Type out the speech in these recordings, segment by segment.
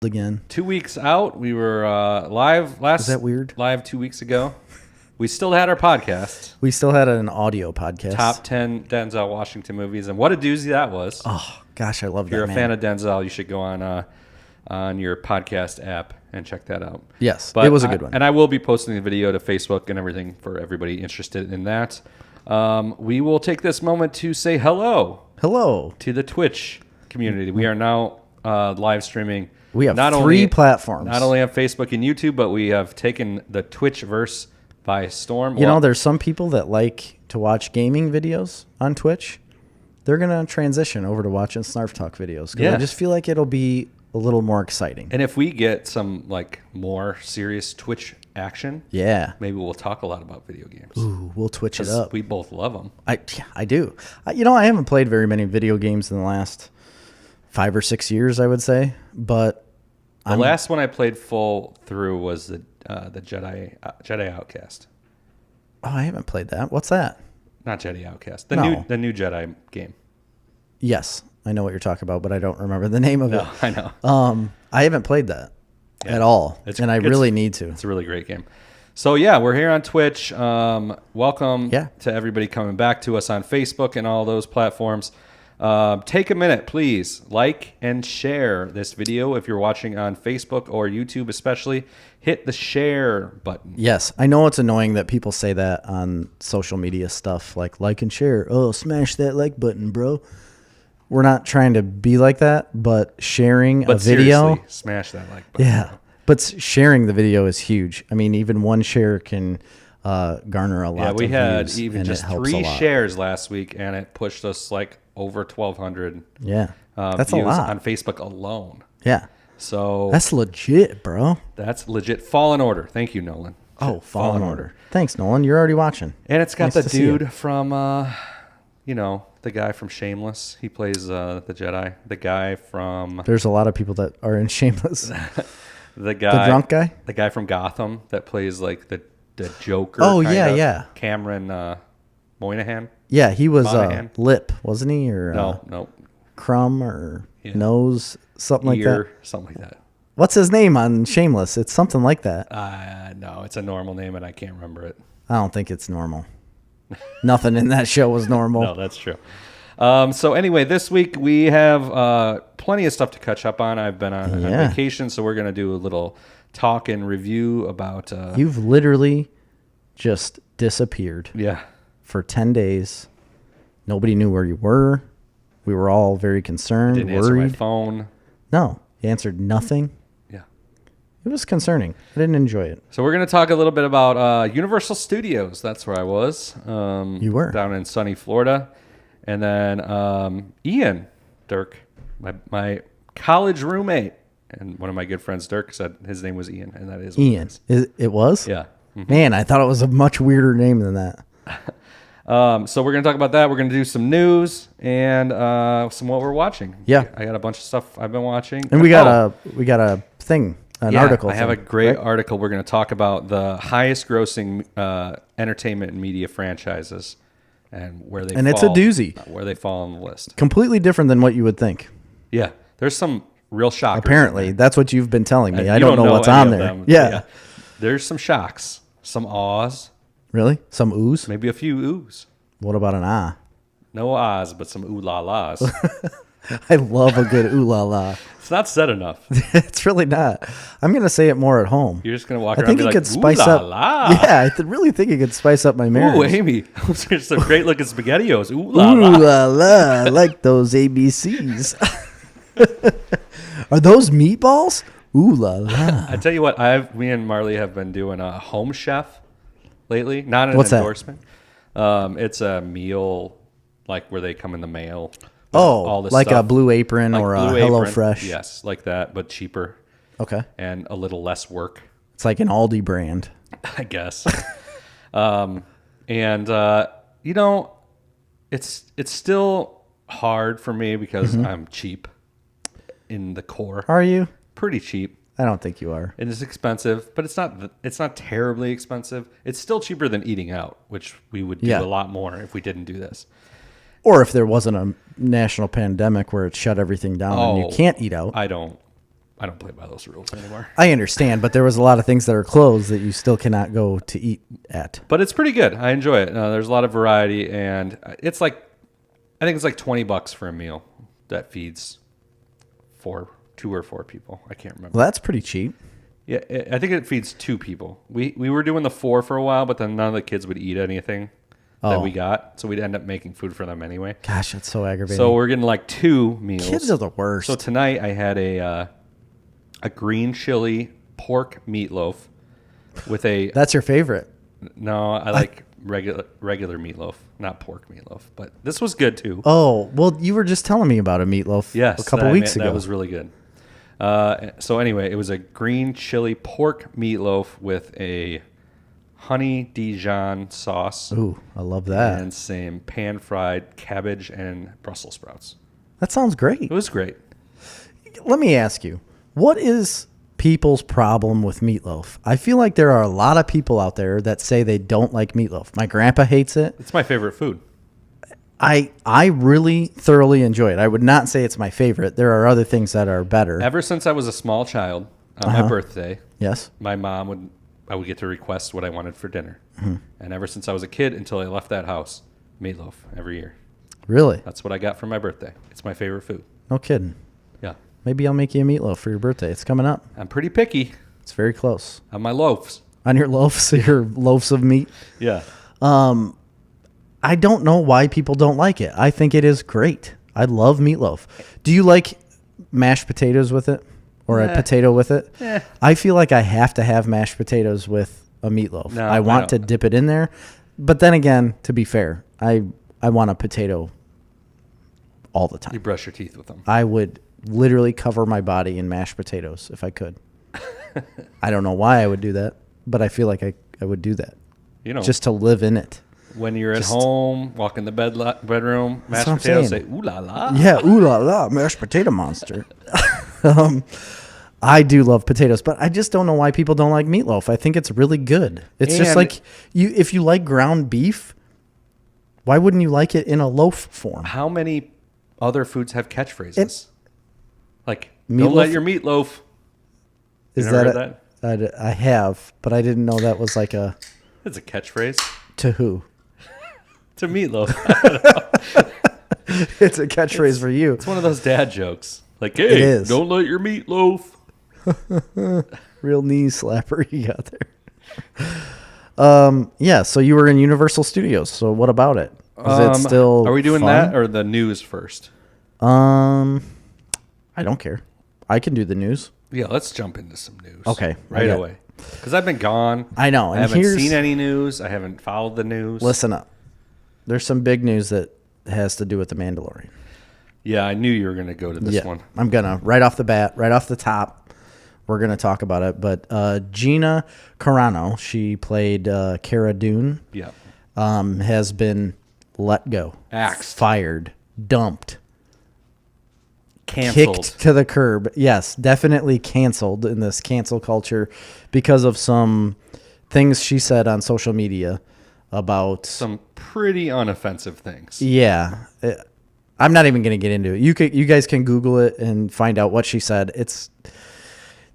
again. 2 weeks out. We were live last. Is that weird? Live 2 weeks ago. We still had our podcast. We still had an audio podcast. Top 10 Denzel Washington movies, and what a doozy that was. Oh gosh, I love if that. You're a man. fan of Denzel, you should go on your podcast app and check that out. Yes, but it was a good one. And I will be posting the video to Facebook and everything for everybody interested in that. We will take this moment to say hello to the Twitch community. We are now live streaming. We have not three only, platforms. Not only on Facebook and YouTube, but we have taken the Twitchverse by storm. You know, there's some people that like to watch gaming videos on Twitch. They're going to transition over to watching Snarf Talk videos. Yeah. I just feel like it'll be a little more exciting. And if we get some like more serious Twitch action, maybe we'll talk a lot about video games. Ooh, we'll Twitch it up. We both love them. I do. I haven't played very many video games in the last 5 or 6 years, I would say. But the last one I played full through was the Jedi Outcast. Oh, I haven't played that. What's that? Not Jedi Outcast. The new Jedi game. Yes, I know what you're talking about, but I don't remember the name of it. I know. I haven't played that at all, and I really need to. It's a really great game. So, yeah, we're here on Twitch. Welcome to everybody coming back to us on Facebook and all those platforms. Take a minute, please. Like and share this video if you're watching on Facebook or YouTube especially. Hit the share button. Yes, I know it's annoying that people say that on social media stuff, like and share. Oh, smash that like button, bro. We're not trying to be like that, but sharing a video. Smash that like button. Yeah, but sharing the video is huge. I mean, even one share can garner a lot of views. Yeah, we had even just 3 shares last week, and it pushed us like over 1,200 that's views a lot. on Facebook alone. Yeah. So that's legit, bro. That's legit. Fallen Order. Thank you, Nolan. Oh, Fallen Order. Thanks, Nolan. You're already watching. And it's got the dude from, the guy from Shameless. He plays the Jedi. The guy from... There's a lot of people that are in Shameless. The drunk guy? The guy from Gotham that plays like the Joker. Oh, yeah. Cameron Moynihan. Yeah, he was Lip, wasn't he? Or no. Crumb or Nose, something like that. Something like that. What's his name on Shameless? It's something like that. No, it's a normal name, and I can't remember it. I don't think it's normal. Nothing in that show was normal. No, that's true. So anyway, this week we have plenty of stuff to catch up on. I've been on vacation, so we're going to do a little talk and review about... You've literally just disappeared. Yeah. For 10 days. Nobody knew where you were. We were all very concerned, didn't worried. Answer my phone. No, you answered nothing. Yeah. It was concerning. I didn't enjoy it. So we're going to talk a little bit about Universal Studios. That's where I was. You were. Down in sunny Florida. And then Ian, Dirk, my college roommate, and one of my good friends, Dirk, said his name was Ian, and that is Ian. It was? Yeah. Mm-hmm. Man, I thought it was a much weirder name than that. So we're going to talk about that. We're going to do some news and some what we're watching. Yeah. I got a bunch of stuff I've been watching. And we got a thing, article. I have a great article. We're going to talk about the highest grossing entertainment and media franchises and where they fall. And it's a doozy. Where they fall on the list. Completely different than what you would think. Yeah. There's some real shockers. Apparently. That's what you've been telling me. I don't know what's on there. Yeah. There's some shocks. Some awes. Really? Some oohs? Maybe a few oohs. What about an ah? No ahs, but some ooh la las. I love a good ooh la la. It's not said enough. It's really not. I'm going to say it more at home. You're just going to walk around and be like, could spice ooh la up. la. Yeah, I really think it could spice up my marriage. Ooh, Amy. There's some great looking SpaghettiOs. Ooh la la. Ooh la la. I like those ABCs. Are those meatballs? Ooh la la. I tell you what, me and Marley have been doing a Home Chef lately. Not an endorsement. It's a meal like where they come in the mail. All this like stuff. A Blue Apron like or a HelloFresh. Yes, like that, but cheaper. Okay. And a little less work. It's like an Aldi brand. I guess. It's still hard for me because I'm cheap in the core. Are you? Pretty cheap. I don't think you are. It is expensive, but it's not terribly expensive. It's still cheaper than eating out, which we would do a lot more if we didn't do this. Or if there wasn't a national pandemic where it shut everything down and you can't eat out. I don't I don't play by those rules anymore. I understand, but there was a lot of things that are closed that you still cannot go to eat at. But it's pretty good. I enjoy it. There's a lot of variety, and it's like, I think it's like $20 for a meal that feeds 2 or 4 people. I can't remember. Well, that's pretty cheap. Yeah, I think it feeds 2 people. We were doing the 4 for a while, but then none of the kids would eat anything that we got, so we'd end up making food for them anyway. Gosh, that's so aggravating. So we're getting like 2 meals. Kids are the worst. So tonight I had a green chili pork meatloaf with a. That's your favorite. No, I like regular meatloaf, not pork meatloaf. But this was good too. Oh, well, you were just telling me about a meatloaf a couple weeks ago. That was really good. So anyway, it was a green chili pork meatloaf with a honey Dijon sauce. Ooh, I love that. And some pan-fried cabbage and Brussels sprouts. That sounds great. It was great. Let me ask you, what is people's problem with meatloaf? I feel like there are a lot of people out there that say they don't like meatloaf. My grandpa hates it. It's my favorite food. I really thoroughly enjoy it. I would not say it's my favorite. There are other things that are better. Ever since I was a small child, on my birthday, yes, my mom I would get to request what I wanted for dinner. Mm-hmm. And ever since I was a kid until I left that house, meatloaf every year. Really? That's what I got for my birthday. It's my favorite food. No kidding. Yeah. Maybe I'll make you a meatloaf for your birthday. It's coming up. I'm pretty picky. It's very close. On my loaves. On your loaves, your loaves of meat? Yeah. I don't know why people don't like it. I think it is great. I love meatloaf. Do you like mashed potatoes with it? Or a potato with it? I feel like I have to have mashed potatoes with a meatloaf. No, I want to dip it in there. But then again, to be fair, I want a potato all the time. You brush your teeth with them. I would literally cover my body in mashed potatoes if I could. I don't know why I would do that, but I feel like I would do that. You know, just to live in it. When you're at home, walk in the bedroom, mashed potatoes, say, ooh la la. Yeah, ooh la la, mashed potato monster. I do love potatoes, but I just don't know why people don't like meatloaf. I think it's really good. It's just like if you like ground beef, why wouldn't you like it in a loaf form? How many other foods have catchphrases? Like, meatloaf? Don't let your meatloaf. Is that I have, but I didn't know that was like a. It's a catchphrase. To who? To meatloaf. It's a catchphrase for you. It's one of those dad jokes. Like, hey, don't let your meatloaf. Real knee slapper you got there. Yeah, so you were in Universal Studios. So what about it? Is it still Are we doing fun? that or the news first? I don't care. I can do the news. Yeah, let's jump into some news. Okay. Right away. Because I've been gone. I know. I haven't seen any news. I haven't followed the news. Listen up. There's some big news that has to do with The Mandalorian. Yeah, I knew you were going to go to this one. I'm going to, right off the bat, right off the top, we're going to talk about it. But Gina Carano, she played Cara Dune, has been let go. Axed. Fired. Dumped. Canceled. Kicked to the curb. Yes, definitely canceled in this cancel culture because of some things she said on social media about some pretty unoffensive things. Yeah. I'm not even going to get into it. You guys can Google it and find out what she said.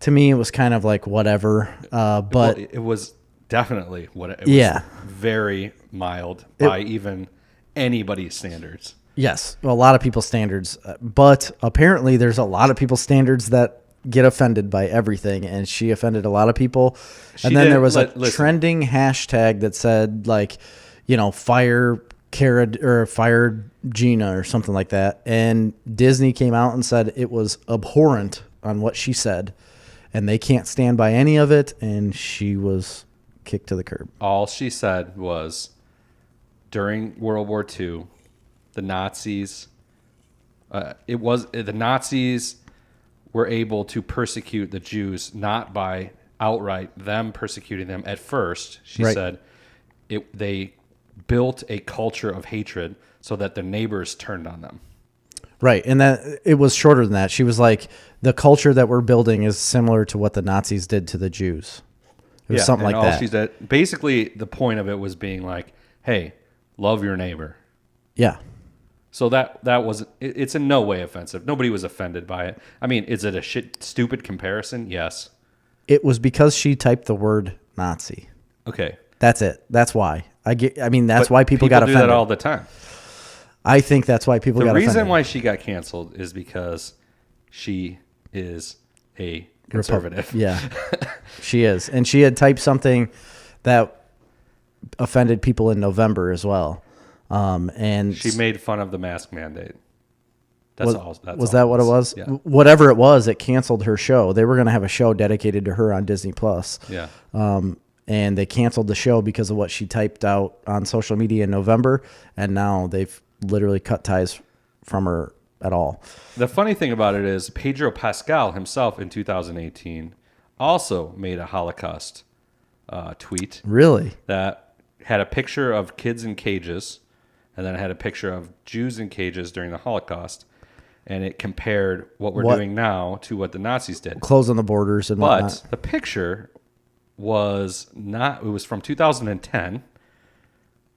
To me, it was kind of like whatever. But it was definitely what it was. Very mild by even anybody's standards. Yes, a lot of people's standards, but apparently there's a lot of people's standards that get offended by everything, and she offended a lot of people. And then there was a trending hashtag that said, like, fire Cara or fire Gina or something like that. And Disney came out and said it was abhorrent on what she said, and they can't stand by any of it, and she was kicked to the curb. All she said was, during World War II, the Nazis, the Nazis were able to persecute the Jews not by outright them persecuting them at first. She said they built a culture of hatred so that their neighbors turned on them. Right, and that it was shorter than that. She was like, the culture that we're building is similar to what the Nazis did to the Jews. It was something like that. She said, basically, the point of it was being like, hey, love your neighbor. Yeah. So that wasn't. It's in no way offensive. Nobody was offended by it. I mean, is it a stupid comparison? Yes. It was because she typed the word Nazi. Okay. That's it. That's why. That's why people got offended. Do that all the time. I think that's why people got offended. The reason why she got canceled is because she is a conservative. Yeah, she is. And she had typed something that offended people in November as well. And she made fun of the mask mandate. Was that what it was? Yeah. Whatever it was, it canceled her show. They were going to have a show dedicated to her on Disney Plus. Yeah. And they canceled the show because of what she typed out on social media in November. And now they've literally cut ties from her at all. The funny thing about it is Pedro Pascal himself in 2018 also made a Holocaust tweet. Really? That had a picture of kids in cages, and then it had a picture of Jews in cages during the Holocaust, and it compared what we're doing now to what the Nazis did. Closing the borders and whatnot. But the picture was not, it was from 2010,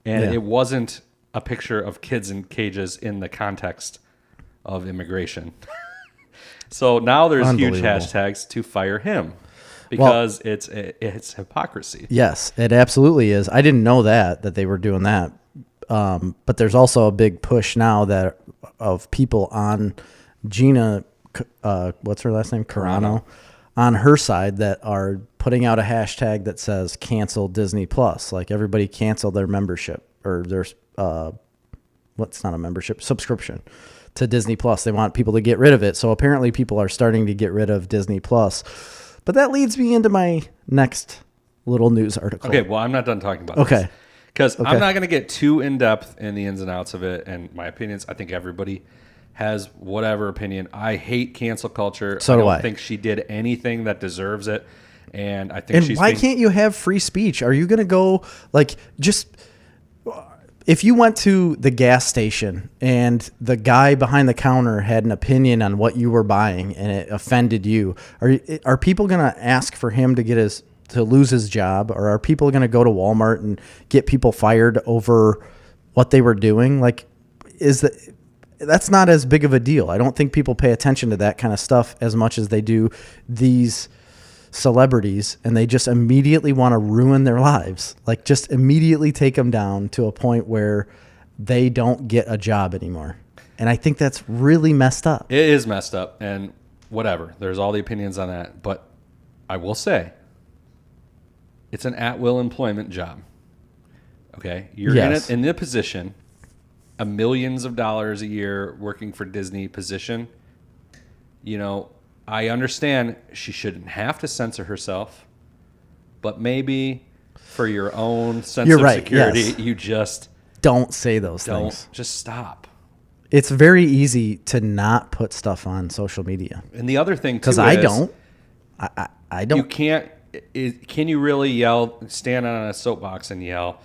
and it wasn't a picture of kids in cages in the context of immigration. So now there's huge hashtags to fire him because it's hypocrisy. Yes, it absolutely is. I didn't know that they were doing that. But there's also a big push now that of people on Gina, what's her last name? Carano, on her side that are putting out a hashtag that says cancel Disney Plus. Like everybody cancel their membership or their, what's not a membership, subscription to Disney Plus. They want people to get rid of it. So apparently people are starting to get rid of Disney Plus. But that leads me into my next little news article. Okay, well, I'm not done talking about this. Because I'm not going to get too in-depth in the ins and outs of it and my opinions. I think everybody has whatever opinion. I hate cancel culture. So do I. Don't think she did anything that deserves it. And I think why can't you have free speech? Are you going to go, like, just... If you went to the gas station and the guy behind the counter had an opinion on what you were buying and it offended you, are people going to ask for him to lose his job, or are people going to go to Walmart and get people fired over what they were doing? Like, that's not as big of a deal. I don't think people pay attention to that kind of stuff as much as they do these celebrities, and they just immediately want to ruin their lives. Like, just immediately take them down to a point where they don't get a job anymore. And I think that's really messed up. It is messed up, and whatever. There's all the opinions on that. But I will say, it's an at-will employment job. Okay? You're in the position, a millions of dollars a year working for Disney position. You know, I understand she shouldn't have to censor herself, but maybe for your own sense of security, you just don't say those things. Just stop. It's very easy to not put stuff on social media. And the other thing, too, because I don't. I don't. You can't. Can you really yell, stand on a soapbox and yell,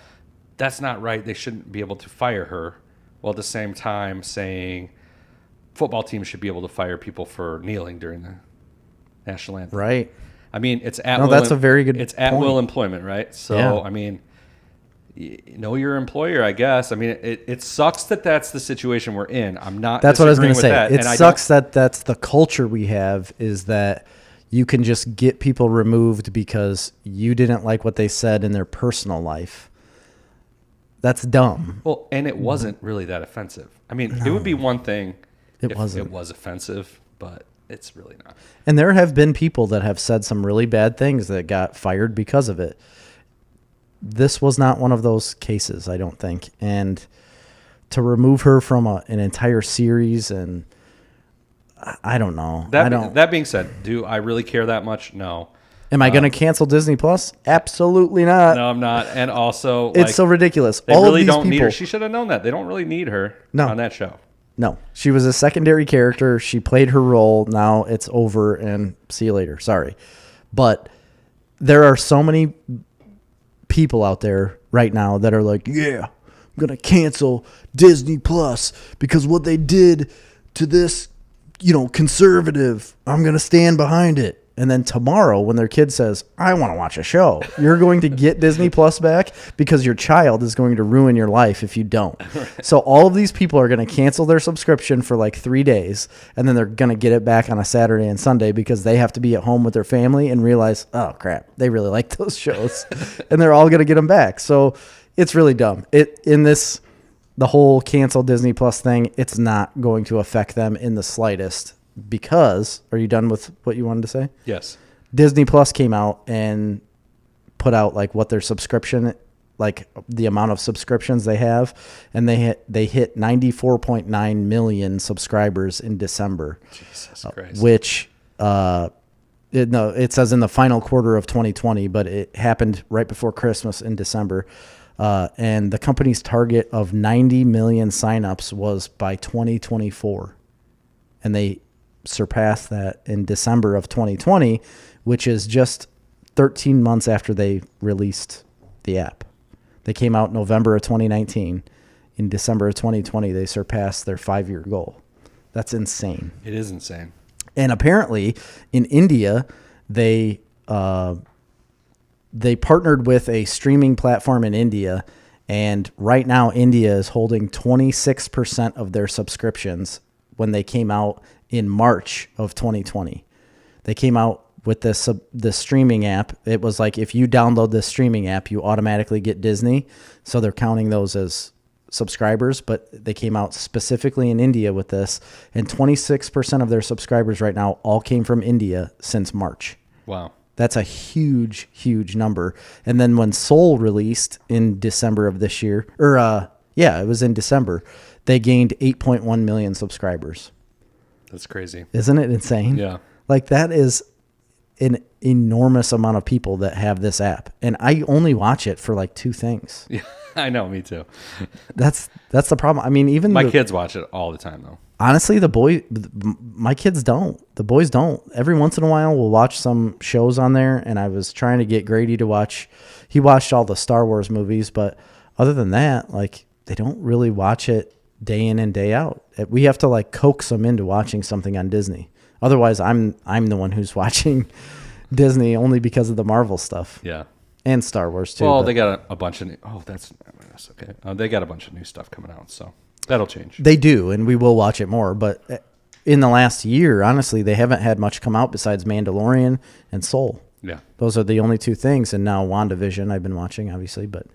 that's not right, they shouldn't be able to fire her, while at the same time saying football teams should be able to fire people for kneeling during the national anthem. Right. I mean, it's at will. That's a very good. It's at will employment, right? So I mean, know your employer, I guess. I mean, it sucks that that's the situation we're in. I'm not. That's what I was going to say. That, it sucks that that's the culture we have. Is that you can just get people removed because you didn't like what they said in their personal life. That's dumb. Well, and it wasn't really that offensive. I mean, it would be one thing. It was offensive, but it's really not. And there have been people that have said some really bad things that got fired because of it. This was not one of those cases, I don't think. And to remove her from an entire series, and I don't know. That being said, do I really care that much? No. Am I going to cancel Disney Plus? Absolutely not. No, I'm not. And also, it's so ridiculous. They really don't need her. She should have known that. They don't really need her on that show. No, she was a secondary character. She played her role. Now it's over, and see you later. Sorry. But there are so many people out there right now that are like, yeah, I'm going to cancel Disney Plus because what they did to this, conservative, I'm going to stand behind it. And then tomorrow, when their kid says, I want to watch a show, you're going to get Disney Plus back because your child is going to ruin your life if you don't. Right. So all of these people are going to cancel their subscription for like 3 days, and then they're going to get it back on a Saturday and Sunday because they have to be at home with their family and realize, oh, crap, they really like those shows. And they're all going to get them back. So it's really dumb. The whole cancel Disney Plus thing, it's not going to affect them in the slightest. Because, are you done with what you wanted to say? Yes. Disney Plus came out and put out like what their subscription, like the amount of subscriptions they have, and they hit 94.9 million subscribers in December. Jesus Christ. Which it says in the final quarter of 2020, but it happened right before Christmas in December. And the company's target of 90 million signups was by 2024, and they surpassed that in December of 2020, which is just 13 months after they released the app. They came out November of 2019. In December of 2020, they surpassed their 5-year goal. That's insane. It is insane. And apparently in India, they partnered with a streaming platform in India, and right now India is holding 26% of their subscriptions when they came out in March of 2020. They came out with this streaming app. It was like if you download this streaming app, you automatically get Disney. So they're counting those as subscribers, but they came out specifically in India with this, and 26% of their subscribers right now all came from India since March. Wow. That's a huge, huge number. And then when Soul released in December of this year, it was in December, they gained 8.1 million subscribers. That's crazy. Isn't it insane? Yeah. Like that is an enormous amount of people that have this app. And I only watch it for like 2 things. Yeah, I know, me too. That's the problem. I mean, even my kids watch it all the time though. Honestly, my kids don't. The boys don't. Every once in a while we'll watch some shows on there, and I was trying to get Grady to watch. He watched all the Star Wars movies, but other than that, like they don't really watch it day in and day out. We have to like coax them into watching something on Disney. Otherwise, I'm the one who's watching Disney only because of the Marvel stuff. Yeah. And Star Wars too. Well, they got a bunch of new, that's okay. They got a bunch of new stuff coming out, so that'll change. They do, and we will watch it more. But in the last year, honestly, they haven't had much come out besides Mandalorian and Soul. Yeah. Those are the only 2 things. And now WandaVision I've been watching, obviously, but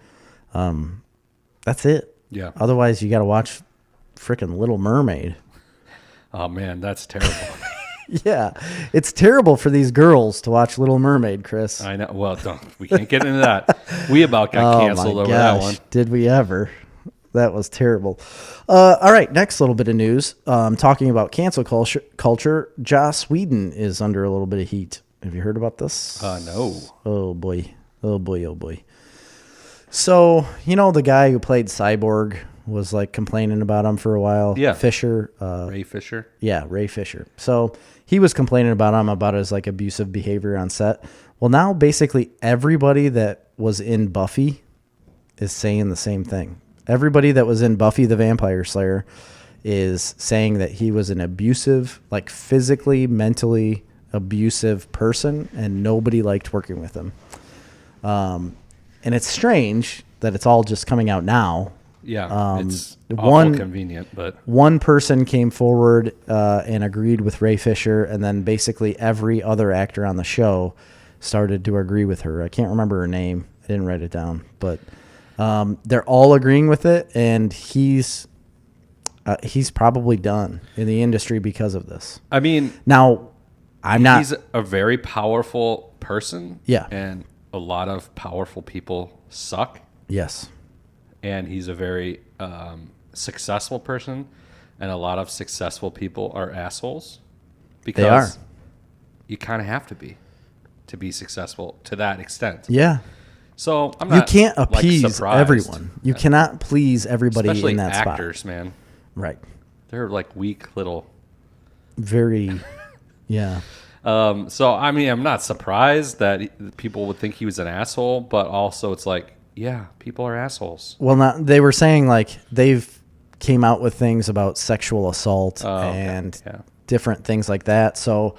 that's it. Yeah. Otherwise, you got to watch freaking Little Mermaid. Oh, man, that's terrible. Yeah. It's terrible for these girls to watch Little Mermaid, Chris. I know. Well, we can't get into that. We about got canceled over that one. Did we ever? That was terrible. All right, next little bit of news. Talking about cancel culture, Joss Whedon is under a little bit of heat. Have you heard about this? No. Oh, boy. Oh, boy. Oh, boy. So, the guy who played Cyborg was like complaining about him for a while. Yeah. Fisher. Ray Fisher. Yeah, Ray Fisher. So he was complaining about his like abusive behavior on set. Well, now basically everybody that was in Buffy is saying the same thing. Everybody that was in Buffy the Vampire Slayer is saying that he was an abusive, like physically, mentally abusive person, and nobody liked working with him. And it's strange that it's all just coming out now. Yeah, it's awful convenient, but one person came forward and agreed with Ray Fisher, and then basically every other actor on the show started to agree with her. I can't remember her name. I didn't write it down, but they're all agreeing with it, and he's probably done in the industry because of this. I mean, now he's a very powerful person. Yeah, and a lot of powerful people suck. Yes. And he's a very successful person, and a lot of successful people are assholes. Because they are. You kind of have to be successful to that extent. Yeah. So I'm not. You can't appease surprised. everyone. You cannot please everybody especially in that actors, spot. Man. Right. They're like weak little. Very. Yeah. So I mean, I'm not surprised that people would think he was an asshole, but also it's like, yeah, people are assholes. Well, they were saying like they've came out with things about sexual assault and different things like that. So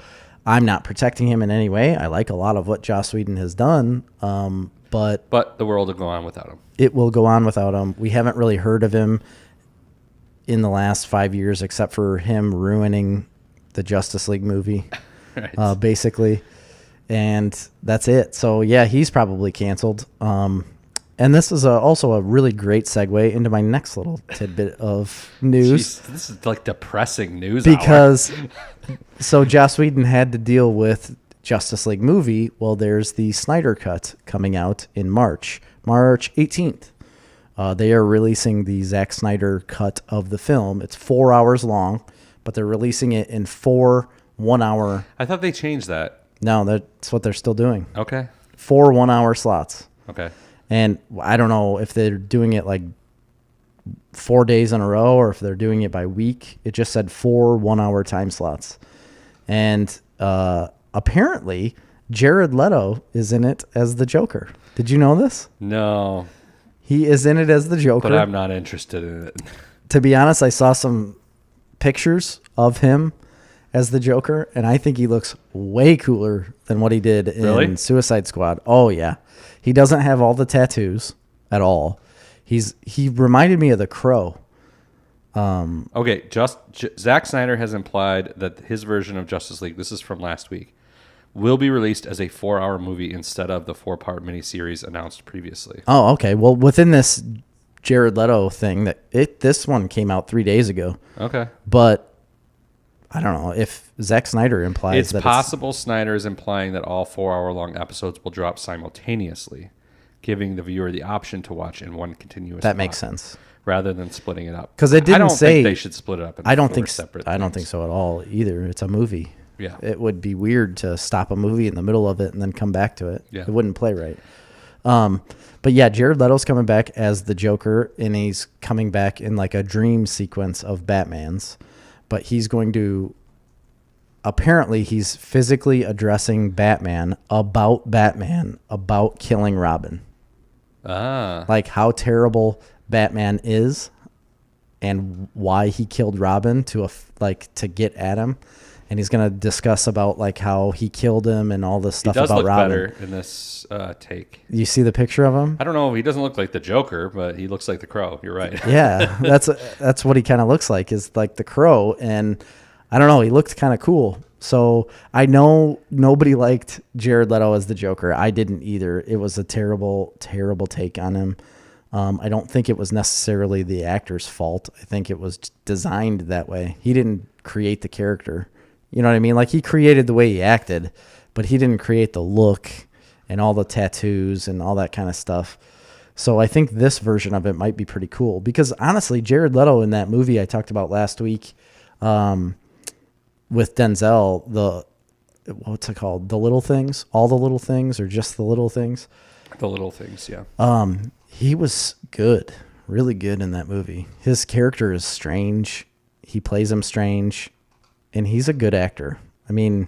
I'm not protecting him in any way. I like a lot of what Joss Whedon has done, but the world will go on without him. It will go on without him. We haven't really heard of him in the last 5 years, except for him ruining the Justice League movie, right. Basically. And that's it. So, yeah, he's probably canceled. And this is also a really great segue into my next little tidbit of news. Jeez, this is like depressing news. Because, so Joss Whedon had to deal with Justice League movie. Well, there's the Snyder Cut coming out in March 18th. They are releasing the Zack Snyder cut of the film. It's 4 hours long, but they're releasing it in 4 1-hour. I thought they changed that. No, that's what they're still doing. Okay. 4 1-hour slots. Okay. And I don't know if they're doing it like 4 days in a row or if they're doing it by week. It just said 4 1-hour time slots. And apparently, Jared Leto is in it as the Joker. Did you know this? No. He is in it as the Joker. But I'm not interested in it. To be honest, I saw some pictures of him as the Joker, and I think he looks way cooler than what he did in Suicide Squad. Oh, yeah. He doesn't have all the tattoos at all. He reminded me of the Crow. Okay, Zack Snyder has implied that his version of Justice League, this is from last week, will be released as a 4-hour movie instead of the 4-part miniseries announced previously. Oh, okay. Well, within this Jared Leto thing, this one came out 3 days ago. Okay. But I don't know if Zack Snyder implies it's possible Snyder is implying that all 4-hour-long episodes will drop simultaneously, giving the viewer the option to watch in one continuous. That makes sense. Rather than splitting it up. Because it didn't say think they should split it up. I don't think so at all either. It's a movie. Yeah. It would be weird to stop a movie in the middle of it and then come back to it. Yeah. It wouldn't play right. But yeah, Jared Leto's coming back as the Joker, and he's coming back in like a dream sequence of Batman's. But he's going to, apparently he's physically addressing Batman, about killing Robin. Like how terrible Batman is and why he killed Robin to get at him. And he's going to discuss about like how he killed him and all this stuff about Robin. He does look better in this take. You see the picture of him? I don't know. He doesn't look like the Joker, but he looks like the Crow. You're right. Yeah, that's what he kind of looks like, is like the Crow. And I don't know. He looked kind of cool. So I know nobody liked Jared Leto as the Joker. I didn't either. It was a terrible, terrible take on him. I don't think it was necessarily the actor's fault. I think it was designed that way. He didn't create the character. You know what I mean? Like, he created the way he acted, but he didn't create the look and all the tattoos and all that kind of stuff. So I think this version of it might be pretty cool because, honestly, Jared Leto in that movie I talked about last week with Denzel, what's it called? The Little Things? All the Little Things, or just the Little Things? The Little Things, yeah. He was good, really good in that movie. His character is strange. He plays him strange. And he's a good actor. I mean,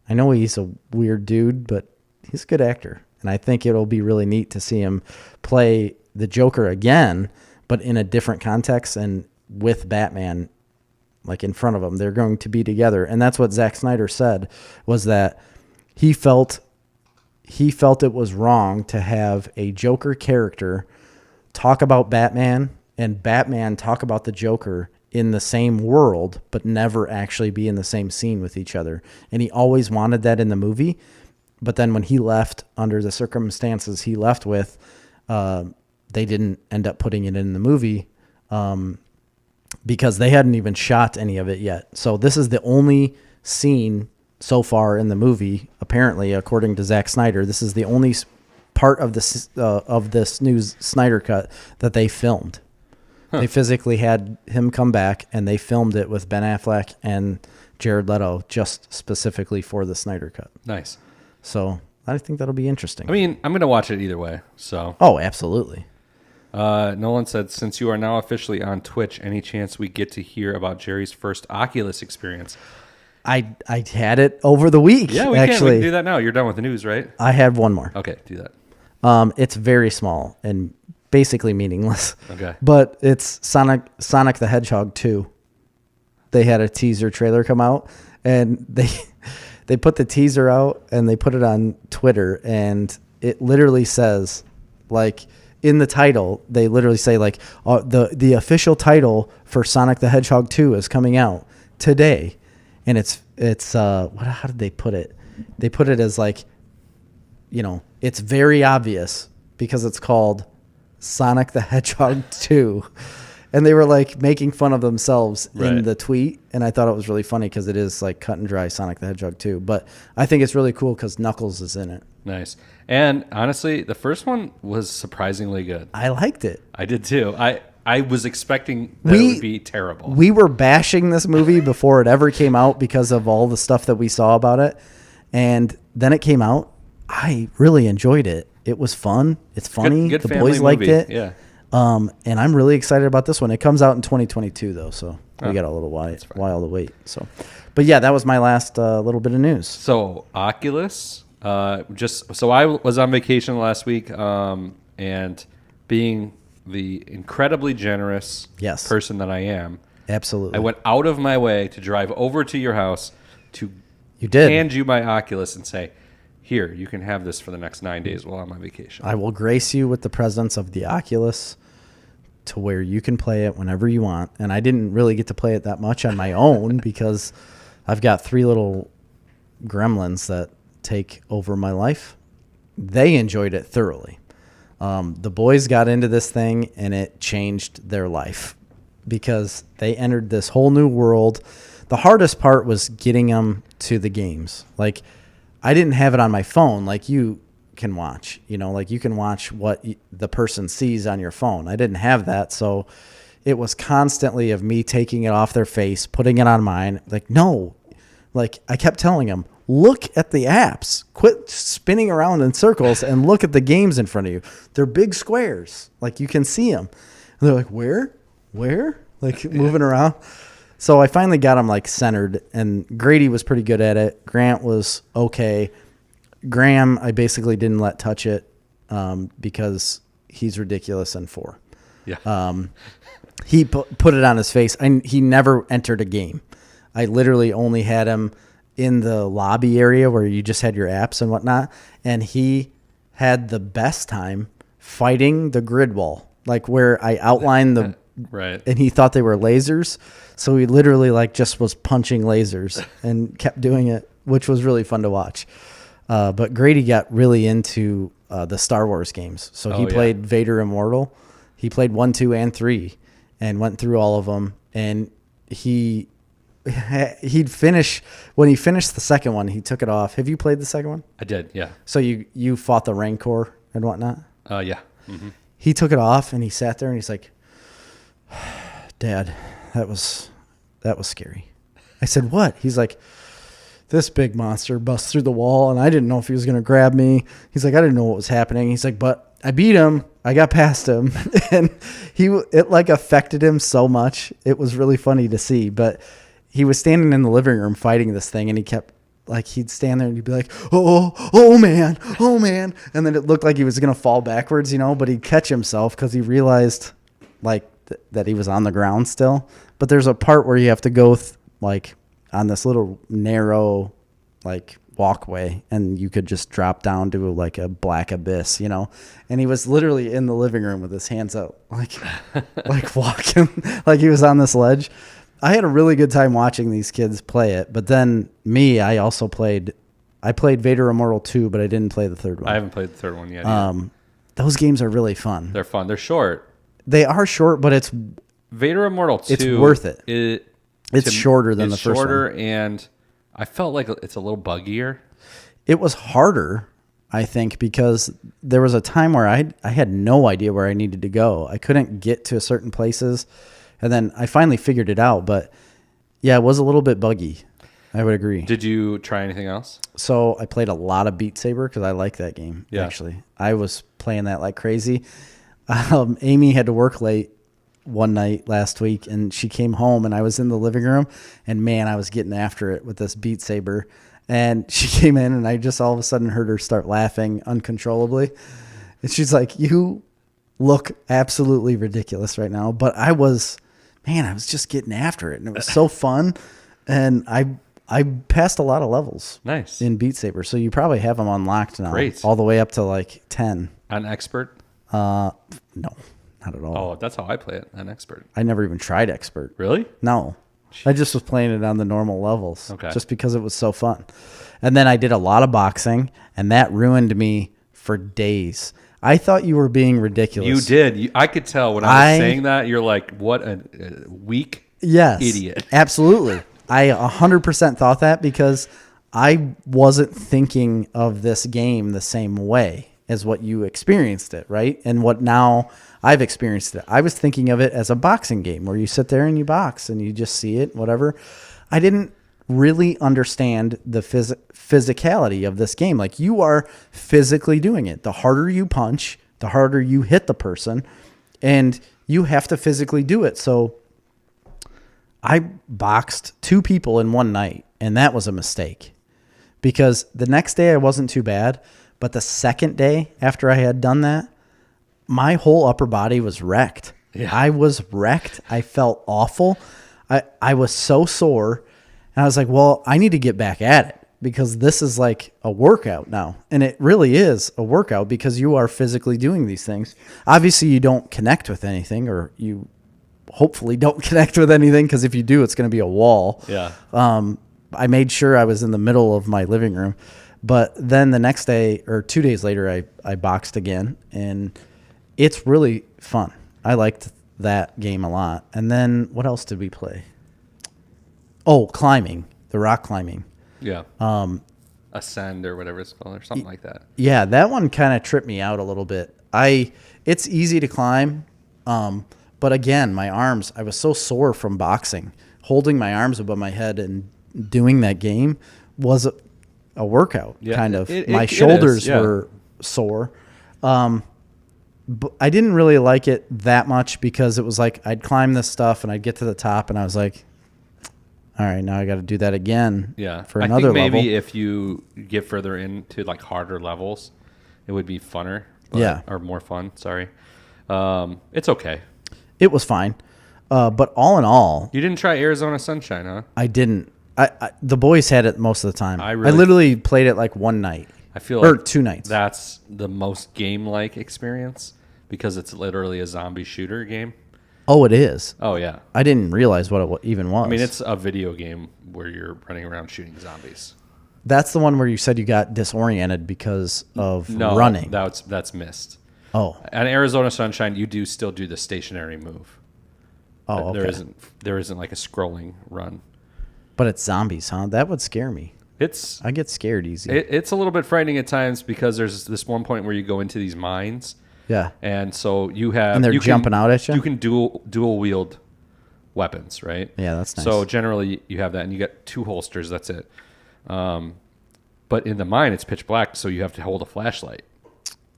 I know he's a weird dude, but he's a good actor. And I think it'll be really neat to see him play the Joker again, but in a different context and with Batman, like in front of him. They're going to be together. And that's what Zack Snyder said, was that he felt it was wrong to have a Joker character talk about Batman and Batman talk about the Joker in the same world, but never actually be in the same scene with each other. And he always wanted that in the movie. But then when he left, under the circumstances he left with, they didn't end up putting it in the movie because they hadn't even shot any of it yet. So this is the only scene so far in the movie, apparently, according to Zack Snyder. This is the only part of this new Snyder cut that they filmed. They physically had him come back, and they filmed it with Ben Affleck and Jared Leto just specifically for the Snyder Cut. Nice. So I think that'll be interesting. I mean, I'm going to watch it either way. So. Oh, absolutely. Nolan said, since you are now officially on Twitch, any chance we get to hear about Jerry's first Oculus experience? I had it over the week. Yeah, we can do that now. You're done with the news, right? I had one more. Okay, do that. It's very small and basically meaningless. Okay. But it's Sonic the Hedgehog 2. They had a teaser trailer come out, and they put the teaser out and they put it on Twitter, and it literally says, like, in the title, they literally say, like, the official title for Sonic the Hedgehog 2 is coming out today. And it's how did they put it? They put it as, like, you know, it's very obvious because it's called Sonic the Hedgehog 2. And they were, like, making fun of themselves in the tweet. And I thought it was really funny because it is, like, cut and dry Sonic the Hedgehog 2. But I think it's really cool because Knuckles is in it. Nice. And honestly, the first one was surprisingly good. I liked it. I did too. I was expecting that it would be terrible. We were bashing this movie before it ever came out because of all the stuff that we saw about it. And then it came out. I really enjoyed it. It was fun. It's funny. Good the boys liked movie. it. Yeah. And I'm really excited about this one. It comes out in 2022 though, so we got a little while to wait. So, but yeah, that was my last little bit of news. So Oculus, so I was on vacation last week, and being the incredibly generous person that I am, absolutely, I went out of my way to drive over to your house to hand you my Oculus and say, here, you can have this for the next 9 days while I'm on vacation. I will grace you with the presence of the Oculus to where you can play it whenever you want. And I didn't really get to play it that much on my own because I've got 3 little gremlins that take over my life. They enjoyed it thoroughly. The boys got into this thing and it changed their life because they entered this whole new world. The hardest part was getting them to the games. Like, I didn't have it on my phone like you can watch. You know, like you can watch what the person sees on your phone. I didn't have that, so it was constantly of me taking it off their face, putting it on mine. Like, no. Like, I kept telling them, look at the apps. Quit spinning around in circles and look at the games in front of you. They're big squares. Like, you can see them. And they're like, where? Like, moving around. So I finally got them, like, centered, and Grady was pretty good at it. Grant was okay. Graham, I basically didn't let touch it because he's ridiculous and 4. Yeah. He put it on his face. He never entered a game. I literally only had him in the lobby area where you just had your apps and whatnot, and he had the best time fighting the grid wall, like where I outlined the right, and he thought they were lasers, so he literally like just was punching lasers and kept doing it, which was really fun to watch. But Grady got really into the Star Wars games, so he played Vader Immortal. He played 1, 2, and 3, and went through all of them. And he'd finish when he finished the second one. He took it off. Have you played the second one? I did, yeah. So you fought the Rancor and whatnot. Yeah. Mm-hmm. He took it off and he sat there and he's like, "Dad, that was scary." I said, "What?" He's like, "This big monster busts through the wall and I didn't know if he was going to grab me." He's like, "I didn't know what was happening." He's like, "But I beat him. I got past him." And it like affected him so much. It was really funny to see, but he was standing in the living room fighting this thing and he kept like, he'd stand there and he'd be like, oh man. And then it looked like he was going to fall backwards, but he'd catch himself because he realized like that he was on the ground still. But there's a part where you have to go like on this little narrow like walkway and you could just drop down to like a black abyss, and he was literally in the living room with his hands out like walking like he was on this ledge. I had a really good time watching these kids play it, but then I played Vader Immortal 2, but I didn't play the third one. I haven't played the third one yet. Those games are really fun. They're fun. They're short. They are short, but it's Vader Immortal 2. It's worth it. It's shorter than the first one. It's shorter, and I felt like it's a little buggier. It was harder, I think, because there was a time where I had no idea where I needed to go. I couldn't get to certain places, and then I finally figured it out. But yeah, it was a little bit buggy. I would agree. Did you try anything else? So I played a lot of Beat Saber because I like that game. Yeah. Actually, I was playing that like crazy. Amy had to work late one night last week, and she came home, and I was in the living room, and man, I was getting after it with this Beat Saber. And she came in, and I just all of a sudden heard her start laughing uncontrollably. And she's like, "You look absolutely ridiculous right now." But I was just getting after it, and it was so fun. And I passed a lot of levels. Nice. In Beat Saber, so you probably have them unlocked now. Great. All the way up to like 10. An expert? No, not at all. Oh, that's how I play it. An expert. I never even tried expert. Really? No. Jeez. I just was playing it on the normal levels. Okay. Just because it was so fun. And then I did a lot of boxing, and that ruined me for days. I thought you were being ridiculous. You did. I could tell when I was saying that. You're like, what a weak idiot. Absolutely. I 100% thought that because I wasn't thinking of this game the same way as what you experienced it, right? And what now I've experienced it. I was thinking of it as a boxing game where you sit there and you box and you just see it, whatever. I didn't really understand the physicality of this game. Like, you are physically doing it. The harder you punch, the harder you hit the person, and you have to physically do it. So I boxed 2 people in one night, and that was a mistake because the next day I wasn't too bad, but the second day after I had done that, my whole upper body was wrecked. Yeah. I was wrecked. I felt awful. I was so sore, and I was like, well, I need to get back at it because this is like a workout now. And it really is a workout because you are physically doing these things. Obviously, you don't connect with anything, or you hopefully don't connect with anything, because if you do, it's going to be a wall. Yeah. I made sure I was in the middle of my living room. But then the next day or 2 days later, I boxed again, and it's really fun. I liked that game a lot. And then what else did we play? Oh, climbing, the rock climbing. Yeah. Ascend or whatever it's called, or something like that. Yeah, that one kind of tripped me out a little bit. It's easy to climb, but again, my arms, I was so sore from boxing. Holding my arms above my head and doing that game was a workout, kind of. My shoulders were sore. But I didn't really like it that much because it was like I'd climb this stuff and I'd get to the top and I was like, all right, now I got to do that again for another level. I think maybe if you get further into like harder levels, it would be funner. Or more fun, sorry. It's okay. It was fine. But all in all... You didn't try Arizona Sunshine, huh? I didn't. The boys had it most of the time. I literally played it like one night. I feel like 2 nights. That's the most game-like experience because it's literally a zombie shooter game. Oh, it is? Oh, yeah. I didn't realize what it even was. I mean, it's a video game where you're running around shooting zombies. That's the one where you said you got disoriented because of running. No, that's missed. Oh. On Arizona Sunshine, you do still do the stationary move. Oh, okay. There isn't like a scrolling run. But it's zombies, huh? That would scare me. I get scared easy. It's a little bit frightening at times because there's this one point where you go into these mines. Yeah. And so you have... And they're jumping out at you? You can dual wield weapons, right? Yeah, that's nice. So generally you have that, and you get 2 holsters. That's it. But in the mine, it's pitch black, so you have to hold a flashlight.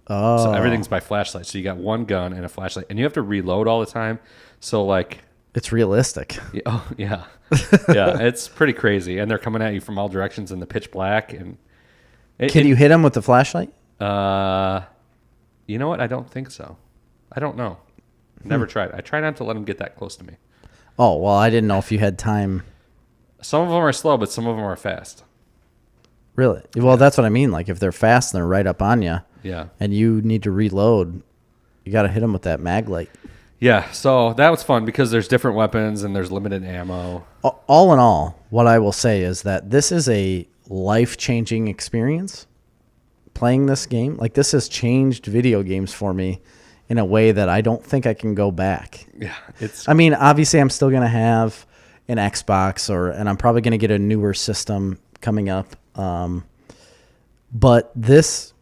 Oh. So everything's by flashlight. So you got one gun and a flashlight, and you have to reload all the time. So like... It's realistic. Oh, yeah. Yeah, it's pretty crazy. And they're coming at you from all directions in the pitch black. And Can you hit them with the flashlight? You know what? I don't think so. I don't know. Never tried. I try not to let them get that close to me. Oh, well, I didn't know if you had time. Some of them are slow, but some of them are fast. Really? Well, that's what I mean. Like, if they're fast and they're right up on you, and you need to reload, you got to hit them with that mag light. Yeah, so that was fun because there's different weapons and there's limited ammo. All in all, what I will say is that this is a life-changing experience playing this game. Like, this has changed video games for me in a way that I don't think I can go back. Yeah, I mean, obviously, I'm still going to have an Xbox, and I'm probably going to get a newer system coming up. But this...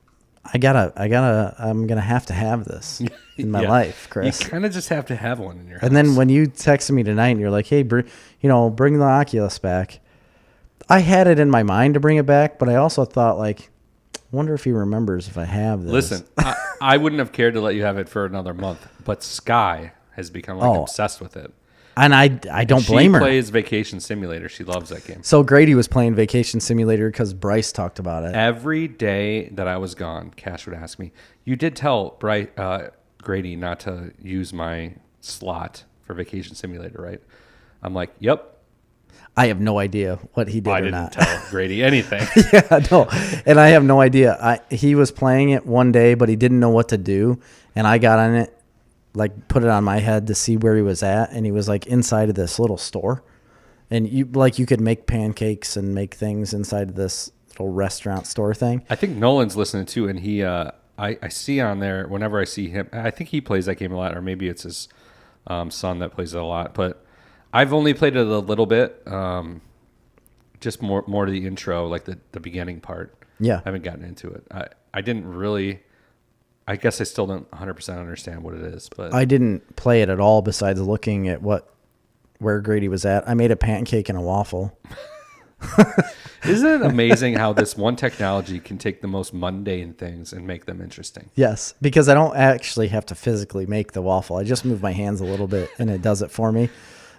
I'm gonna have to have this in my life, Chris. You kind of just have to have one in your house. And then when you texted me tonight and you're like, "Hey, bring the Oculus back," I had it in my mind to bring it back, but I also thought, like, wonder if he remembers if I have this. Listen, I wouldn't have cared to let you have it for another month, but Sky has become obsessed with it. And I don't blame her. She plays Vacation Simulator. She loves that game. So Grady was playing Vacation Simulator because Bryce talked about it. Every day that I was gone, Cash would ask me, "You did tell Grady not to use my slot for Vacation Simulator, right?" I'm like, "Yep." I have no idea what he did or not. I didn't tell Grady anything. Yeah, no. And I have no idea. He was playing it one day, but he didn't know what to do. And I got on it, like put it on my head to see where he was at. And he was like inside of this little store. And you could make pancakes and make things inside of this little restaurant store thing. I think Nolan's listening too. And he, I see on there, whenever I see him, I think he plays that game a lot, or maybe it's his son that plays it a lot. But I've only played it a little bit, just more to the intro, like the beginning part. Yeah. I haven't gotten into it. I didn't really, I guess I still don't 100% understand what it is. But I didn't play it at all besides looking at where Grady was at. I made a pancake and a waffle. Isn't it amazing how this one technology can take the most mundane things and make them interesting? Yes, because I don't actually have to physically make the waffle. I just move my hands a little bit and it does it for me.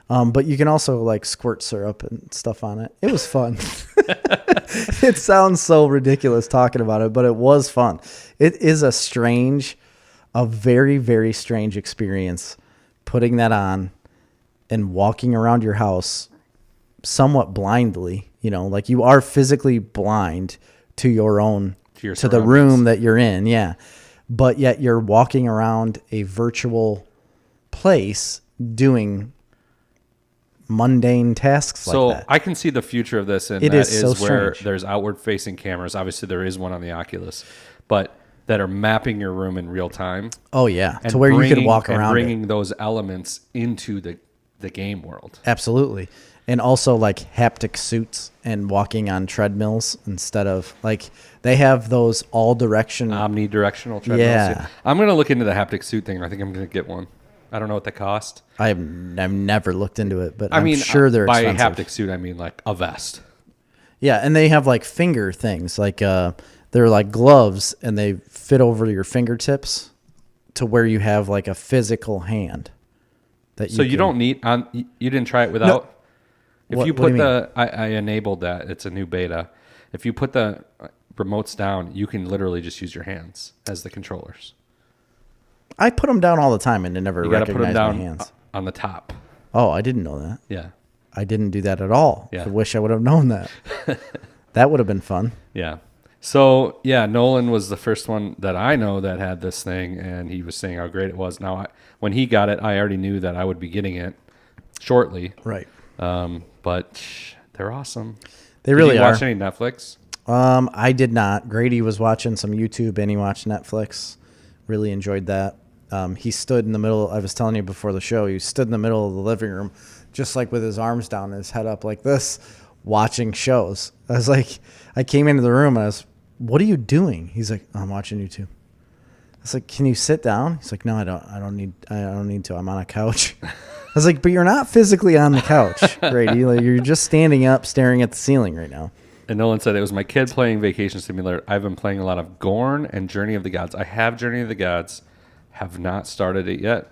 But you can also like squirt syrup and stuff on it. It was fun. It sounds so ridiculous talking about it, but it was fun. It is a very, very strange experience putting that on and walking around your house somewhat blindly, like you are physically blind to your own, to the room that you're in. Yeah. But yet you're walking around a virtual place doing mundane tasks like that. So I can see the future of this, and it that is so where strange. There's outward-facing cameras. Obviously, there is one on the Oculus, but that are mapping your room in real time. Oh, yeah, to where you could walk around and bringing those elements into the game world. Absolutely. And also like haptic suits and walking on treadmills instead of like they have those all-direction... omnidirectional treadmills. Yeah. I'm going to look into the haptic suit thing. I think I'm going to get one. I don't know what they cost. I've never looked into it, but I'm sure they're expensive. By haptic suit, I mean like a vest. Yeah, and they have like finger things. Like they're like gloves, and they fit over your fingertips to where you have like a physical hand. You don't need... you didn't try it without... No. If you put I enabled that. It's a new beta. If you put the remotes down, you can literally just use your hands as the controllers. I put them down all the time and it never recognized put them down my hands. On the top. Oh, I didn't know that. Yeah. I didn't do that at all. Yeah. I wish I would have known that. That would have been fun. Yeah. So, yeah, Nolan was the first one that I know that had this thing, and he was saying how great it was. Now, when he got it, I already knew that I would be getting it shortly. Right. But they're awesome. They really are. Did you watch any Netflix? I did not. Grady was watching some YouTube and he watched Netflix. Really enjoyed that. He stood in the middle. I was telling you before the show, he stood in the middle of the living room, just like with his arms down and his head up like this, watching shows. I was like, I came into the room and I was, what are you doing? He's like, I'm watching YouTube. I was like, can you sit down? He's like, no, I don't need to. I'm on a couch. I was like, but you're not physically on the couch, Grady. Like, you're just standing up, staring at the ceiling right now. And Nolan said, it was my kid playing Vacation Simulator. I've been playing a lot of Gorn and Journey of the Gods. I have Journey of the Gods. Have not started it yet.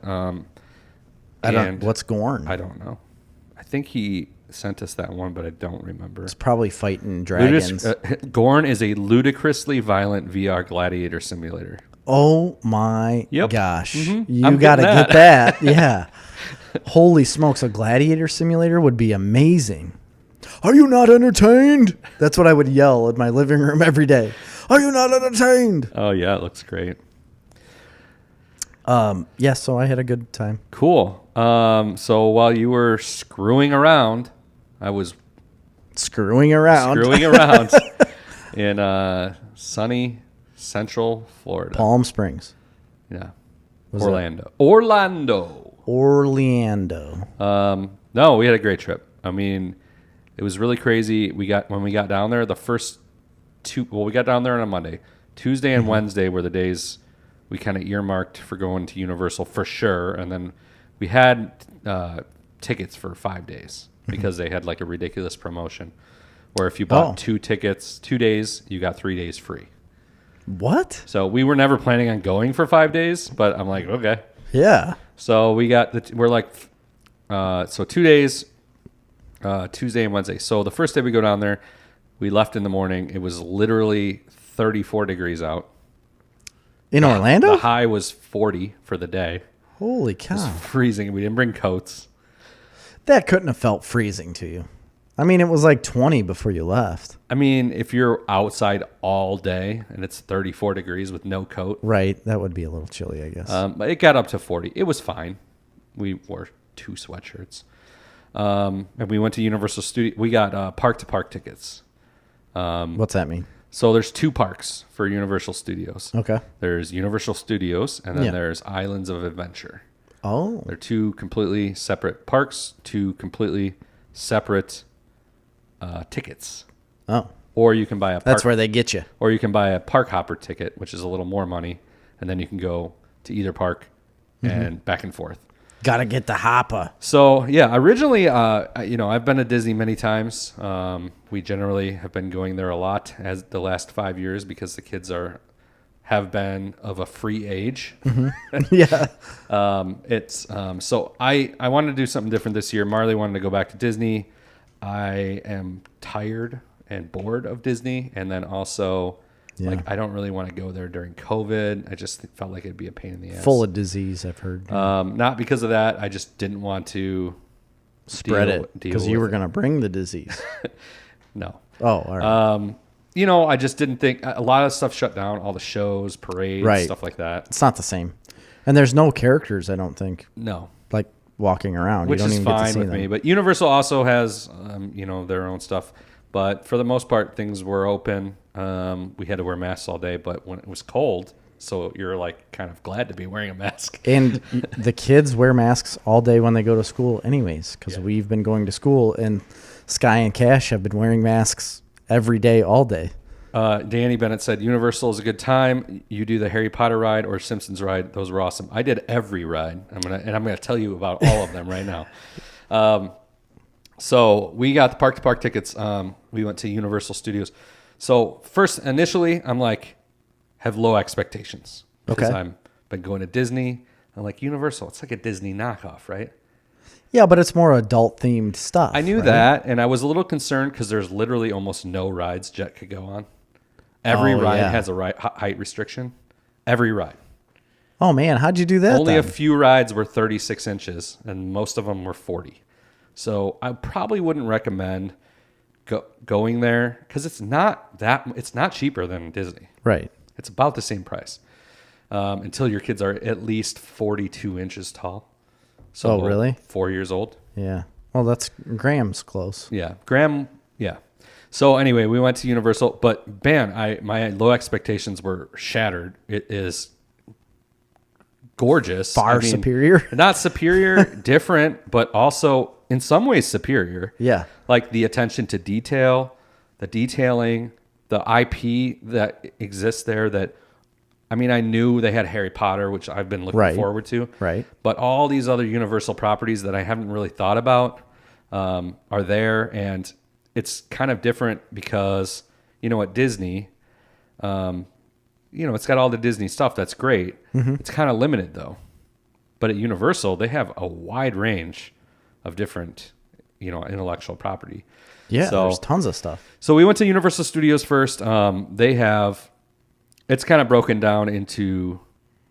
What's Gorn? I don't know. I think he sent us that one, but I don't remember. It's probably fighting dragons. Gorn is a ludicrously violent VR gladiator simulator. Oh my gosh. Mm-hmm. You got to get that. Yeah. Holy smokes. A gladiator simulator would be amazing. Are you not entertained? That's what I would yell in my living room every day. Are you not entertained? Oh, yeah. It looks great. Yeah, so I had a good time. Cool. So while you were screwing around, I was screwing around in sunny Central Florida. Palm Springs. Yeah. Was Orlando. No, we had a great trip. I mean, it was really crazy. When we got down there, we got down there on a Monday. Tuesday and Wednesday were the days we kind of earmarked for going to Universal for sure. And then we had tickets for 5 days because they had like a ridiculous promotion where if you bought 2 tickets, 2 days, you got 3 days free. What? So we were never planning on going for 5 days, but I'm like, okay. Yeah. So we're like, 2 days, Tuesday and Wednesday. So the first day we go down there, we left in the morning. It was literally 34 degrees out. In Orlando? The high was 40 for the day. Holy cow. It was freezing. We didn't bring coats. That couldn't have felt freezing to you. I mean, it was like 20 before you left. I mean, if you're outside all day and it's 34 degrees with no coat. Right. That would be a little chilly, I guess. But it got up to 40. It was fine. We wore 2 sweatshirts. And we went to Universal Studios. We got park-to-park tickets. What's that mean? So there's 2 parks for Universal Studios. Okay. There's Universal Studios, and then there's Islands of Adventure. Oh. They're 2 completely separate parks, 2 completely separate tickets. Oh. Or you can buy a park. That's where they get you. Or you can buy a park hopper ticket, which is a little more money, and then you can go to either park and back and forth. Gotta get the hopper. So yeah, originally, I've been to Disney many times. We generally have been going there a lot as the last 5 years because the kids have been of a free age. Yeah. So I wanted to do something different this year. Marley wanted to go back to Disney. I am tired and bored of Disney, and then also I don't really want to go there during COVID. I just felt like it'd be a pain in the ass. Full of disease, I've heard. Not because of that. I just didn't want to spread it because you were going to bring the disease. No. Oh, all right. I just didn't think a lot of stuff shut down. All the shows, parades, stuff like that. It's not the same, and there's no characters. I don't think. No. Like walking around, which you don't is even get to fine see with them. me. But Universal also has, their own stuff. But for the most part, things were open. We had to wear masks all day, but when it was cold, so you're like kind of glad to be wearing a mask. And the kids wear masks all day when they go to school anyways, because we've been going to school, and Sky and Cash have been wearing masks every day, all day. Danny Bennett said, Universal is a good time. You do the Harry Potter ride or Simpsons ride. Those were awesome. I did every ride. I'm gonna tell you about all of them right now. So we got the park-to-park tickets. We went to Universal Studios. So initially, I'm like, have low expectations. Because I've been going to Disney. I'm like, Universal, it's like a Disney knockoff, right? Yeah, but it's more adult-themed stuff. I knew that, and I was a little concerned because there's literally almost no rides Jet could go on. Every ride has a height restriction. Every ride. Oh, man, how'd you do that Only a few rides were 36 inches, and most of them were 40. So I probably wouldn't recommend going there because it's not cheaper than Disney. Right. It's about the same price until your kids are at least 42 inches tall. So really? 4 years old. Yeah. Well, that's Graham's close. Yeah. Graham. Yeah. So anyway, we went to Universal, but man, my low expectations were shattered. It is gorgeous. Far superior. Not superior, different, but also in some ways superior. Yeah. Like the attention to detail, the detailing, the IP that exists there I knew they had Harry Potter, which I've been looking forward to. Right. But all these other Universal properties that I haven't really thought about are there. And it's kind of different because, at Disney, it's got all the Disney stuff. That's great. Mm-hmm. It's kind of limited, though. But at Universal, they have a wide range of different, intellectual property. Yeah, there's tons of stuff. So we went to Universal Studios first. It's kind of broken down into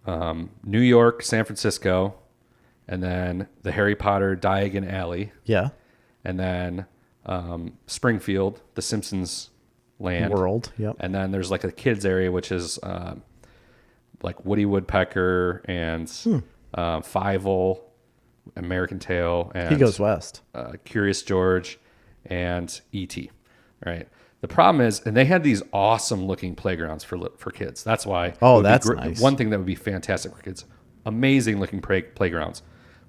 New York, San Francisco, and then the Harry Potter Diagon Alley. Yeah. And then Springfield, the Simpsons land. World, yep. And then there's like a kids area, which is like Woody Woodpecker and Fievel, American Tail, and he goes west. Curious George, and E.T. Right. The problem is, and they had these awesome looking playgrounds for kids. That's why. Oh, that's nice. One thing that would be fantastic for kids. Amazing looking playgrounds,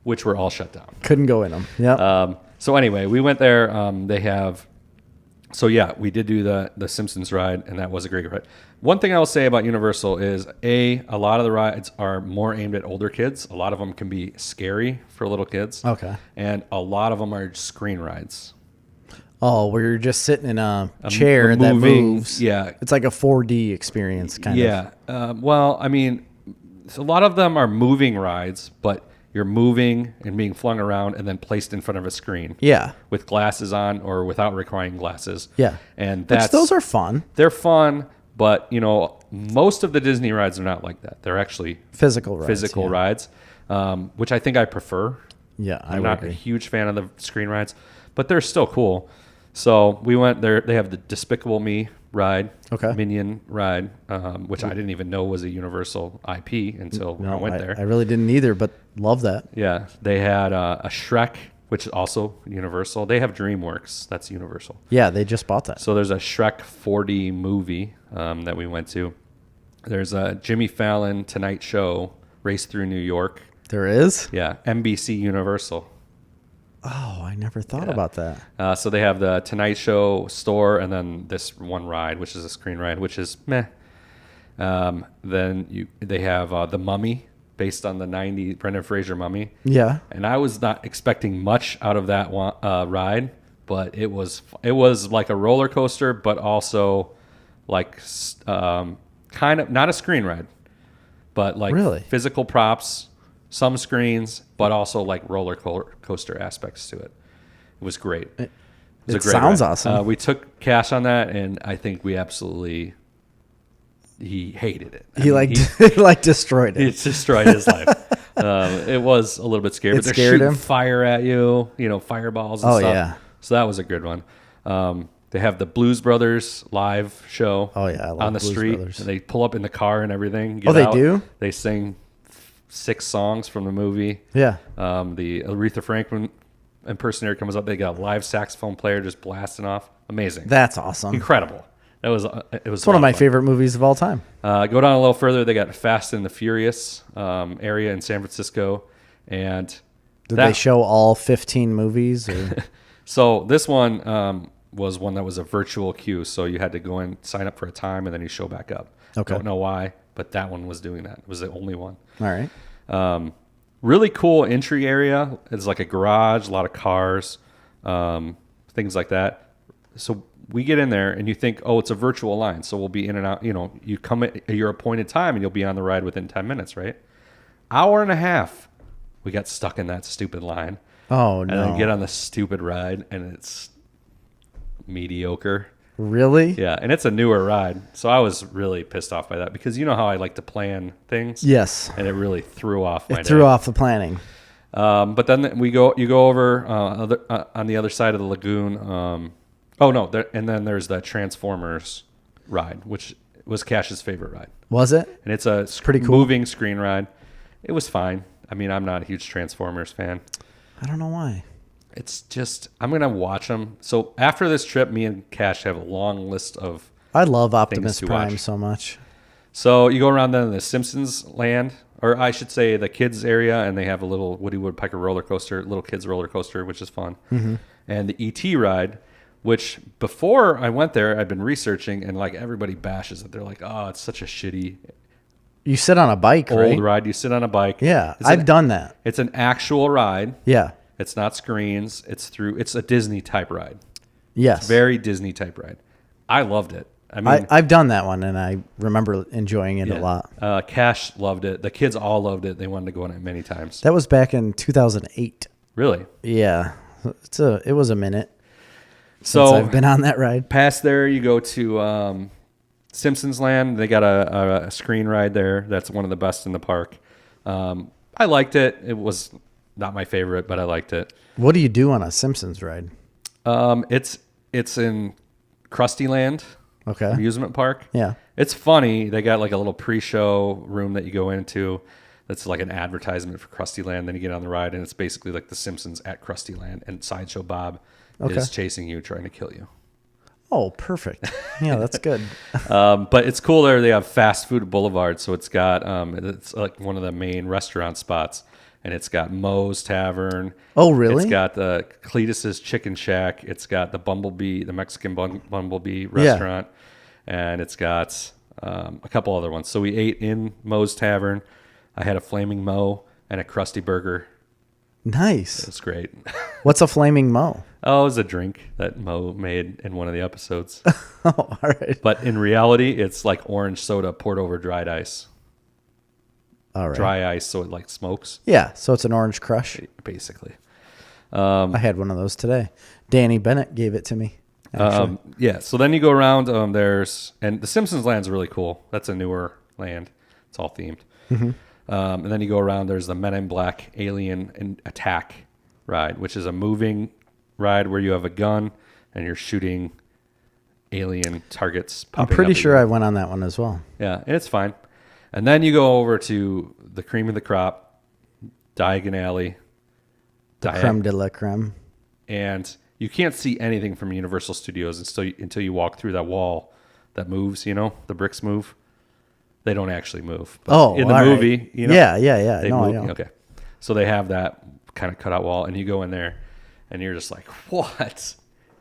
which were all shut down. Couldn't go in them. Yeah. So anyway, we went there. They have. So yeah, we did do the Simpsons ride, and that was a great ride. One thing I will say about Universal is a lot of the rides are more aimed at older kids. A lot of them can be scary for little kids. Okay. And a lot of them are screen rides. Oh, where you're just sitting in a chair that moves. Yeah. It's like a 4D experience, kind of. Yeah. A lot of them are moving rides, but you're moving and being flung around and then placed in front of a screen. Yeah. With glasses on or without requiring glasses. Yeah. And those are fun. They're fun, but, most of the Disney rides are not like that. They're actually physical rides, which I think I prefer. Yeah, I'm not a huge fan of the screen rides, but they're still cool. So we went there. They have the Despicable Me ride, okay, Minion ride, which I didn't even know was a Universal IP until I went there. I really didn't either, but love that. Yeah, they had a Shrek, which is also Universal. They have DreamWorks. That's Universal. Yeah, they just bought that. So there's a Shrek 4D movie that we went to. There's a Jimmy Fallon Tonight Show, Race Through New York. There is? Yeah, NBC Universal. Oh, I never thought about that. So they have the Tonight Show store and then this one ride, which is a screen ride, which is meh. Then they have The Mummy, based on the 90s Brendan Fraser Mummy. Yeah. And I was not expecting much out of that one, ride, but it was like a roller coaster, but also like kind of not a screen ride, but like really? Physical props, some screens, but also like roller coaster aspects to it. It was great. It was a great sounds ride. Awesome. We took cash on that, and I think we absolutely. He hated it. He destroyed it. He destroyed his life. It was a little bit scary. But they're shooting fire at you, fireballs and stuff. Oh, yeah. So that was a good one. They have the Blues Brothers live show on the street. And they pull up in the car and everything. They do? They sing 6 songs from the movie. Yeah. The Aretha Franklin impersonator comes up. They got a live saxophone player just blasting off. Amazing. That's awesome. Incredible. It was it's one of my favorite movies of all time. Go down a little further. They got Fast and the Furious area in San Francisco, and did they show all 15 movies? Or? So this one was one that was a virtual queue, so you had to go in, sign up for a time, and then you show back up. Okay. Don't know why, but that one was doing that. It was the only one. All right. Really cool entry area. It's like a garage, a lot of cars, things like that. So we get in there and you think, oh, it's a virtual line. So we'll be in and out. You come at your appointed time and you'll be on the ride within 10 minutes, right? Hour and a half. We got stuck in that stupid line. Oh, no. And then get on the stupid ride and it's mediocre. Really? Yeah. And it's a newer ride. So I was really pissed off by that because you know how I like to plan things? Yes. And it really threw off my day. It threw off the planning. But then you go over on the other side of the lagoon. And then there's the Transformers ride, which was Cash's favorite ride. Was it? And it's a pretty cool moving screen ride. It was fine. I mean, I'm not a huge Transformers fan. I don't know why. It's just, I'm going to watch them. So after this trip, me and Cash have a long list of I love Optimus Prime so much. So you go around then the Simpsons land, or I should say the kids area, and they have a little Woody Woodpecker roller coaster, little kids roller coaster, which is fun. Mm-hmm. And the E.T. ride, which before I went there, I'd been researching, and like everybody bashes it. They're like, "Oh, it's such a shitty." You sit on a bike, old ride. You sit on a bike. Yeah, I've done that. It's an actual ride. Yeah, it's not screens. It's a Disney type ride. Yes, it's very Disney type ride. I loved it. I mean, I've done that one, and I remember enjoying it a lot. Cash loved it. The kids all loved it. They wanted to go on it many times. That was back in 2008. Really? Yeah, it was a minute. Since I've been on that ride. Past there, you go to Simpsons Land. They got a screen ride there. That's one of the best in the park. I liked it. It was not my favorite, but I liked it. What do you do on a Simpsons ride? It's in Krusty Land, amusement park. Yeah, it's funny. They got like a little pre-show room that you go into. That's like an advertisement for Krusty Land. Then you get on the ride, and it's basically like The Simpsons at Krusty Land, and Sideshow Bob is chasing you, trying to kill you. Oh, perfect. Yeah, that's good. But it's cool there. They have Fast Food Boulevard, so it's got it's like one of the main restaurant spots, and it's got Moe's Tavern. Oh, really? It's got the Cletus's Chicken Shack. It's got the Bumblebee, the Mexican Bumblebee restaurant, and it's got a couple other ones. So we ate in Moe's Tavern. I had a Flaming Moe and a Krusty Burger. Nice. It's great. What's a Flaming Moe? Oh, it was a drink that Moe made in one of the episodes. Oh, all right. But in reality, it's like orange soda poured over dried ice. All right. Dry ice, so it like smokes. Yeah, so it's an orange crush. Basically. I had one of those today. Danny Bennett gave it to me. Yeah, so then you go around, and the Simpsons Land's really cool. That's a newer land. It's all themed. Mm-hmm. And then you go around, there's the Men in Black Alien Attack ride, which is a moving ride where you have a gun and you're shooting alien targets. I'm pretty sure I went on that one as well. Yeah, and it's fine. And then you go over to the cream of the crop, Diagon Alley. Creme de la creme. And you can't see anything from Universal Studios until you walk through that wall that moves, the bricks move. They don't actually move. But in the movie, right. Yeah. They move. I know. Okay. So they have that kind of cutout wall, and you go in there, and you're just like, what?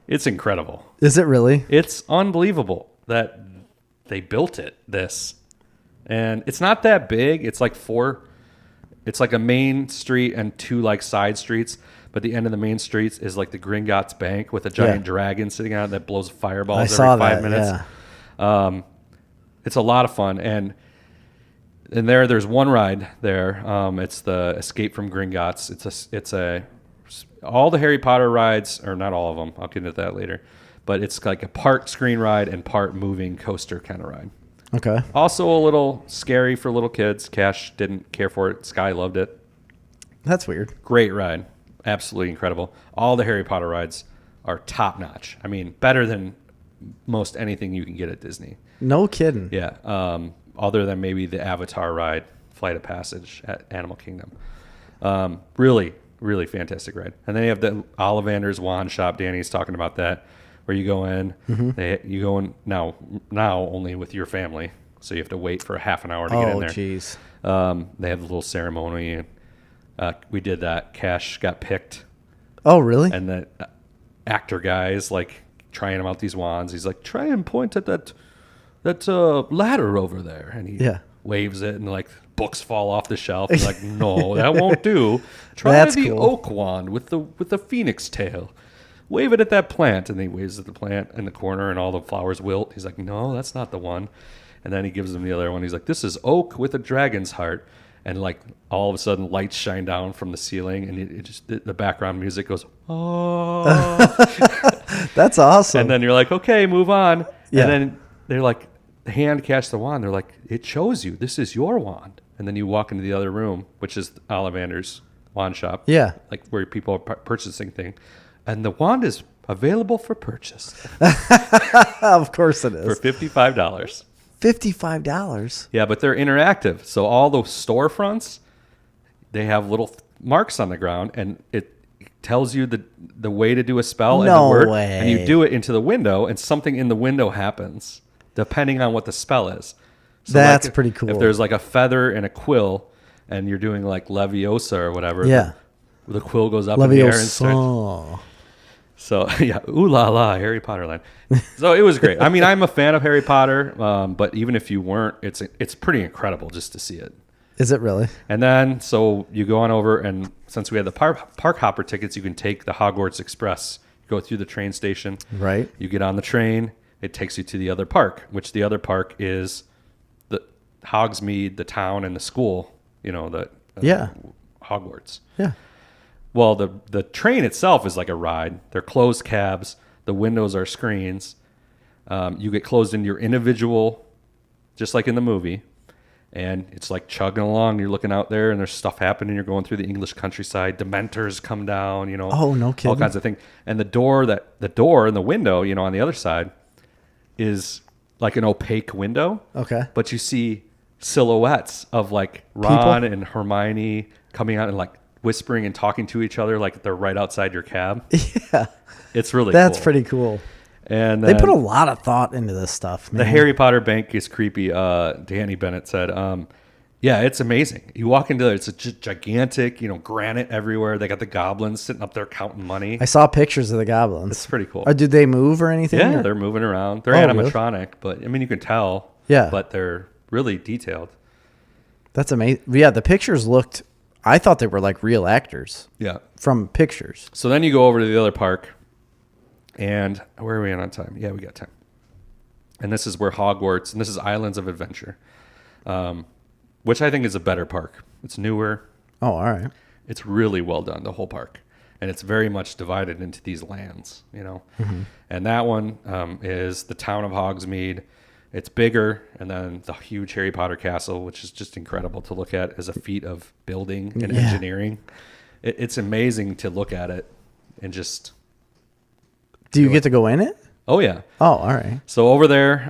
It's incredible. Is it really? It's unbelievable that they built this. And it's not that big. It's like a main street and 2 like side streets. But the end of the main streets is like the Gringotts Bank with a giant dragon sitting on it that blows fireballs every 5 minutes. Yeah. It's a lot of fun. And there's one ride there. It's the Escape from Gringotts. All the Harry Potter rides, or not all of them. I'll get into that later. But it's like a part screen ride and part moving coaster kind of ride. Okay. Also a little scary for little kids. Cash didn't care for it. Sky loved it. That's weird. Great ride. Absolutely incredible. All the Harry Potter rides are top notch. I mean, better than most anything you can get at Disney. No kidding. Yeah. Other than maybe the Avatar ride, Flight of Passage at Animal Kingdom. Really, really fantastic ride. And then you have the Ollivander's wand shop. Danny's talking about that, where you go in. Mm-hmm. You go in now only with your family, so you have to wait for a half an hour to get in there. Oh, jeez. They have a little ceremony. We did that. Cash got picked. Oh, really? And the actor guy is like trying him out these wands. He's like, try and point at that ladder over there. And he waves it, and like books fall off the shelf. He's like, no, that won't do. Try the cool oak wand with the phoenix tail. Wave it at that plant. And he waves at the plant in the corner, and all the flowers wilt. He's like, no, that's not the one. And then he gives him the other one. He's like, this is oak with a dragon's heart. And like all of a sudden lights shine down from the ceiling, and it just the background music goes, oh. That's awesome. And then you're like, okay, move on. Yeah. And then they're like, the hand catch the wand. They're like, it shows you this is your wand. And then you walk into the other room, which is Ollivander's wand shop. Yeah. Like where people are purchasing things. And the wand is available for purchase. Of course it is. For $55. $55. Yeah, but they're interactive. So all those storefronts, they have little marks on the ground, and it tells you the way to do a spell and the word. Way. And you do it into the window, and something in the window happens, depending on what the spell is. So that's like pretty cool. If there's like a feather and a quill, and you're doing like Leviosa or whatever, the quill goes up in the air and starts. So, yeah, ooh la la, Harry Potter land. So it was great. I mean, I'm a fan of Harry Potter, but even if you weren't, it's pretty incredible just to see it. Is it really? And then, so you go on over, and since we had the park hopper tickets, you can take the Hogwarts Express. You go through the train station. Right. You get on the train. It takes you to the other park, which the other park is the Hogsmeade, the town, and the school, Hogwarts. Yeah. Well, the train itself is like a ride. They're closed cabs. The windows are screens. You get closed into your individual, just like in the movie. And it's like chugging along. You're looking out there, and there's stuff happening. You're going through the English countryside. Dementors come down, Oh, no kidding. All kinds of things. And the door and the window, on the other side is like an opaque window. Okay. But you see silhouettes of like Ron and Hermione coming out and like whispering and talking to each other like they're right outside your cab. Yeah. It's really That's cool. pretty cool. And they put a lot of thought into this stuff, man. The Harry Potter bank is creepy. Danny Bennett said, yeah, it's amazing. You walk into there, it's a gigantic, granite everywhere. They got the goblins sitting up there counting money. I saw pictures of the goblins. It's pretty cool. Did they move or anything? Yeah, they're moving around. They're animatronic, really? But I mean, you can tell. Yeah. But they're really detailed. That's amazing. Yeah, the pictures looked, I thought they were like real actors. Yeah. From pictures. So then you go over to the other park. And where are we on time? Yeah, we got time. And this is where Hogwarts, and this is Islands of Adventure, which I think is a better park. It's newer. Oh, all right. It's really well done, the whole park. And it's very much divided into these lands, Mm-hmm. And that one is the town of Hogsmeade. It's bigger, and then the huge Harry Potter castle, which is just incredible to look at as a feat of building and engineering. It's amazing to look at it and just Do you get to go in it? Oh, yeah. Oh, all right. So over there,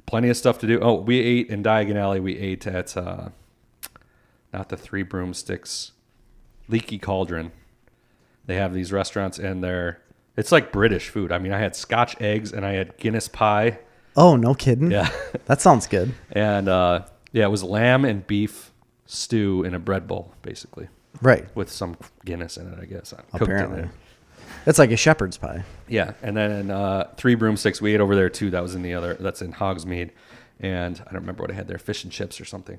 plenty of stuff to do. Oh, we ate in Diagon Alley. We ate at, not the Three Broomsticks, Leaky Cauldron. They have these restaurants, and it's like British food. I mean, I had Scotch eggs, and I had Guinness pie. Oh, no kidding. Yeah. That sounds good. And, it was lamb and beef stew in a bread bowl, basically. Right. With some Guinness in it, I guess. Apparently. It's like a shepherd's pie. Yeah. And then Three Broomsticks, we ate over there too. That was that's in Hogsmeade. And I don't remember what I had there, fish and chips or something.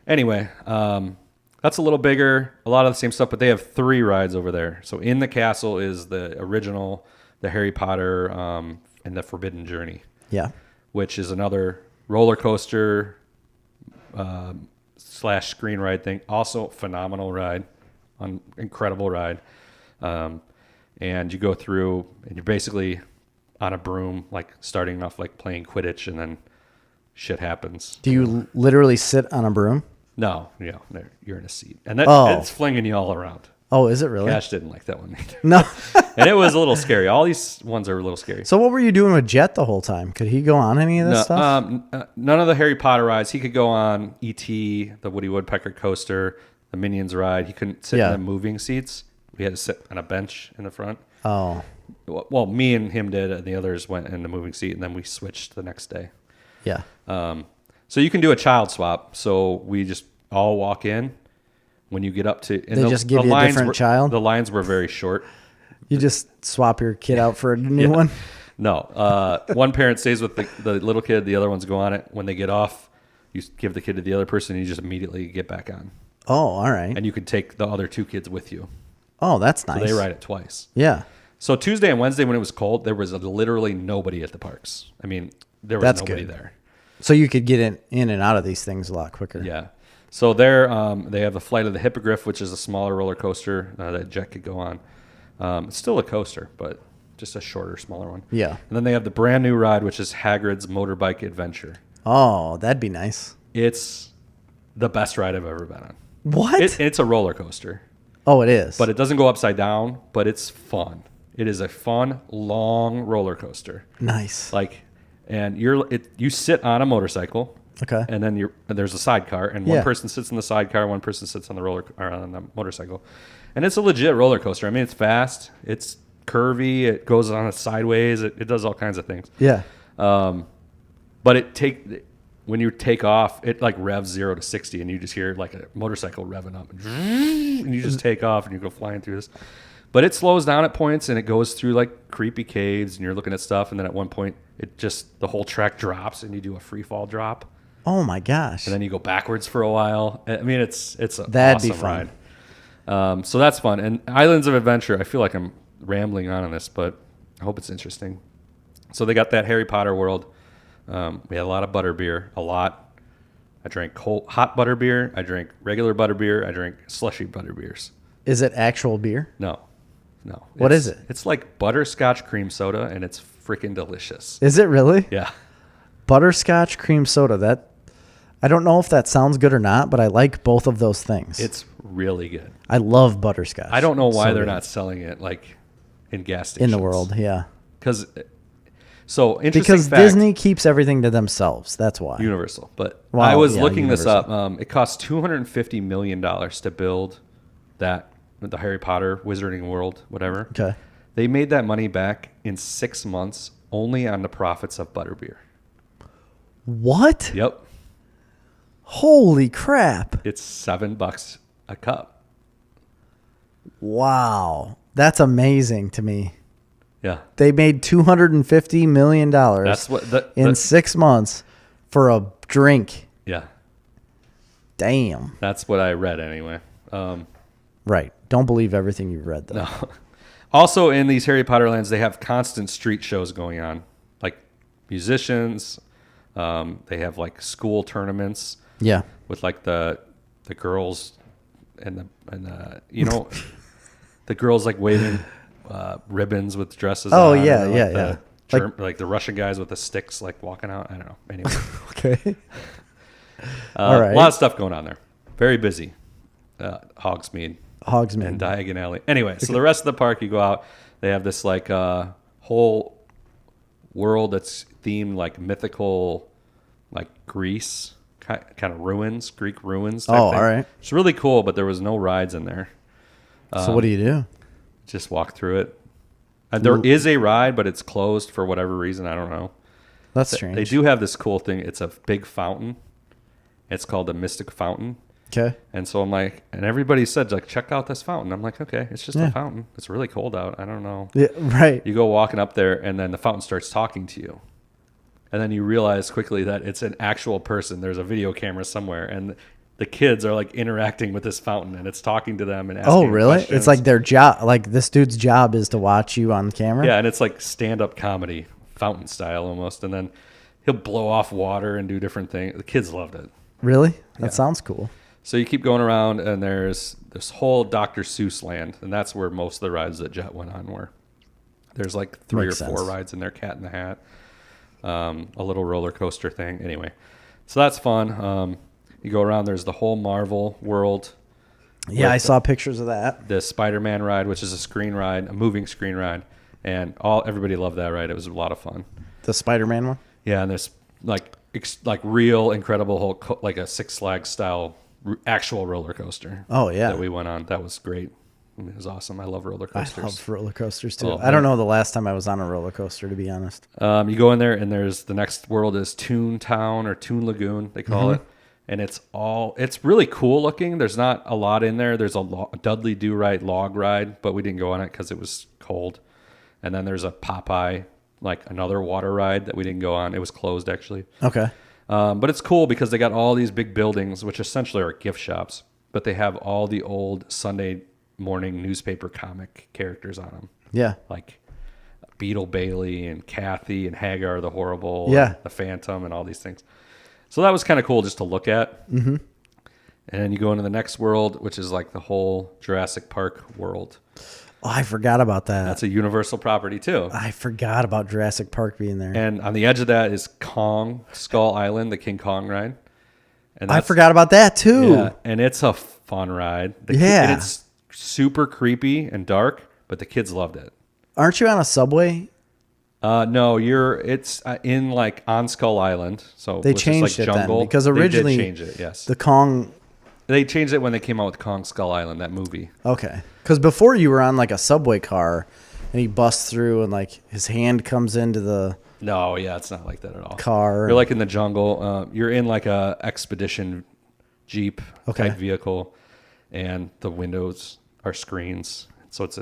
Anyway, that's a little bigger, a lot of the same stuff, but they have 3 rides over there. So in the castle is the original, the Harry Potter and the Forbidden Journey. Yeah. Which is another roller coaster / screen ride thing. Also phenomenal ride, incredible ride. And you go through and you're basically on a broom, like starting off like playing Quidditch, and then shit happens. Do you literally sit on a broom? No, you're in a seat. And it's flinging you all around. Oh, is it really? Cash didn't like that one either. No. And it was a little scary. All these ones are a little scary. So what were you doing with Jet the whole time? Could he go on any of this stuff? None of the Harry Potter rides. He could go on E.T., the Woody Woodpecker coaster, the Minions ride. He couldn't sit in the moving seats. We had to sit on a bench in the front. Oh. Well, me and him did, and the others went in the moving seat, and then we switched the next day. Yeah. So you can do a child swap. So we just all walk in. When you get up to... And they just give you a different child? The lines were very short. You just swap your kid out for a new one? No. One parent stays with the little kid. The other ones go on it. When they get off, you give the kid to the other person, and you just immediately get back on. Oh, all right. And you can take the other 2 kids with you. Oh, that's nice. So they ride it twice. Yeah. So Tuesday and Wednesday when it was cold, there was literally nobody at the parks. I mean, there was nobody there. So you could get in and out of these things a lot quicker. Yeah. So there, they have the Flight of the Hippogriff, which is a smaller roller coaster that Jet could go on. It's still a coaster, but just a shorter, smaller one. Yeah. And then they have the brand new ride, which is Hagrid's Motorbike Adventure. Oh, that'd be nice. It's the best ride I've ever been on. What? It's a roller coaster. Oh, it is. But it doesn't go upside down, but it's fun. It is a fun, long roller coaster. And you sit on a motorcycle. Okay. And then there's a sidecar, and one person sits in the sidecar, one person sits on the motorcycle, and it's a legit roller coaster. I mean, it's fast, it's curvy, it goes on it sideways, it does all kinds of things. Yeah. But when you take off, it like revs 0 to 60, and you just hear like a motorcycle revving up, and you just take off and you go flying through this. But it slows down at points, and it goes through like creepy caves, and you're looking at stuff, and then at one point, the whole track drops, and you do a free fall drop. Oh my gosh! And then you go backwards for a while. I mean, it's an That'd awesome ride. So that's fun. And Islands of Adventure. I feel like I'm rambling on this, but I hope it's interesting. So they got that Harry Potter world. We had a lot of butterbeer. A lot. I drank hot butterbeer. I drank regular butterbeer. I drank slushy butterbeers. Is it actual beer? No. What is it? It's like butterscotch cream soda, and it's freaking delicious. Is it really? Yeah. Butterscotch cream soda. I don't know if that sounds good or not, but I like both of those things. It's really good. I love butterscotch. I don't know why they're not selling it like in gas stations. In the world, yeah. Because fact, Disney keeps everything to themselves. That's why. Universal. But I was looking this up. It costs $250 million to build the Harry Potter Wizarding World, whatever. Okay. They made that money back in 6 months only on the profits of butterbeer. What? Yep. Holy crap. It's $7 a cup. Wow. That's amazing to me. Yeah. They made $250 million in 6 months for a drink. Yeah. Damn. That's what I read anyway. Right. Don't believe everything you've read, though. No. Also, in these Harry Potter lands, they have constant street shows going on. Like musicians. They have like school tournaments. Yeah. With like the girls and the the girls like waving ribbons with dresses. Oh on, yeah. Like the Russian guys with the sticks like walking out. I don't know. Anyway. Okay. All right. A lot of stuff going on there. Very busy. Hogsmeade. And Diagon Alley. Anyway, so the rest of the park, you go out. They have this like whole world that's themed like mythical, like Greece kind of ruins, Greek ruins type thing. All right. It's really cool, but there was no rides in there. So what do you do? Just walk through it. And there is a ride, but it's closed for whatever reason. I don't know. That's strange. They do have this cool thing. It's a big fountain. It's called the Mystic Fountain. Okay. And so I'm like, and everybody said, like, check out this fountain. I'm like, okay, it's just a fountain. It's really cold out. I don't know. Yeah, right. You go walking up there, and then the fountain starts talking to you. And then you realize quickly that it's an actual person. There's a video camera somewhere, and the kids are like interacting with this fountain, and it's talking to them and asking Oh, really? questions. It's like their job. Like this dude's job is to watch you on camera. Yeah, and it's like stand-up comedy, fountain style almost. And then he'll blow off water and do different things. The kids loved it. Really? That sounds cool. So you keep going around, and there's this whole Dr. Seuss land, and that's where most of the rides that Jet went on were. There's like 3 Makes or 4 sense. rides in there, Cat in the Hat, a little roller coaster thing. Anyway, so that's fun. You go around, there's the whole Marvel world. Yeah, I saw pictures of that. The Spider-Man ride, which is a screen ride, a moving screen ride, and everybody loved that ride. It was a lot of fun. The Spider-Man one? Yeah, and there's like real incredible whole like a Six Flags style actual roller coaster. Oh yeah, that we went on. That was great. It was awesome. I love roller coasters. I love roller coasters too. Oh, I don't know the last time I was on a roller coaster, to be honest. You go in there, and there's the next world is Toon Town or Toon Lagoon, they call it. And it's really cool looking. There's not a lot in there. There's a Dudley Do-Right log ride, but we didn't go on it because it was cold. And then there's a Popeye, like another water ride that we didn't go on. It was closed actually. Okay. But it's cool because they got all these big buildings, which essentially are gift shops, but they have all the old Sunday morning newspaper comic characters on them. Yeah. Like Beetle Bailey and Kathy and Hagar the Horrible. Yeah. And the Phantom and all these things. So that was kind of cool just to look at. Mm-hmm. And then you go into the next world, which is like the whole Jurassic Park world. Oh, I forgot about that. That's a Universal property too. I forgot about Jurassic Park being there. And on the edge of that is Kong Skull Island, the King Kong ride. And I forgot about that too. Yeah, and it's a fun ride. And it's super creepy and dark, but the kids loved it. Aren't you on a subway? No, it's in like on Skull Island. So they changed like it jungle. then because originally they did change it. Yes, the Kong. They changed it when they came out with Kong Skull Island, that movie. Okay, because before you were on like a subway car, and he busts through, and like his hand comes into the. No, yeah, it's not like that at all. Car. You're like in the jungle. You're in like a expedition Jeep type vehicle, and the windows are screens. So it's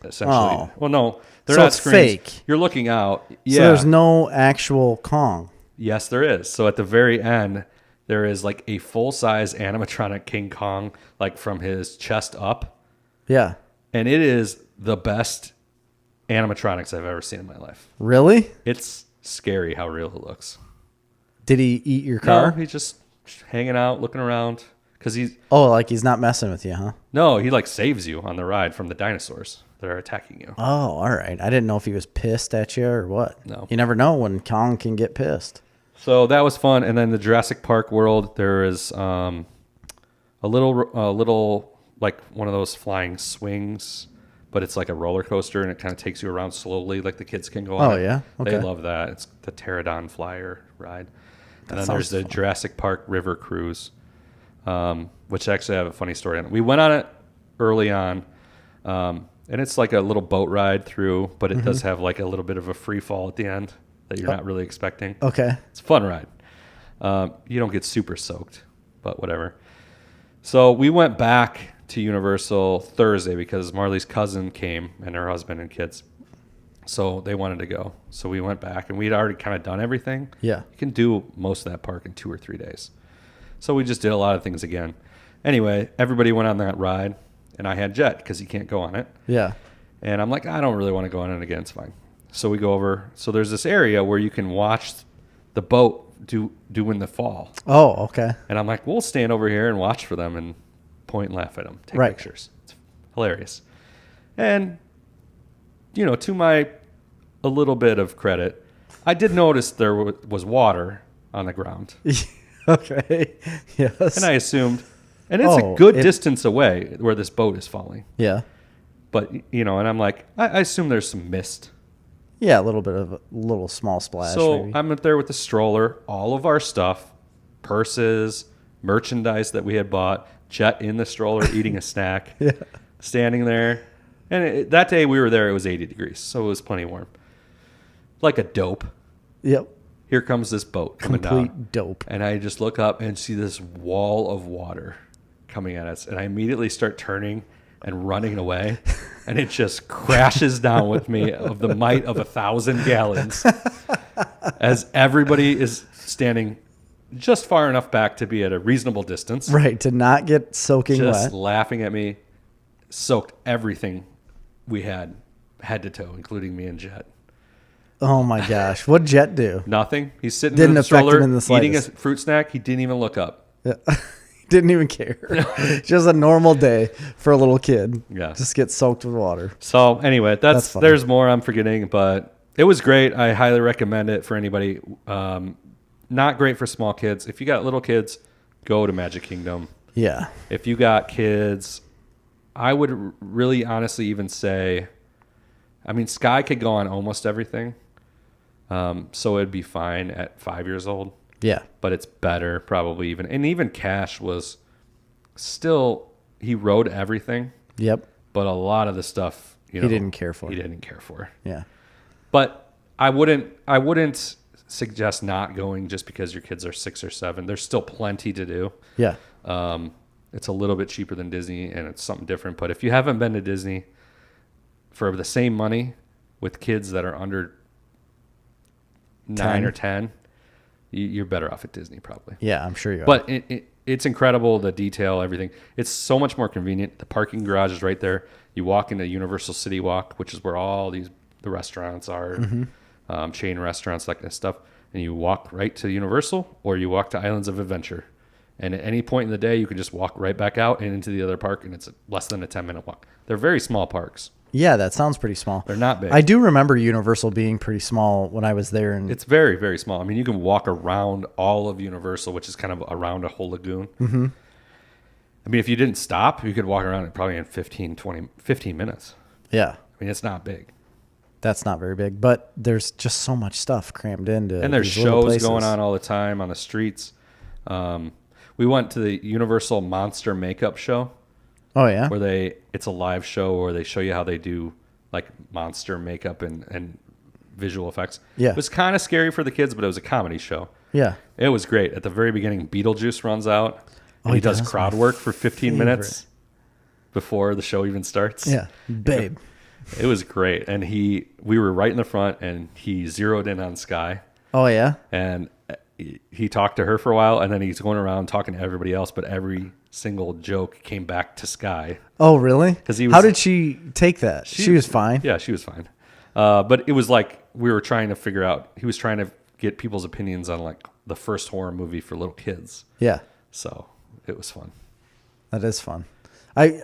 essentially. Oh. Well, no, they're So not it's screens. fake. You're looking out. Yeah. So there's no actual Kong. Yes, there is. So at the very end, there is like a full-size animatronic King Kong, like from his chest up. Yeah. And it is the best animatronics I've ever seen in my life. Really? It's scary how real it looks. Did he eat your car? No, he's just hanging out, looking around. Because like he's not messing with you, huh? No, he like saves you on the ride from the dinosaurs that are attacking you. Oh, all right. I didn't know if he was pissed at you or what. No. You never know when Kong can get pissed. So that was fun. And then the Jurassic Park world, there is a little like one of those flying swings, but it's like a roller coaster, and it kind of takes you around slowly, like the kids can go on. Oh, yeah? Okay. They love that. It's the Pterodon Flyer ride. And then there's the Jurassic Park River Cruise, which actually I have a funny story on. We went on it early on, and it's like a little boat ride through, but it does have like a little bit of a free fall at the end that you're not really expecting. Okay. It's a fun ride. You don't get super soaked, but whatever. So we went back to Universal Thursday because Marley's cousin came and her husband and kids. So they wanted to go. So we went back, and we'd already kind of done everything. Yeah. You can do most of that park in 2 or 3 days. So we just did a lot of things again. Anyway, everybody went on that ride, and I had Jet because he can't go on it. Yeah. And I'm like, I don't really want to go on it again. It's fine. So we go over. So there's this area where you can watch the boat doing the fall. Oh, okay. And I'm like, we'll stand over here and watch for them and point and laugh at them, take pictures. It's hilarious. And, to my a little bit of credit, I did notice there was water on the ground. Okay. Yes. And I assumed, and it's a good distance away where this boat is falling. Yeah. But, and I'm like, I assume there's some mist. Yeah, a little bit of a little small splash. So maybe. I'm up there with the stroller, all of our stuff, purses, merchandise that we had bought, Jet in the stroller eating a snack, standing there. And that day we were there, it was 80 degrees, so it was plenty warm. Like a dope. Yep. Here comes this boat coming down. Complete dope. And I just look up and see this wall of water coming at us. And I immediately start turning and running away. And it just crashes down with me of the might of 1,000 gallons. As everybody is standing just far enough back to be at a reasonable distance. Right, to not get soaking wet. Just laughing at me. Soaked everything we had, head to toe, including me and Jet. Oh my gosh. What'd Jet do? Nothing. He's sitting in the stroller him in the eating a fruit snack. He didn't even look up. Yeah. Didn't even care. Just a normal day for a little kid. Yeah. Just get soaked with water. So anyway, there's more I'm forgetting, but it was great. I highly recommend it for anybody. Not great for small kids. If you got little kids, go to Magic Kingdom. Yeah. If you got kids, I would really honestly even say, I mean, Sky could go on almost everything. So it'd be fine at 5 years old. Yeah. But it's better probably even. And even Cash was still, he rode everything. Yep. But a lot of the stuff, he didn't care for. He didn't care for. Yeah. But I wouldn't suggest not going just because your kids are 6 or 7. There's still plenty to do. Yeah. It's a little bit cheaper than Disney and it's something different. But if you haven't been to Disney for the same money with kids that are under 9 or 10, you're better off at Disney probably. Yeah, I'm sure you are. But it's incredible, the detail, everything. It's so much more convenient. The parking garage is right there. You walk into Universal City Walk, which is where all the restaurants are, chain restaurants, that kind of stuff. And you walk right to Universal or you walk to Islands of Adventure. And at any point in the day, you can just walk right back out and into the other park, and it's less than a 10-minute walk. They're very small parks. Yeah, that sounds pretty small. They're not big. I do remember Universal being pretty small when I was there. And it's very, very small. I mean, you can walk around all of Universal, which is kind of around a whole lagoon. Mm-hmm. I mean, if you didn't stop, you could walk around it probably in 15 minutes. Yeah. I mean, it's not big. That's not very big, but there's just so much stuff crammed into. And there's shows going on all the time on the streets. We went to the Universal Monster Makeup Show. Oh yeah, where it's a live show where they show you how they do like monster makeup and visual effects. Yeah, it was kind of scary for the kids, but it was a comedy show. Yeah, it was great. At the very beginning, Beetlejuice runs out and he does crowd work for 15 minutes before the show even starts. Yeah, babe. It was great, and we were right in the front, and he zeroed in on Sky. Oh yeah, and he talked to her for a while, and then he's going around talking to everybody else, but every single joke came back to Sky. Oh, really? How did she take that? She was fine? Yeah, she was fine. But it was like we were trying to figure out, he was trying to get people's opinions on like the first horror movie for little kids. Yeah. So it was fun. That is fun. I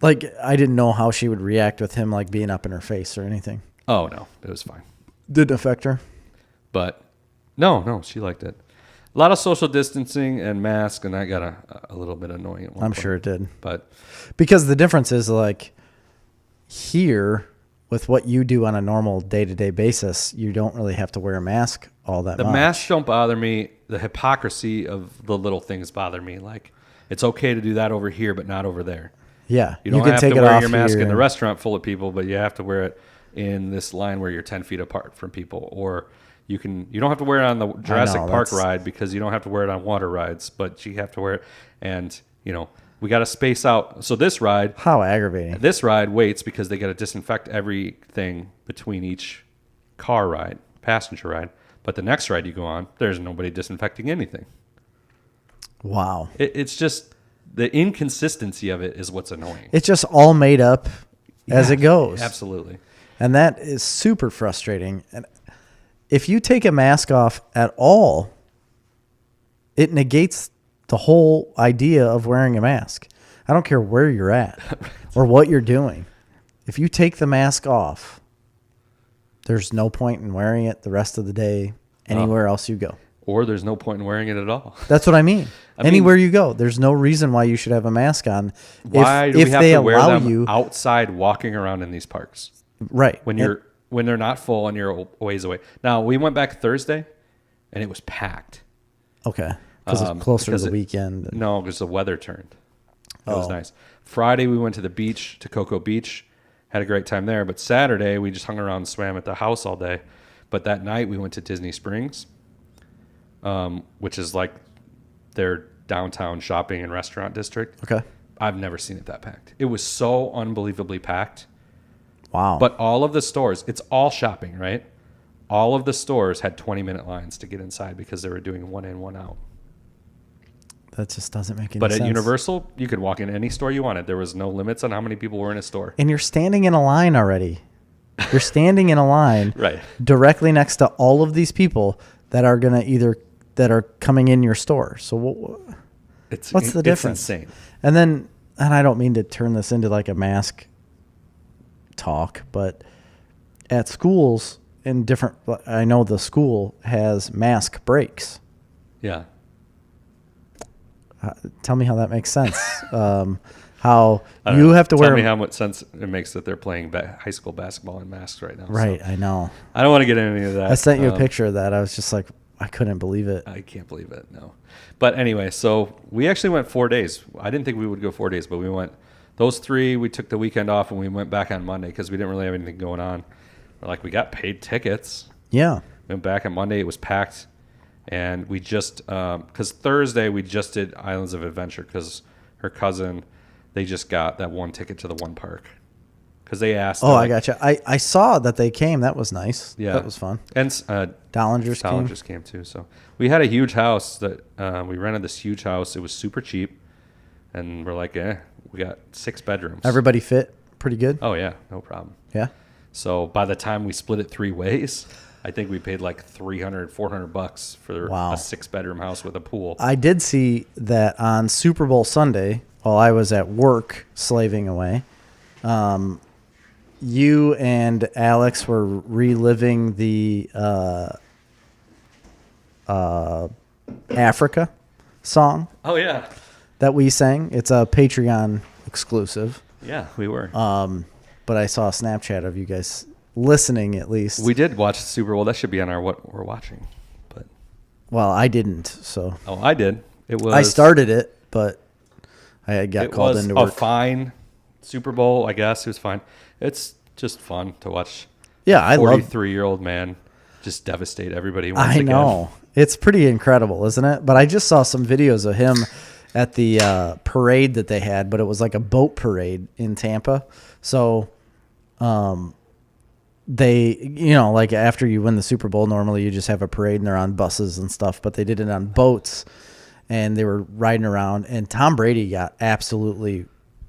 didn't know how she would react with him like being up in her face or anything. Oh, no. It was fine. Didn't affect her? But no, she liked it. A lot of social distancing and mask, and that got a little bit annoying at one point. Sure it did. But because the difference is like here with what you do on a normal day-to-day basis, you don't really have to wear a mask all that much. The masks don't bother me. The hypocrisy of the little things bother me. Like it's okay to do that over here, but not over there. Yeah. You don't have to wear your mask in the restaurant full of people, but you have to wear it in this line where you're 10 feet apart from people. Or you don't have to wear it on the Jurassic Park ride because you don't have to wear it on water rides, but you have to wear it. And, we got to space out. So this ride. How aggravating. This ride waits because they got to disinfect everything between each car ride, passenger ride. But the next ride you go on, there's nobody disinfecting anything. Wow. It's just the inconsistency of it is what's annoying. It's just all made up as it goes. Absolutely. And that is super frustrating. And if you take a mask off at all, it negates the whole idea of wearing a mask. I don't care where you're at or what you're doing. If you take the mask off, there's no point in wearing it the rest of the day anywhere else you go. Or there's no point in wearing it at all. That's what I mean. Anywhere you go, there's no reason why you should have a mask on. Why do we have to wear them outside walking around in these parks? Right. When you're when they're not full and you're a ways away. Now, we went back Thursday, and it was packed. Okay. Because it's closer to the weekend. No, because the weather turned. It was nice. Friday, we went to the beach, to Cocoa Beach. Had a great time there. But Saturday, we just hung around and swam at the house all day. But that night, we went to Disney Springs, which is like their downtown shopping and restaurant district. Okay. I've never seen it that packed. It was so unbelievably packed. Wow. But all of the stores, it's all shopping, right? All of the stores had 20-minute lines to get inside because they were doing one in, one out. That just doesn't make any sense. But at Universal, you could walk in any store you wanted. There was no limits on how many people were in a store. And you're standing in a line already. You're standing in a line right, directly next to all of these people that are going to that are coming in your store. So what's the difference? It's insane. And I don't mean to turn this into like a mask talk, but at schools I know the school has mask breaks. Yeah. Tell me how that makes sense. How you have to wear. Tell me how much sense it makes that they're playing high school basketball in masks right now. Right, so. I know. I don't want to get into any of that. I sent you a picture of that. I was just like, I couldn't believe it. I can't believe it, no. But anyway, so we actually went 4 days. I didn't think we would go 4 days, but we went those 3. We took the weekend off, and we went back on Monday because we didn't really have anything going on. We got paid tickets. Yeah. Went back on Monday. It was packed. And we just, because Thursday we just did Islands of Adventure because her cousin, they just got that one ticket to the one park. Because they asked. Oh, I gotcha. I saw that they came. That was nice. Yeah. That was fun. And Dollingers came too. So we had a huge house that we rented this huge house. It was super cheap. And we're like, we got 6 bedrooms. Everybody fit pretty good? Oh, yeah. No problem. Yeah. So by the time we split it 3 ways, I think we paid like $300-$400 for a 6-bedroom house with a pool. I did see that on Super Bowl Sunday while I was at work slaving away. You and Alex were reliving the Africa song. Oh, yeah. That we sang. It's a Patreon exclusive. Yeah, we were. But I saw a Snapchat of you guys listening at least. We did watch the Super Bowl. That should be on our what we're watching. But well, I didn't. So I did. I started it, but I got called into work. It was a fine Super Bowl, I guess. It was fine. It's just fun to watch. Yeah, I love 43-year-old man just devastate everybody once again. I know. It's pretty incredible, isn't it? But I just saw some videos of him at the parade that they had, but it was like a boat parade in Tampa. So they, like after you win the Super Bowl, normally you just have a parade and they're on buses and stuff, but they did it on boats and they were riding around, and Tom Brady got absolutely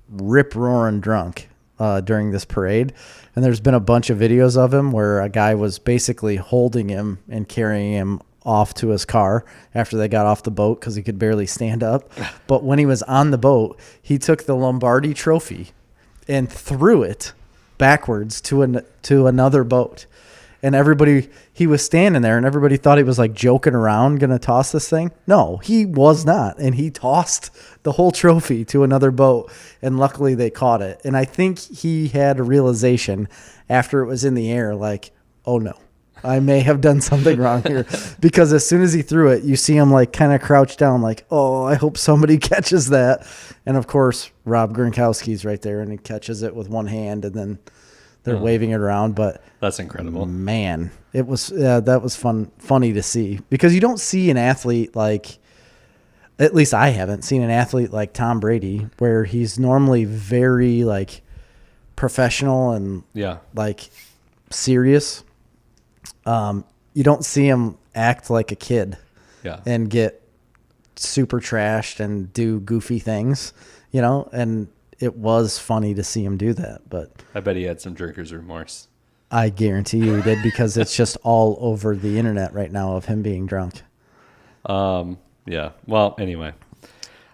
rip-roaring drunk during this parade. And there's been a bunch of videos of him where a guy was basically holding him and carrying him off to his car after they got off the boat because he could barely stand up. But when he was on the boat, he took the Lombardi trophy and threw it backwards to another boat. And he was standing there and everybody thought he was like joking around, going to toss this thing. No, he was not. And he tossed the whole trophy to another boat. And luckily they caught it. And I think he had a realization after it was in the air, like, oh no, I may have done something wrong here. Because as soon as he threw it, you see him like kind of crouch down like, oh, I hope somebody catches that. And of course, Rob Gronkowski's right there and he catches it with one hand and then they're waving it around. But that's incredible, man. It was that was funny to see, because you don't see an athlete like, at least I haven't seen an athlete like Tom Brady, where he's normally very like professional and like serious. You don't see him act like a kid and get super trashed and do goofy things, and it was funny to see him do that. But I bet he had some drinker's remorse. I guarantee you he did, because it's just all over the internet right now of him being drunk. Yeah. Well, anyway.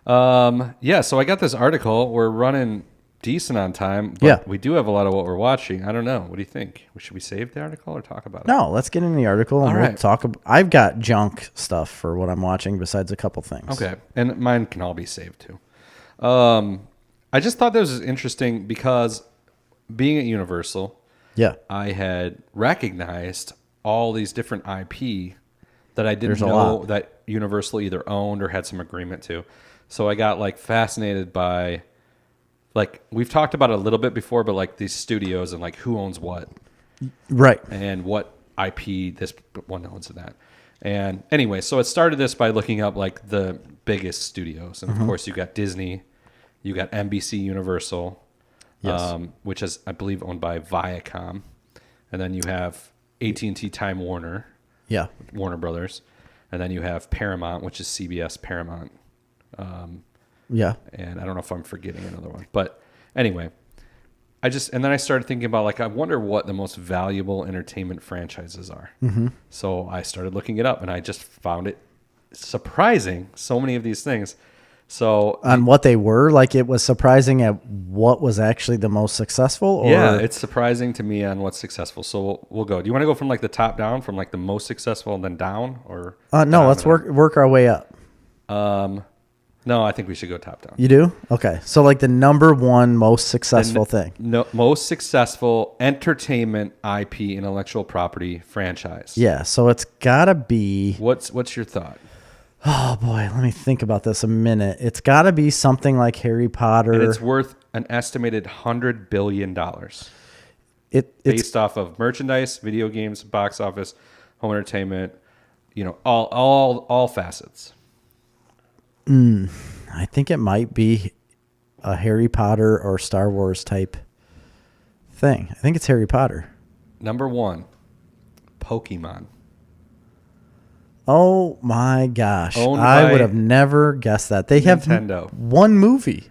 So I got this article. We're running decent on time, but we do have a lot of what we're watching. I don't know. What do you think? Should we save the article or talk about it? No, let's get in the article and we'll talk about. I've got junk stuff for what I'm watching besides a couple things. Okay. And mine can all be saved too. I just thought this was interesting because being at Universal, Yeah. I had recognized all these different IP that I didn't know that Universal either owned or had some agreement to. So I got like fascinated by, like, we've talked about it a little bit before, but like these studios and like who owns what. Right. And what IP this one owns and that. And anyway, so it started this by looking up like the biggest studios. And of course you got Disney, you got NBC Universal, which is, I believe, owned by Viacom. And then you have AT&T Time Warner. Yeah. Warner Brothers. And then you have Paramount, which is CBS Paramount. Yeah. And I don't know if I'm forgetting another one. But anyway, and then I started thinking about, like, I wonder what the most valuable entertainment franchises are. Mm-hmm. So I started looking it up, and I just found it surprising, so many of these things. So on what they were, like, it was surprising at what was actually the most successful? Or? Yeah, it's surprising to me on what's successful. So we'll go. Do you want to go from like the top down, from like the most successful and then down, or no? Let's work our way up. No, I think we should go top down. You do? Okay. So like the number one most successful thing. No, most successful entertainment IP, intellectual property franchise. Yeah. So it's gotta be. What's your thought? Oh boy, let me think about this a minute. It's gotta be something like Harry Potter. And it's worth an estimated $100 billion. It's based off of merchandise, video games, box office, home entertainment, all facets. I think it might be a Harry Potter or Star Wars type thing. I think it's Harry Potter. Number one, Pokemon. Oh my gosh. I would have never guessed that. They Nintendo. Have one movie.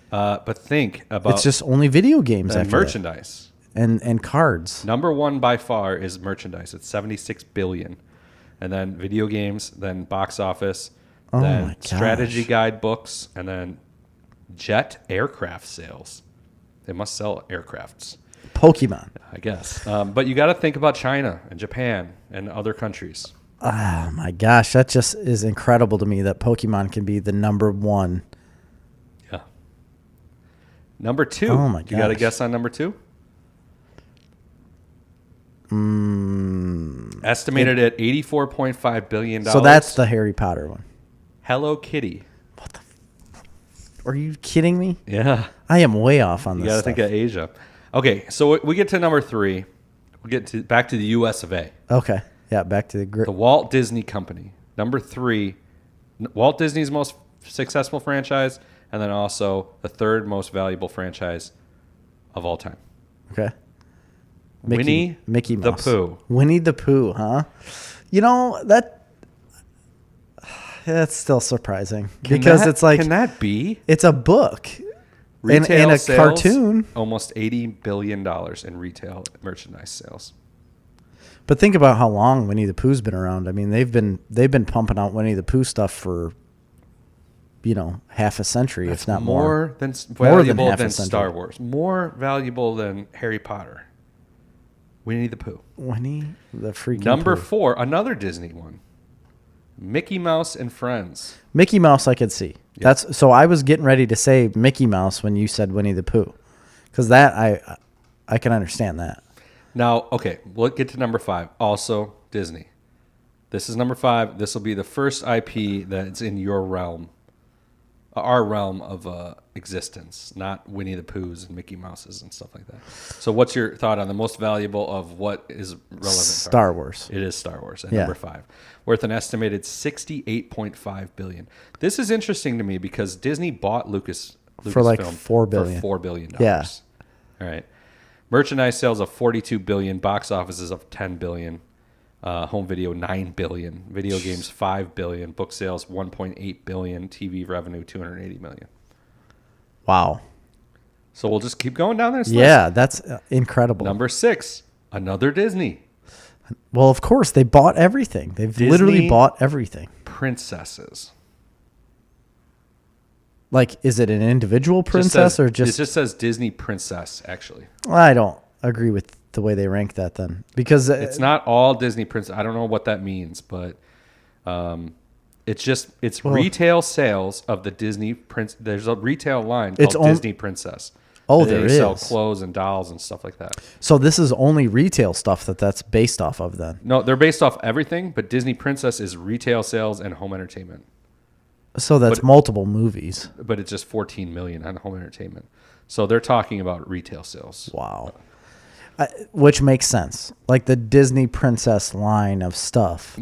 But think about... It's just only video games and merchandise. And cards. Number one by far is merchandise. It's $76 billion. And then video games, then box office, then strategy guide books, and then jet aircraft sales. They must sell aircrafts. Pokemon. I guess. But you got to think about China and Japan and other countries. Oh my gosh, that just is incredible to me that Pokemon can be the number one. Yeah. Number two. Oh my gosh. You got a guess on number two? Estimated at $84.5 billion. So that's the Harry Potter one. Hello Kitty. What the? Are you kidding me? Yeah. I am way off on this. You got to think of Asia. Okay, so we get to number three. We get back to the U.S. of A. Okay. Yeah, back to the Walt Disney Company. Number three, Walt Disney's most successful franchise, and then also the third most valuable franchise of all time. Okay. Mickey Mouse. The Pooh. Winnie the Pooh, huh? That's still surprising because it's like, can that be? It's a book and a sales, cartoon. Almost $80 billion in retail merchandise sales. But think about how long Winnie the Pooh's been around. I mean, they've been pumping out Winnie the Pooh stuff for, half a century, That's if not more. More than Star Wars. More valuable than Harry Potter. Winnie the Pooh. Winnie the freaking Number Pooh. 4, another Disney one. Mickey Mouse and Friends. Mickey Mouse, I could see. Yep. So I was getting ready to say Mickey Mouse when you said Winnie the Pooh, because that I can understand that. Now, okay, we'll get to number 5. Also, Disney. This is number 5. This will be the first IP that's in your realm, our realm of existence, not Winnie the Poohs and Mickey Mouses and stuff like that. So what's your thought on the most valuable of what is relevant? Star Wars. It is Star Wars at number 5, worth an estimated $68.5 billion. This is interesting to me because Disney bought Lucasfilm for like $4 billion. For $4 billion. Yeah. All right. Merchandise sales of $42 billion, box offices of $10 billion, home video $9 billion, video games $5 billion, book sales $1.8 billion, TV revenue $280 million. Wow. So we'll just keep going down this list. Yeah, that's incredible. Number 6, another Disney. Well, of course, they bought everything. They've literally bought everything. Princesses. Like, is it an individual princess or just... It just says Disney princess, actually. I don't agree with the way they rank that then. Because... it's not all Disney princess. I don't know what that means, but it's retail sales of the Disney prince. There's a retail line called Disney Princess. Oh, they sell clothes and dolls and stuff like that. So this is only retail stuff that's based off of then? No, they're based off everything, but Disney Princess is retail sales and home entertainment. So that's multiple movies. But it's just $14 million on home entertainment. So they're talking about retail sales. Wow. Which makes sense. Like the Disney Princess line of stuff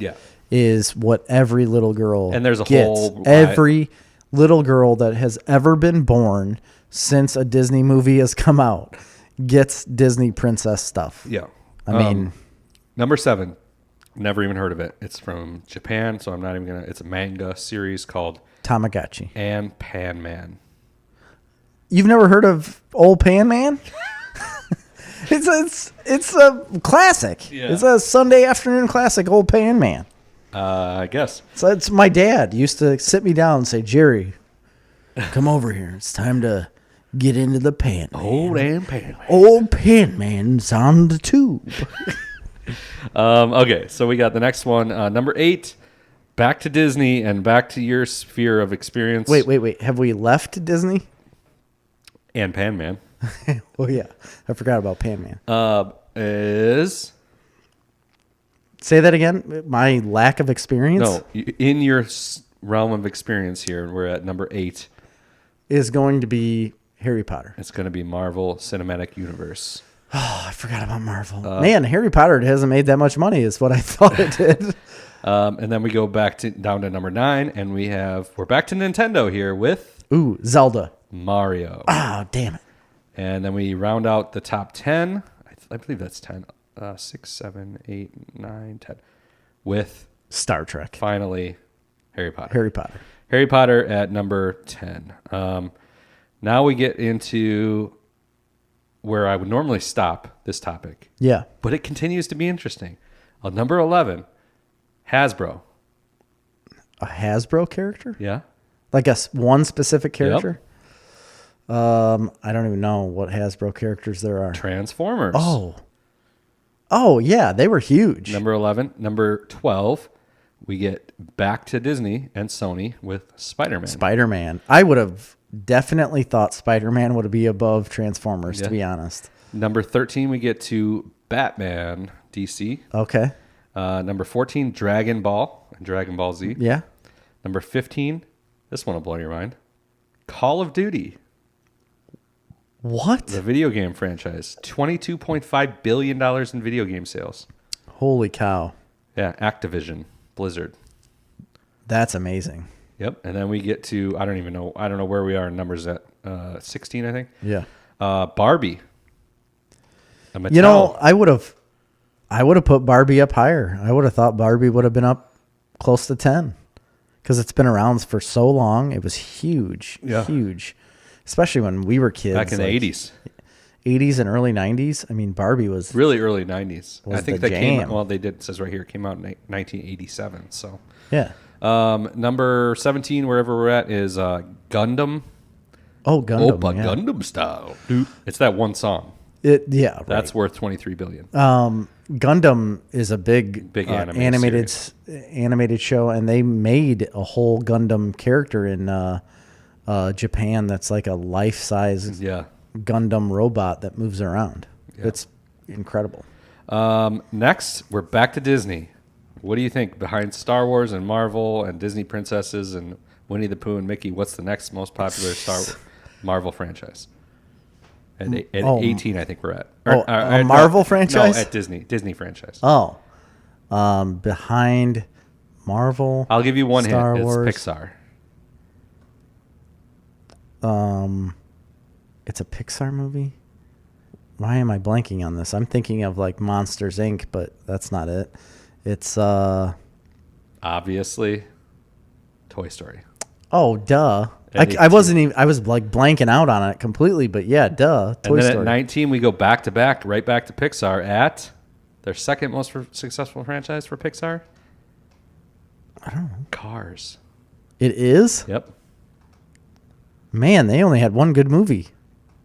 is what every little girl and there's a gets. whole every little girl that has ever been born since a Disney movie has come out gets Disney Princess stuff. Yeah. I mean, number 7, never even heard of it. It's from Japan, so I'm not even going to. It's a manga series called Tamagotchi. And Pan Man. You've never heard of Old Pan Man? It's a classic. Yeah. It's a Sunday afternoon classic, Old Pan Man. I guess. So it's my dad used to sit me down and say, Jerry, come over here. It's time to get into the Pan Man. Old and Pan Man. Old Pan Man's on the tube. Okay, so we got the next one. Number 8, back to Disney and back to your sphere of experience. Wait. Have we left Disney? And Pan Man. Well, yeah. I forgot about Pan Man. Is... Say that again? My lack of experience? No, in your realm of experience here, we're at number 8. Is going to be Harry Potter. It's going to be Marvel Cinematic Universe. Oh, I forgot about Marvel. Man, Harry Potter hasn't made that much money is what I thought it did. And then we go back down to number 9, and we're back to Nintendo here with... Ooh, Zelda. Mario. Ah, damn it. And then we round out the top 10. I believe that's 10. 6, 7, 8, 9, 10. With Star Trek. Finally, Harry Potter. Harry Potter at number 10. Now we get into where I would normally stop this topic. Yeah. But it continues to be interesting. Number 11, Hasbro. A Hasbro character? Yeah. Like one specific character? Yep. I don't even know what Hasbro characters there are. Transformers. Oh, yeah, they were huge. Number 11. Number 12, we get back to Disney and Sony with Spider-Man. Spider-Man. I would have definitely thought Spider-Man would be above Transformers, to be honest. Number 13, we get to Batman, DC. Okay. Number 14, Dragon Ball and Dragon Ball Z. Yeah. Number 15, this one will blow your mind, Call of Duty. What? The video game franchise. $22.5 billion in video game sales. Holy cow. Yeah, Activision, Blizzard. That's amazing. Yep. And then we get to, I don't know where we are in numbers at 16, I think. Yeah. Barbie. You know, I would have put Barbie up higher. I would have thought Barbie would have been up close to 10 because it's been around for so long. It was huge. Yeah. Huge. Especially when we were kids. Back in the 80s. 80s and early 90s. I mean, Barbie was... Really early 90s. I think they came... Well, they did. It says right here, it came out in 1987. So yeah. Number 17, wherever we're at, is Gundam. Oh, Gundam. Gundam style. Dude. It's that one song. Right. That's worth $23 billion. Gundam is a big animated show, and they made a whole Gundam character in... Japan that's like a life-size Gundam robot that moves around. Yeah. It's incredible. Next, we're back to Disney. What do you think? Behind Star Wars and Marvel and Disney princesses and Winnie the Pooh and Mickey, what's the next most popular Marvel franchise? At 18, I think we're at. A Marvel franchise? No, at Disney franchise. Behind Marvel. I'll give you one Star hint. Wars. It's Pixar. It's a Pixar movie. Why am I blanking on this? I'm thinking of like Monsters Inc., but that's not it. It's obviously Toy Story. Oh, duh. I wasn't even. I was like blanking out on it completely, but yeah, duh. Toy Story. At 19, we go back to back, right back to Pixar at their second most successful franchise for Pixar. I don't know. Cars. It is? Yep. Man, they only had one good movie.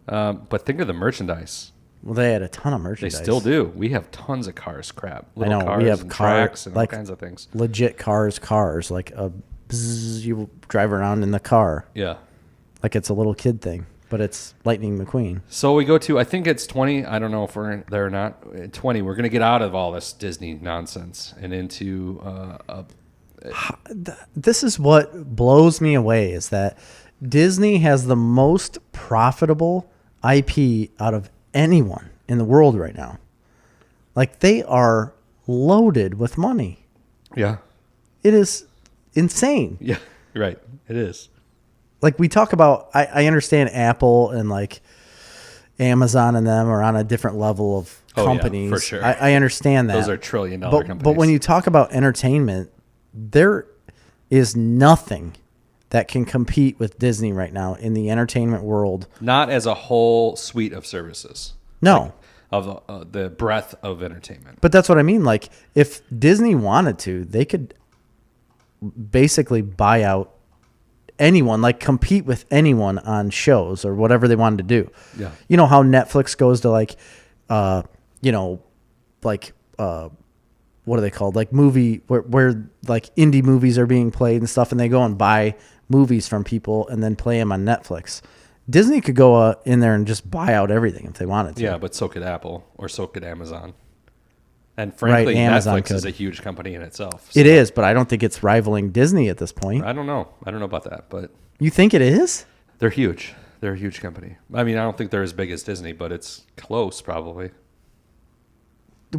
But think of the merchandise. Well, they had a ton of merchandise. They still do. We have tons of Cars crap. Little cars, we have tracks and all kinds of things. Legit cars, like you drive around in the car. Yeah. Like it's a little kid thing. but it's Lightning McQueen. So we go to, I think it's 20. I don't know if we're there or not. At 20, we're going to get out of all this Disney nonsense and into This is what blows me away, is that Disney has the most profitable IP out of anyone in the world right now. Like, they are loaded with money. Yeah. It is insane. Yeah, right. It is. Like, we talk about, I understand Apple and like Amazon and them are on a different level of companies. Yeah, for sure. I understand that. Those are $1 trillion companies. But when you talk about entertainment, there is nothing that can compete with Disney right now in the entertainment world. Not as a whole suite of services. No. Like, of the breadth of entertainment. But that's what I mean. Like, if Disney wanted to, they could basically buy out anyone, like compete with anyone on shows or whatever they wanted to do. Yeah. You know how Netflix goes to like, what are they called? Like movie where like indie movies are being played and stuff, and they go and buy movies from people and then play them on Netflix. Disney could go in there and just buy out everything if they wanted to. Yeah, but so could Apple or so could Amazon. And frankly, right, Netflix is a huge company in itself. So. It is, but I don't think it's rivaling Disney at this point. I don't know about that, but you think it is? They're huge. They're a huge company. I mean, I don't think they're as big as Disney, but it's close probably.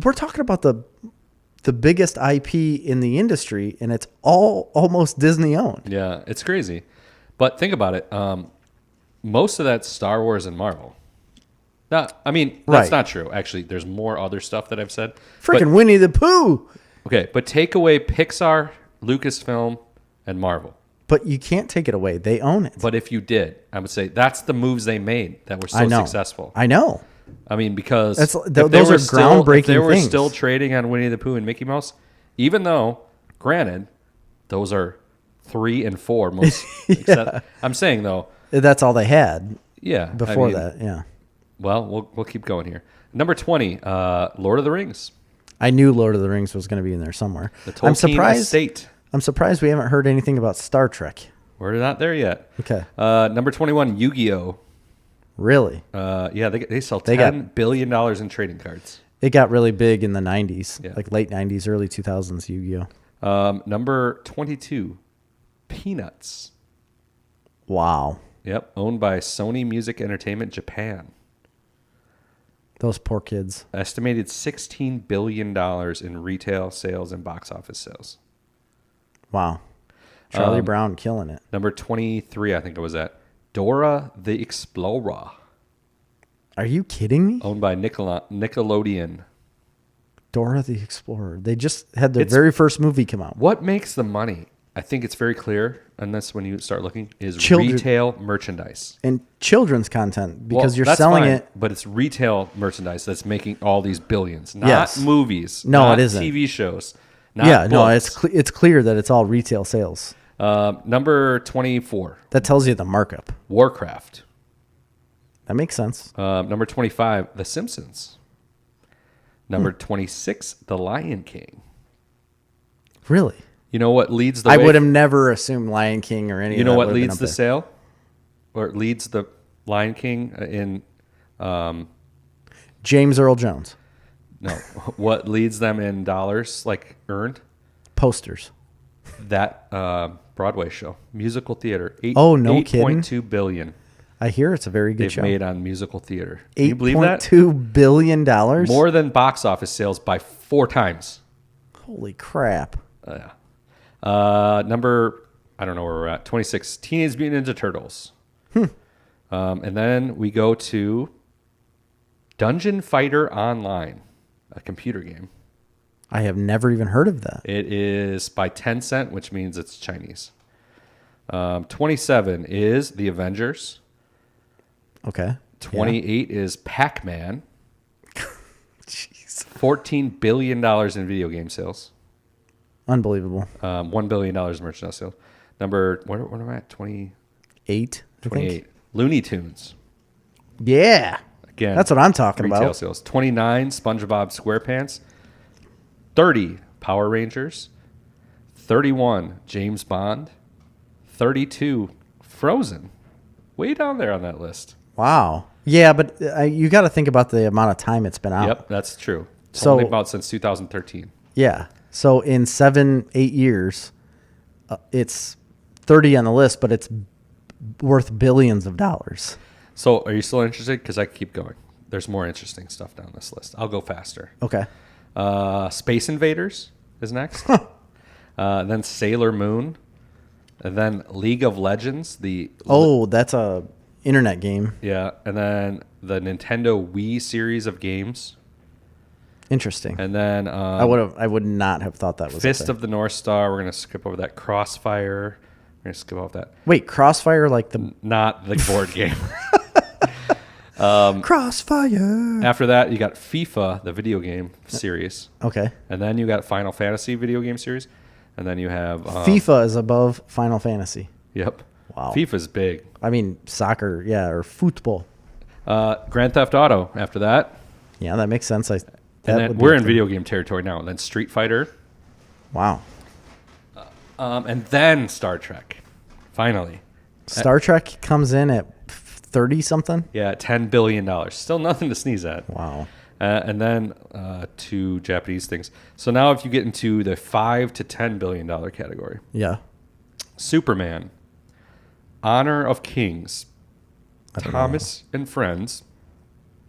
We're talking about the biggest IP in the industry, and it's all almost Disney owned. Yeah, it's crazy. But think about it. Most of that's Star Wars and Marvel. That's not true. Actually, there's more other stuff that I've said. Freaking Winnie the Pooh. Okay, but take away Pixar, Lucasfilm, and Marvel. But you can't take it away. They own it. But if you did, I would say that's the moves they made that were so successful. I know. I mean, because those are groundbreaking things. If they were still trading on Winnie the Pooh and Mickey Mouse, even though, granted, those are 3 and 4 most. Yeah. I'm saying though, that's all they had. Yeah. Before that, yeah. Well, we'll keep going here. Number 20, Lord of the Rings. I knew Lord of the Rings was going to be in there somewhere. The Tolkien estate. I'm surprised we haven't heard anything about Star Trek. We're not there yet. Okay. Number 21, Yu-Gi-Oh. Really? Yeah, they sell $10 billion in trading cards. It got really big in the 90s, yeah. like late 90s, early 2000s Yu-Gi-Oh. Number 22, Peanuts. Wow. Yep, owned by Sony Music Entertainment Japan. Those poor kids. Estimated $16 billion in retail sales and box office sales. Wow. Charlie Brown killing it. Number 23, I think it was at Dora the Explorer. Are you kidding me? Owned by Nickelodeon. Dora the Explorer. They just had their very first movie come out. What makes the money? I think it's very clear, and that's when you start looking, is retail merchandise. And children's content, because you're selling it. But it's retail merchandise that's making all these billions, not movies. No, not it isn't. TV shows. Not books. It's clear that it's all retail sales. Number 24. That tells you the markup. Warcraft. That makes sense. Number 25, The Simpsons. Number 26, The Lion King. Really? You know what leads the way? I would have never assumed Lion King or any of that. You know what leads the sale? Or leads the Lion King in... James Earl Jones. No. What leads them in dollars, like earned? Posters. That Broadway show. Musical theater. No kidding? $8.2 billion. I hear it's a very good show. They've made on musical theater. Can you believe that? $8.2 billion? More than box office sales by 4 times. Holy crap. Yeah. Number, I don't know where we're at, 26, Teenage Mutant Ninja Turtles. And then we go to Dungeon Fighter Online, a computer game. I have never even heard of that. It is by Tencent, which means it's Chinese. 27 is The Avengers. Okay. 28 is Pac-Man. Jeez. $14 billion in video game sales. Unbelievable. $1 billion in merchandise sales. Number, what am I at? 28. 28. Looney Tunes. Yeah. Again, that's what I'm talking retail about. Sales. 29, SpongeBob SquarePants. 30, Power Rangers. 31, James Bond. 32, Frozen. Way down there on that list. Wow. Yeah, but you got to think about the amount of time it's been out. Yep, that's true. It's only about since 2013. Yeah. So in 7-8 years, it's 30 on the list, but it's worth billions of dollars. So are you still interested? Because I keep going. There's more interesting stuff down this list. I'll go faster. Okay. Space Invaders is next. Then Sailor Moon. And then League of Legends. That's a internet game. Yeah. And then the Nintendo Wii series of games. Interesting. And then I would not have thought that was Fist of the North Star. We're gonna skip over that. Crossfire. We're gonna skip over that. Wait, Crossfire, like not the board game. Crossfire. After that, you got FIFA, the video game series. Okay. And then you got Final Fantasy video game series. And then you have FIFA is above Final Fantasy. Yep. Wow. FIFA's big. I mean, soccer, yeah, or football. Grand Theft Auto. After that. Yeah, that makes sense. And then we're in video game territory now. And then Street Fighter. Wow. And then Star Trek. Finally. Star Trek comes in at 30 something? Yeah, $10 billion. Still nothing to sneeze at. Wow. And then two Japanese things. So now if you get into the $5 to $10 billion category. Yeah. Superman. Honor of Kings. Thomas and Friends.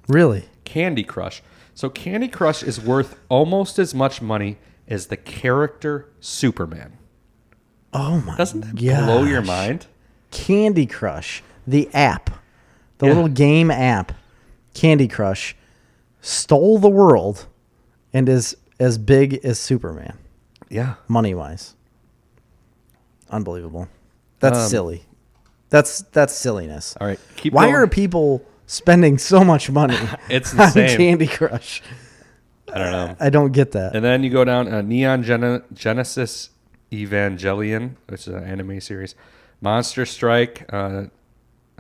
Really? Candy Crush. So Candy Crush is worth almost as much money as the character Superman. Oh my! Doesn't that blow your mind? Candy Crush, the app, the little game app, Candy Crush, stole the world, and is as big as Superman. Yeah, money wise, unbelievable. That's silly. That's silliness. All right, Why are people spending so much money it's insane. on Candy Crush? I don't know. I don't get that. And then you go down Neon Genesis Evangelion, which is an anime series. Monster Strike. I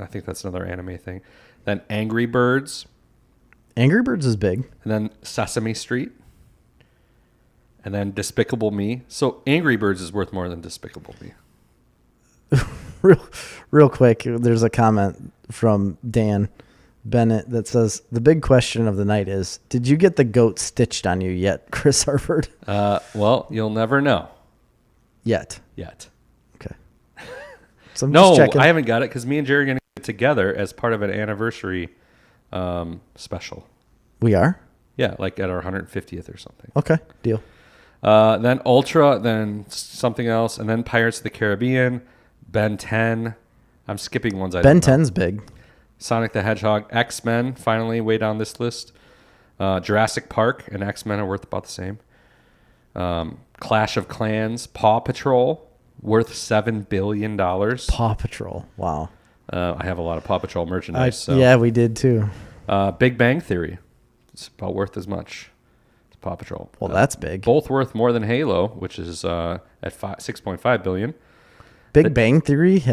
think that's another anime thing. Then Angry Birds. Angry Birds is big. And then Sesame Street. And then Despicable Me. So Angry Birds is worth more than Despicable Me. Real quick, there's a comment from Dan Bennett that says, the big question of the night is, did you get the goat stitched on you yet, Chris Harford? Well, you'll never know. Yet. Okay. So no, I haven't got it because me and Jerry are going to get together as part of an anniversary special. We are? Yeah, like at our 150th or something. Okay, deal. Then Ultra, then something else, and then Pirates of the Caribbean, Ben 10. I'm skipping ones I don't know. Ben 10's big. Sonic the Hedgehog, X-Men, finally way down this list. Jurassic Park and X-Men are worth about the same. Clash of Clans, Paw Patrol, worth $7 billion. Paw Patrol, wow. I have a lot of Paw Patrol merchandise. Yeah, we did too. Big Bang Theory, it's about worth as much as Paw Patrol. Well, that's big. Both worth more than Halo, which is at $6.5 billion. Big Bang Theory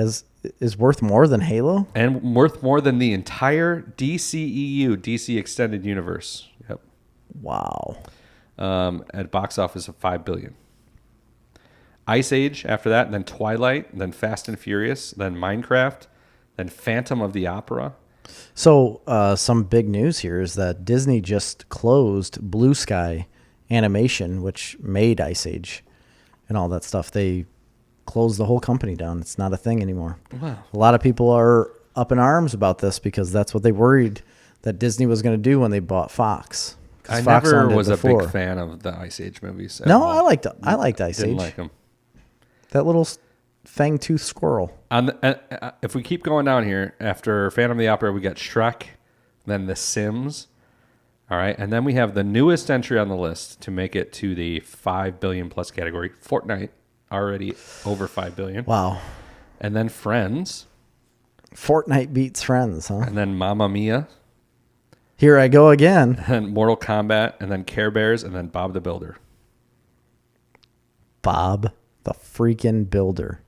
is worth more than Halo? And worth more than the entire DCEU, DC Extended Universe. Yep. Wow. At box office of $5 billion. Ice Age after that, and then Twilight, then Fast and Furious, then Minecraft, then Phantom of the Opera. So some big news here is that Disney just closed Blue Sky Animation, which made Ice Age and all that stuff. They closed the whole company down. It's not a thing anymore. Wow. A lot of people are up in arms about this because that's what they worried that Disney was going to do when they bought Fox. I Fox never was a big fan of the Ice Age movies. No, I liked Ice Age. Didn't like them. That little fang-toothed squirrel. If we keep going down here, after Phantom of the Opera, we got Shrek, then The Sims. All right, and then we have the newest entry on the list to make it to the $5 billion plus category, Fortnite, already over $5 billion. Wow. And then Friends. Fortnite beats Friends, huh? And then Mamma Mia. Here I go again. And Mortal Kombat, and then Care Bears, and then Bob the Builder. Bob the freaking Builder.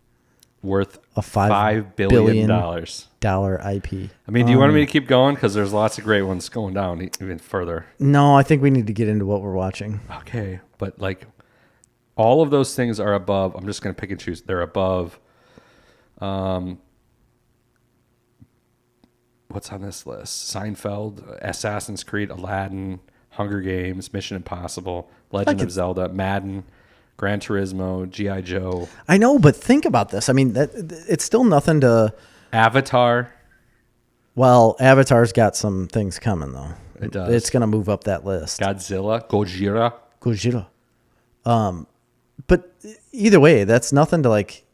Worth a $5 billion. IP. I mean, do you want me to keep going? Because there's lots of great ones going down even further. No, I think we need to get into what we're watching. Okay, but like all of those things are above. I'm just going to pick and choose. They're above. what's on this list? Seinfeld, Assassin's Creed, Aladdin, Hunger Games, Mission Impossible, Legend of Zelda, Madden, Gran Turismo, G.I. Joe. I know, but think about this. I mean, it's still nothing to... Avatar. Well, Avatar's got some things coming, though. It does. It's going to move up that list. Gojira. But either way, that's nothing to, like,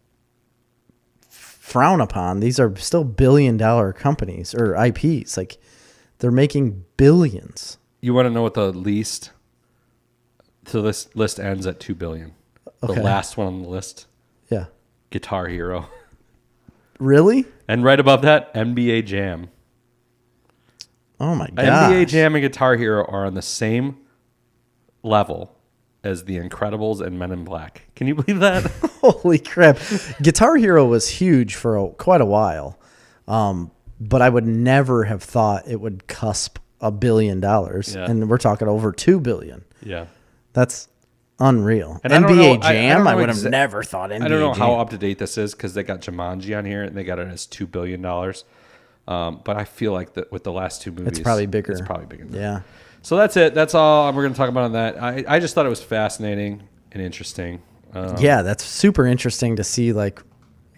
frown upon. These are still billion-dollar companies or IPs. Like, they're making billions. You want to know what the least... So this list ends at $2 billion. The last one on the list. Yeah. Guitar Hero. Really? And right above that, NBA Jam. Oh my god. NBA Jam and Guitar Hero are on the same level as The Incredibles and Men in Black. Can you believe that? Holy crap. Guitar Hero was huge for quite a while. But I would never have thought it would cusp $1 billion. Yeah. And we're talking over $2 billion. Yeah. That's unreal. And NBA Jam, I would have never thought NBA Jam. I don't know how up to date this is because they got Jumanji on here and they got it as $2 billion. But I feel like that with the last two movies, it's probably bigger. It's probably bigger. Yeah. So that's it. That's all we're going to talk about on that. I just thought it was fascinating and interesting. Yeah, that's super interesting to see like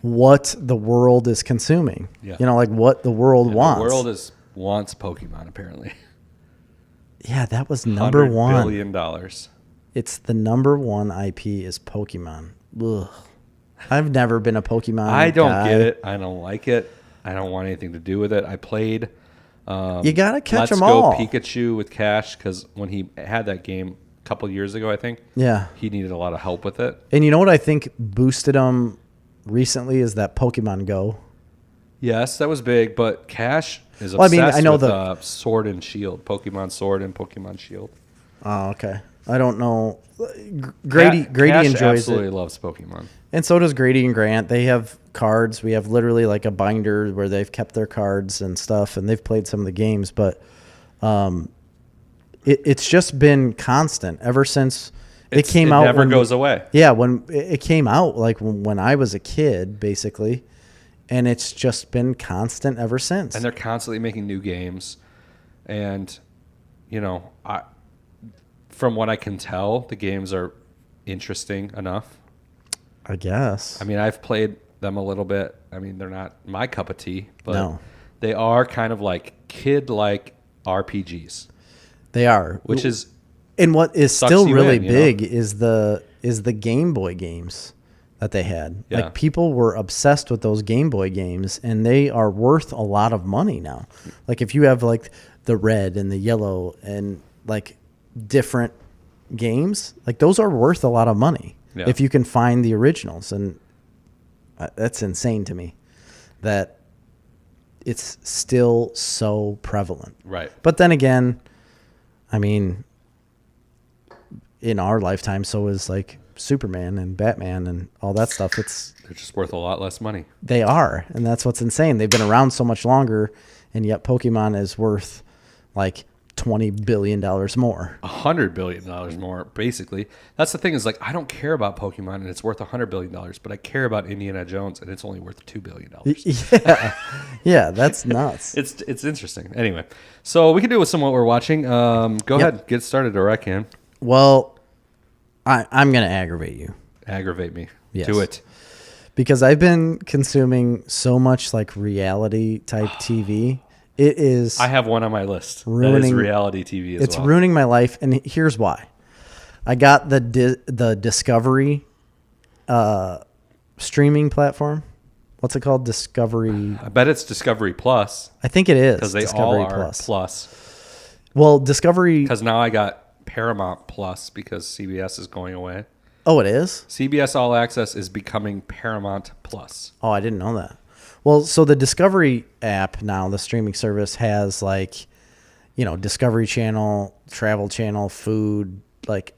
what the world is consuming. Yeah. You know, like what the world wants. The world wants Pokemon apparently. Yeah, that was number one. $100 billion. It's the number one IP is Pokemon. Ugh. I've never been a Pokemon I don't guy. get it. I don't like it. I don't want anything to do with it. I played you got to catch them all. Let's Go Pikachu with Cash because when he had that game a couple years ago, I think, he needed a lot of help with it. And you know what I think boosted him recently is that Pokemon Go. Yes, that was big, but Cash is obsessed with Sword and Shield, Pokemon Sword and Pokemon Shield. Oh, okay. I don't know. Grady Cash enjoys absolutely it. Loves Pokemon. And so does Grady and Grant. They have cards. We have literally like a binder where they've kept their cards and stuff, and they've played some of the games. But it's just been constant ever since it came out. It never goes away. Yeah, when it came out, like when I was a kid, basically. And it's just been constant ever since. And they're constantly making new games. And, you know, from what I can tell, the games are interesting enough. I guess. I mean, I've played them a little bit. I mean, they're not my cup of tea, but they are kind of like kid-like RPGs. They are. Which is... And what is still really big is the Game Boy games that they had. Yeah. Like people were obsessed with those Game Boy games, and they are worth a lot of money now. Like if you have like the red and the yellow and like different games, like those are worth a lot of money if you can find the originals. And that's insane to me that it's still so prevalent. Right. But then again, I mean, in our lifetime, so is like Superman and Batman and all that stuff. They're just worth a lot less money. They are, and that's what's insane. They've been around so much longer, and yet Pokemon is worth like $20 billion more. $100 billion more, basically. That's the thing is like I don't care about Pokemon and it's worth $100 billion, but I care about Indiana Jones and it's only worth $2 billion. Yeah, that's nuts. It's interesting. Anyway, so we can do with some what we're watching. Go ahead, get started, or I can. Well, I'm going to aggravate you. Aggravate me. Yes. Do it. Because I've been consuming so much like reality type TV. It is. I have one on my list. That is reality TV as well. It's ruining my life, and here's why. I got the Discovery streaming platform. What's it called? Discovery. I bet it's Discovery Plus. I think it is. Because they Discovery all are Plus. Well, Discovery. Because now I got Paramount Plus because CBS is going away. Oh, it is? CBS All Access is becoming Paramount Plus. Oh, I didn't know that. Well, so the Discovery app now, the streaming service, has like, you know, Discovery Channel, Travel Channel, food, like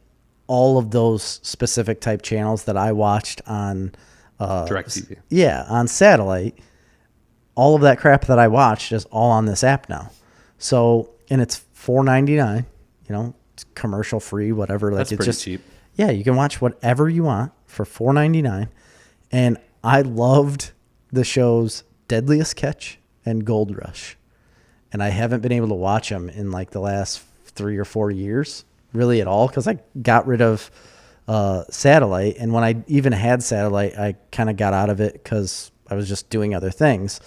all of those specific type channels that I watched on DirecTV. Yeah, on satellite. All of that crap that I watched is all on this app now. So, and it's $4.99, you know, it's commercial free, whatever. Like, that's it's pretty just cheap. Yeah, you can watch whatever you want for $4.99. And I loved the shows Deadliest Catch and Gold Rush. and I haven't been able to watch them in like the last 3 or 4 years, really at all, because I got rid of satellite. And when I even had satellite, I kind of got out of it because I was just doing other things.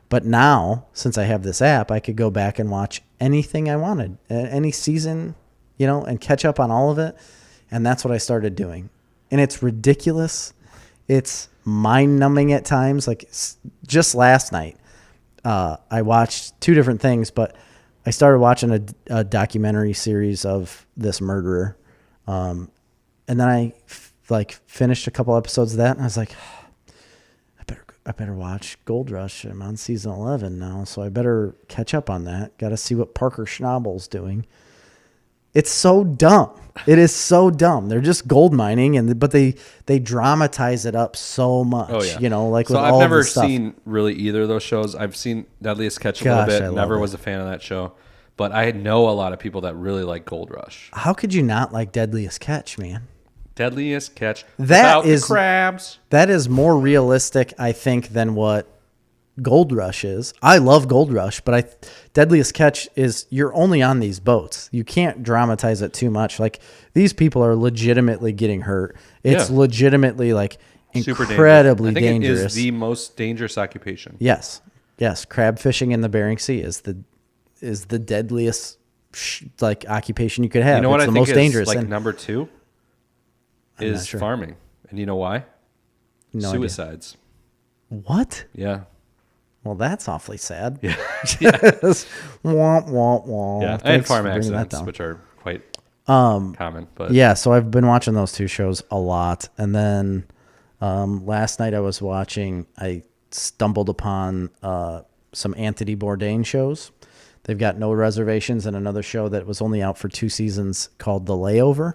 But now, since I have this app, I could go back and watch anything I wanted, any season, and catch up on all of it. And that's what I started doing. And it's ridiculous. It's mind-numbing at times. Like just last night, I watched 2 different things, but I started watching a documentary series of this murderer. And then I finished a couple episodes of that, and I was like, I better watch Gold Rush. I'm on season 11 now, so I better catch up on that. Got to see what Parker Schnabel's doing. It's so dumb. It is so dumb. They're just gold mining, but they dramatize it up so much. Oh, yeah. With so all I've never the stuff. seen really either of those shows. I've seen Deadliest Catch a little bit. Never was a fan of that show, but I know a lot of people that really like Gold Rush. How could you not like Deadliest Catch, man? Deadliest Catch. That is the crabs. That is more realistic, I think, than what Gold Rush is. I love Gold Rush, but Deadliest Catch is you're only on these boats. You can't dramatize it too much. Like these people are legitimately getting hurt. It's legitimately like incredibly dangerous. It is the most dangerous occupation. Yes. Crab fishing in the Bering Sea is the deadliest occupation you could have. You know what it's I the think most dangerous. Like number 2 is farming, and you know why? No Suicides. Idea. What? Yeah. Well, that's awfully sad. Yeah. Womp, womp, womp. Yeah. And farm accidents, which are quite common. But yeah, so I've been watching those 2 shows a lot. And then last night I stumbled upon some Anthony Bourdain shows. They've got No Reservations and another show that was only out for 2 seasons called The Layover.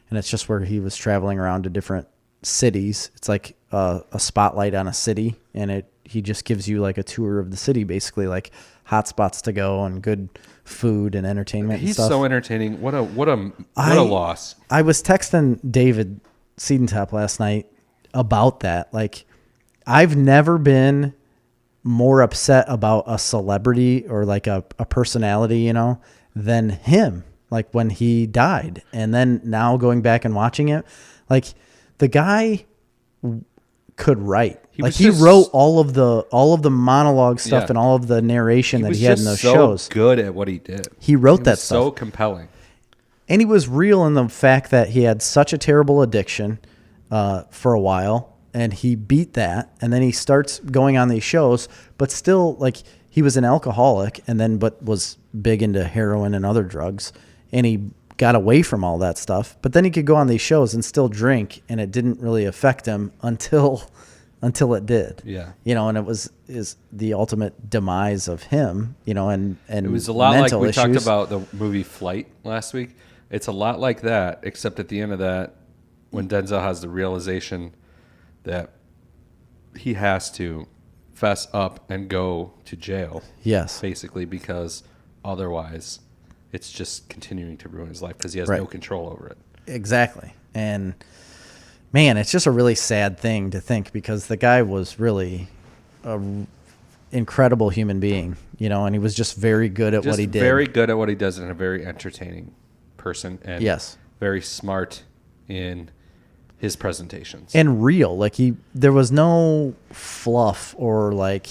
And it's just where he was traveling around to different cities. It's like a spotlight on a city, and he just gives you like a tour of the city, basically, like hot spots to go and good food and entertainment. He's and stuff. So entertaining. What a loss. I was texting David Siedentop last night about that. Like, I've never been more upset about a celebrity or like a personality, than him. Like when he died, and then now going back and watching it, like the guy could write. He wrote all of the monologue stuff and all of the narration that he had in those shows. Good at what he did. He wrote that stuff. So compelling, and he was real in the fact that he had such a terrible addiction for a while, and he beat that, and then he starts going on these shows, but still like he was an alcoholic, but was big into heroin and other drugs. And he got away from all that stuff. But then he could go on these shows and still drink, and it didn't really affect him until it did. Yeah. And it is the ultimate demise of him, and it was a lot like we issues. talked about the movie Flight last week. It's a lot like that, except at the end of that, when Denzel has the realization that he has to fess up and go to jail. Yes. Basically, because otherwise it's just continuing to ruin his life because he has no control over it. Exactly. And man, it's just a really sad thing to think, because the guy was really an incredible human being, and he was just very good at what he did. Very good at what he does, and a very entertaining person, and very smart in his presentations. And real. Like there was no fluff or like,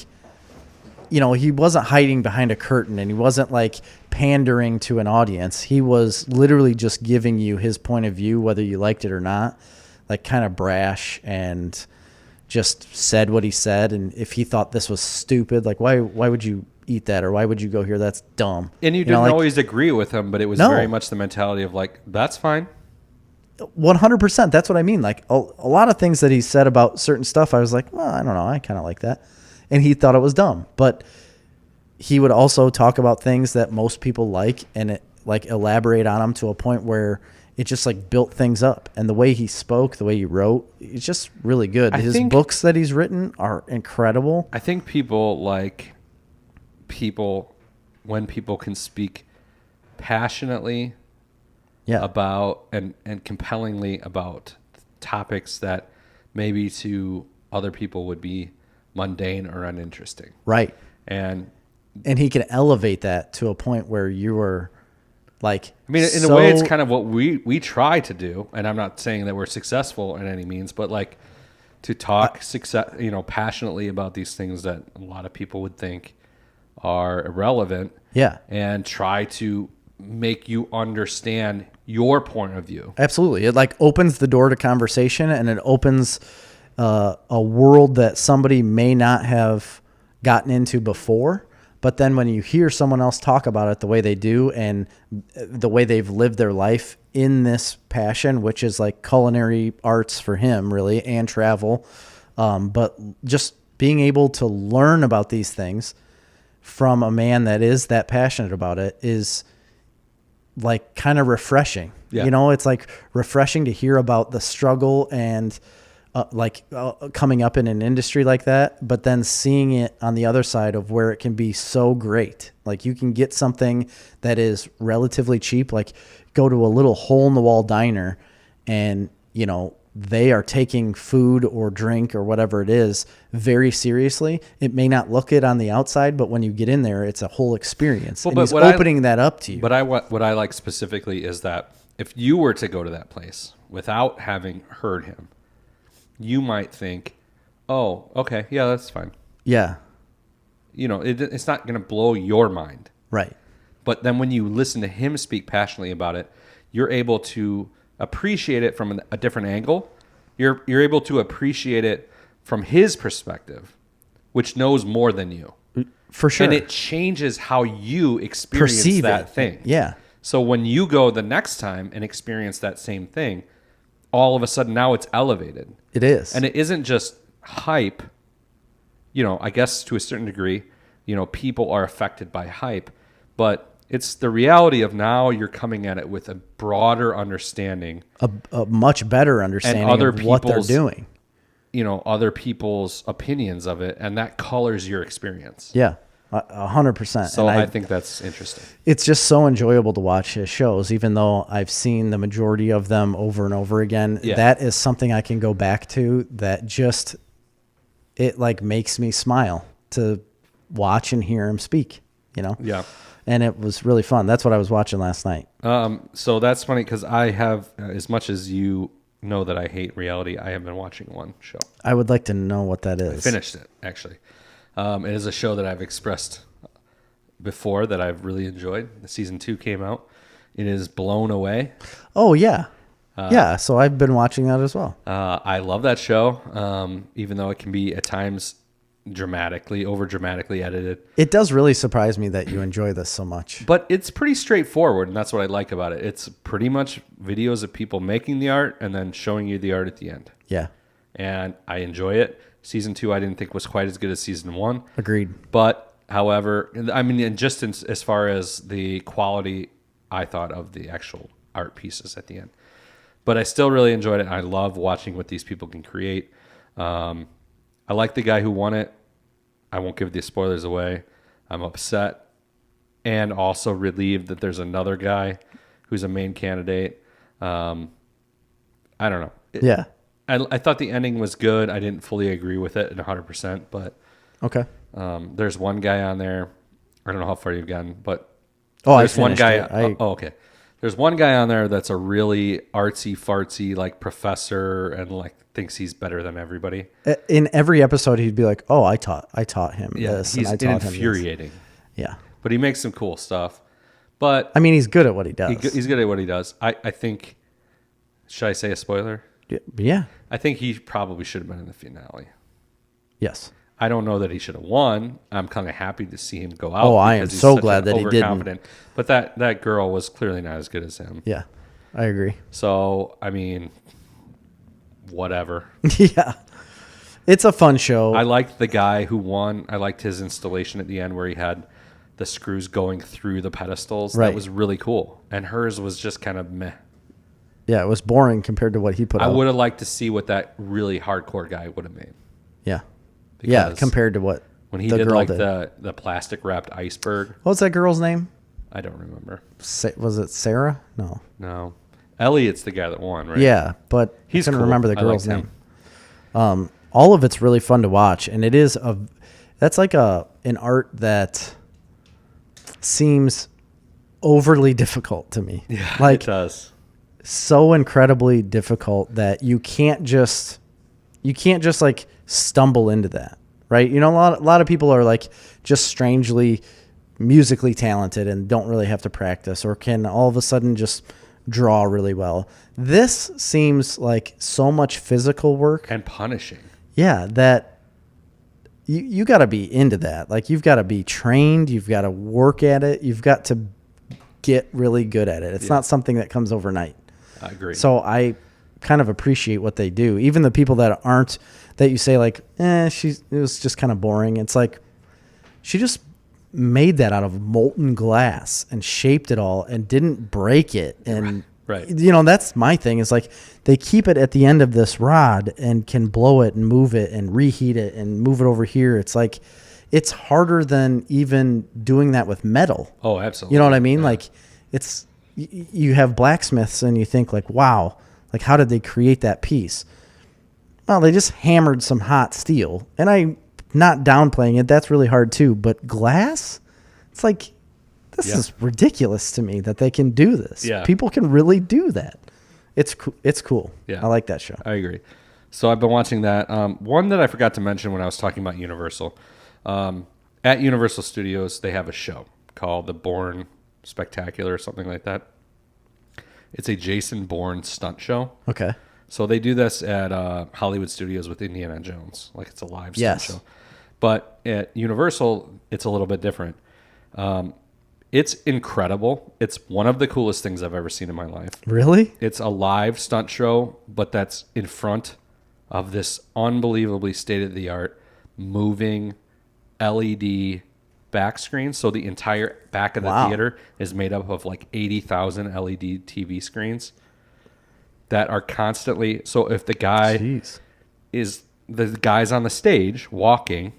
he wasn't hiding behind a curtain, and he wasn't like pandering to an audience. He was literally just giving you his point of view, whether you liked it or not, like kind of brash, and just said what he said. And if he thought this was stupid, like why would you eat that, or why would you go here? That's dumb. And you didn't always agree with him, but it was very much the mentality of like, that's fine. 100%. That's what I mean. Like a lot of things that he said about certain stuff, I was like, well, I don't know. I kind of like that. And he thought it was dumb, but he would also talk about things that most people like, and elaborate on them to a point where it just like built things up. And the way he spoke, the way he wrote, it's just really good. His books that he's written are incredible. I think people like when people can speak passionately about and compellingly about topics that maybe to other people would be mundane or uninteresting. Right. And And he can elevate that to a point where you were like, I mean, in a way, it's kind of what we try to do. And I'm not saying that we're successful in any means, but like to talk passionately about these things that a lot of people would think are irrelevant. Yeah. And try to make you understand your point of view. Absolutely. It like opens the door to conversation, and it opens a world that somebody may not have gotten into before. But then when you hear someone else talk about it the way they do and the way they've lived their life in this passion, which is like culinary arts for him really, and travel, but just being able to learn about these things from a man that is that passionate about it is like kind of refreshing. Yeah. You know, it's like refreshing to hear about the struggle and coming up in an industry like that, but then seeing it on the other side of where it can be so great. Like you can get something that is relatively cheap, like go to a little hole in the wall diner and, you know, they are taking food or drink or whatever it is very seriously. It may not look it on the outside, but when you get in there, it's a whole experience. Well, and he's opening that up to you. But what I like specifically is that if you were to go to that place without having heard him, you might think, oh, okay, yeah, that's fine. Yeah. You know, it's not going to blow your mind. Right. But then when you listen to him speak passionately about it, you're able to appreciate it from a different angle. You're able to appreciate it from his perspective, which knows more than you. For sure. And it changes how you experience that thing. Yeah. So when you go the next time and experience that same thing, all of a sudden now it's elevated. It is. And it isn't just hype. You know, I guess to a certain degree, you know, people are affected by hype, but it's the reality of now you're coming at it with a broader understanding. A much better understanding of what they're doing. You know, other people's opinions of it, and that colors your experience. Yeah, 100%. So I think that's interesting. It's just so enjoyable to watch his shows, even though I've seen the majority of them over and over again. Yeah. That is something I can go back to that just, it like makes me smile to watch and hear him speak, you know? Yeah. And it was really fun. That's what I was watching last night. So that's funny because I have, as much as you know that I hate reality, I have been watching one show. I would like to know what that is. I finished it, actually. It is a show that I've expressed before that I've really enjoyed. The season 2 came out. It is Blown Away. Oh, yeah. Yeah, so I've been watching that as well. I love that show, even though it can be at times over dramatically edited. It does really surprise me that you enjoy this so much. But it's pretty straightforward, and that's what I like about it. It's pretty much videos of people making the art and then showing you the art at the end. Yeah. And I enjoy it. Season 2 I didn't think was quite as good as season 1. Agreed. But, however, I mean, just as far as the quality, I thought of the actual art pieces at the end. But I still really enjoyed it. I love watching what these people can create. I like the guy who won it. I won't give the spoilers away. I'm upset and also relieved that there's another guy who's a main candidate. I don't know. Yeah. I thought the ending was good. I didn't fully agree with it 100%, but okay. There's one guy on there. I don't know how far you've gotten, but there's one guy. Okay. There's one guy on there that's a really artsy fartsy like professor and like thinks he's better than everybody. In every episode, he'd be like, "Oh, I taught him this." He's and I taught infuriating. Him this. Yeah, but he makes some cool stuff. But I mean, he's good at what he does. He's good at what he does. I think. Should I say a spoiler? Yeah. I think he probably should have been in the finale. Yes. I don't know that he should have won. I'm kind of happy to see him go out. Oh, I am so glad that he didn't. But that girl was clearly not as good as him. Yeah, I agree. So, I mean, whatever. Yeah. It's a fun show. I liked the guy who won. I liked his installation at the end where he had the screws going through the pedestals. Right. That was really cool. And hers was just kind of meh. Yeah, it was boring compared to what he put out. I would have liked to see what that really hardcore guy would have made. Yeah. Yeah, compared to what when he did like the plastic wrapped iceberg. What was that girl's name? I don't remember. Was it Sarah? No. Elliot's the guy that won, right? Yeah, but I couldn't remember the girl's name. All of it's really fun to watch, and it is that's like an art that seems overly difficult to me. Yeah, like, it does. So incredibly difficult that you can't just like stumble into that, right? You know, a lot of people are like just strangely musically talented and don't really have to practice, or can all of a sudden just draw really well. This seems like so much physical work and punishing. Yeah, that you got to be into that. Like, you've got to be trained, you've got to work at it, you've got to get really good at it. It's not something that comes overnight. I agree. So I kind of appreciate what they do. Even the people that aren't, that you say like, it was just kind of boring. It's like, she just made that out of molten glass and shaped it all and didn't break it. And, right. You know, that's my thing, is like, they keep it at the end of this rod and can blow it and move it and reheat it and move it over here. It's like, it's harder than even doing that with metal. Oh, absolutely. You know what I mean? Yeah. Like, it's, you have blacksmiths and you think like, wow, like, how did they create that piece? Well, they just hammered some hot steel, and I'm not downplaying it. That's really hard too. But glass, it's like, this is ridiculous to me that they can do this. Yeah. People can really do that. It's cool. Yeah. I like that show. I agree. So I've been watching that. One that I forgot to mention when I was talking about Universal. At Universal Studios, they have a show called The Bourne Spectacular or something like that. It's a Jason Bourne stunt show. Okay. So they do this at Hollywood Studios with Indiana Jones. Like, it's a live stunt show. But at Universal, it's a little bit different. It's incredible. It's one of the coolest things I've ever seen in my life. Really? It's a live stunt show, but that's in front of this unbelievably state-of-the-art moving LED back screen. So the entire back of the theater is made up of like 80,000 LED TV screens that are constantly. So if the guy the guy's on the stage walking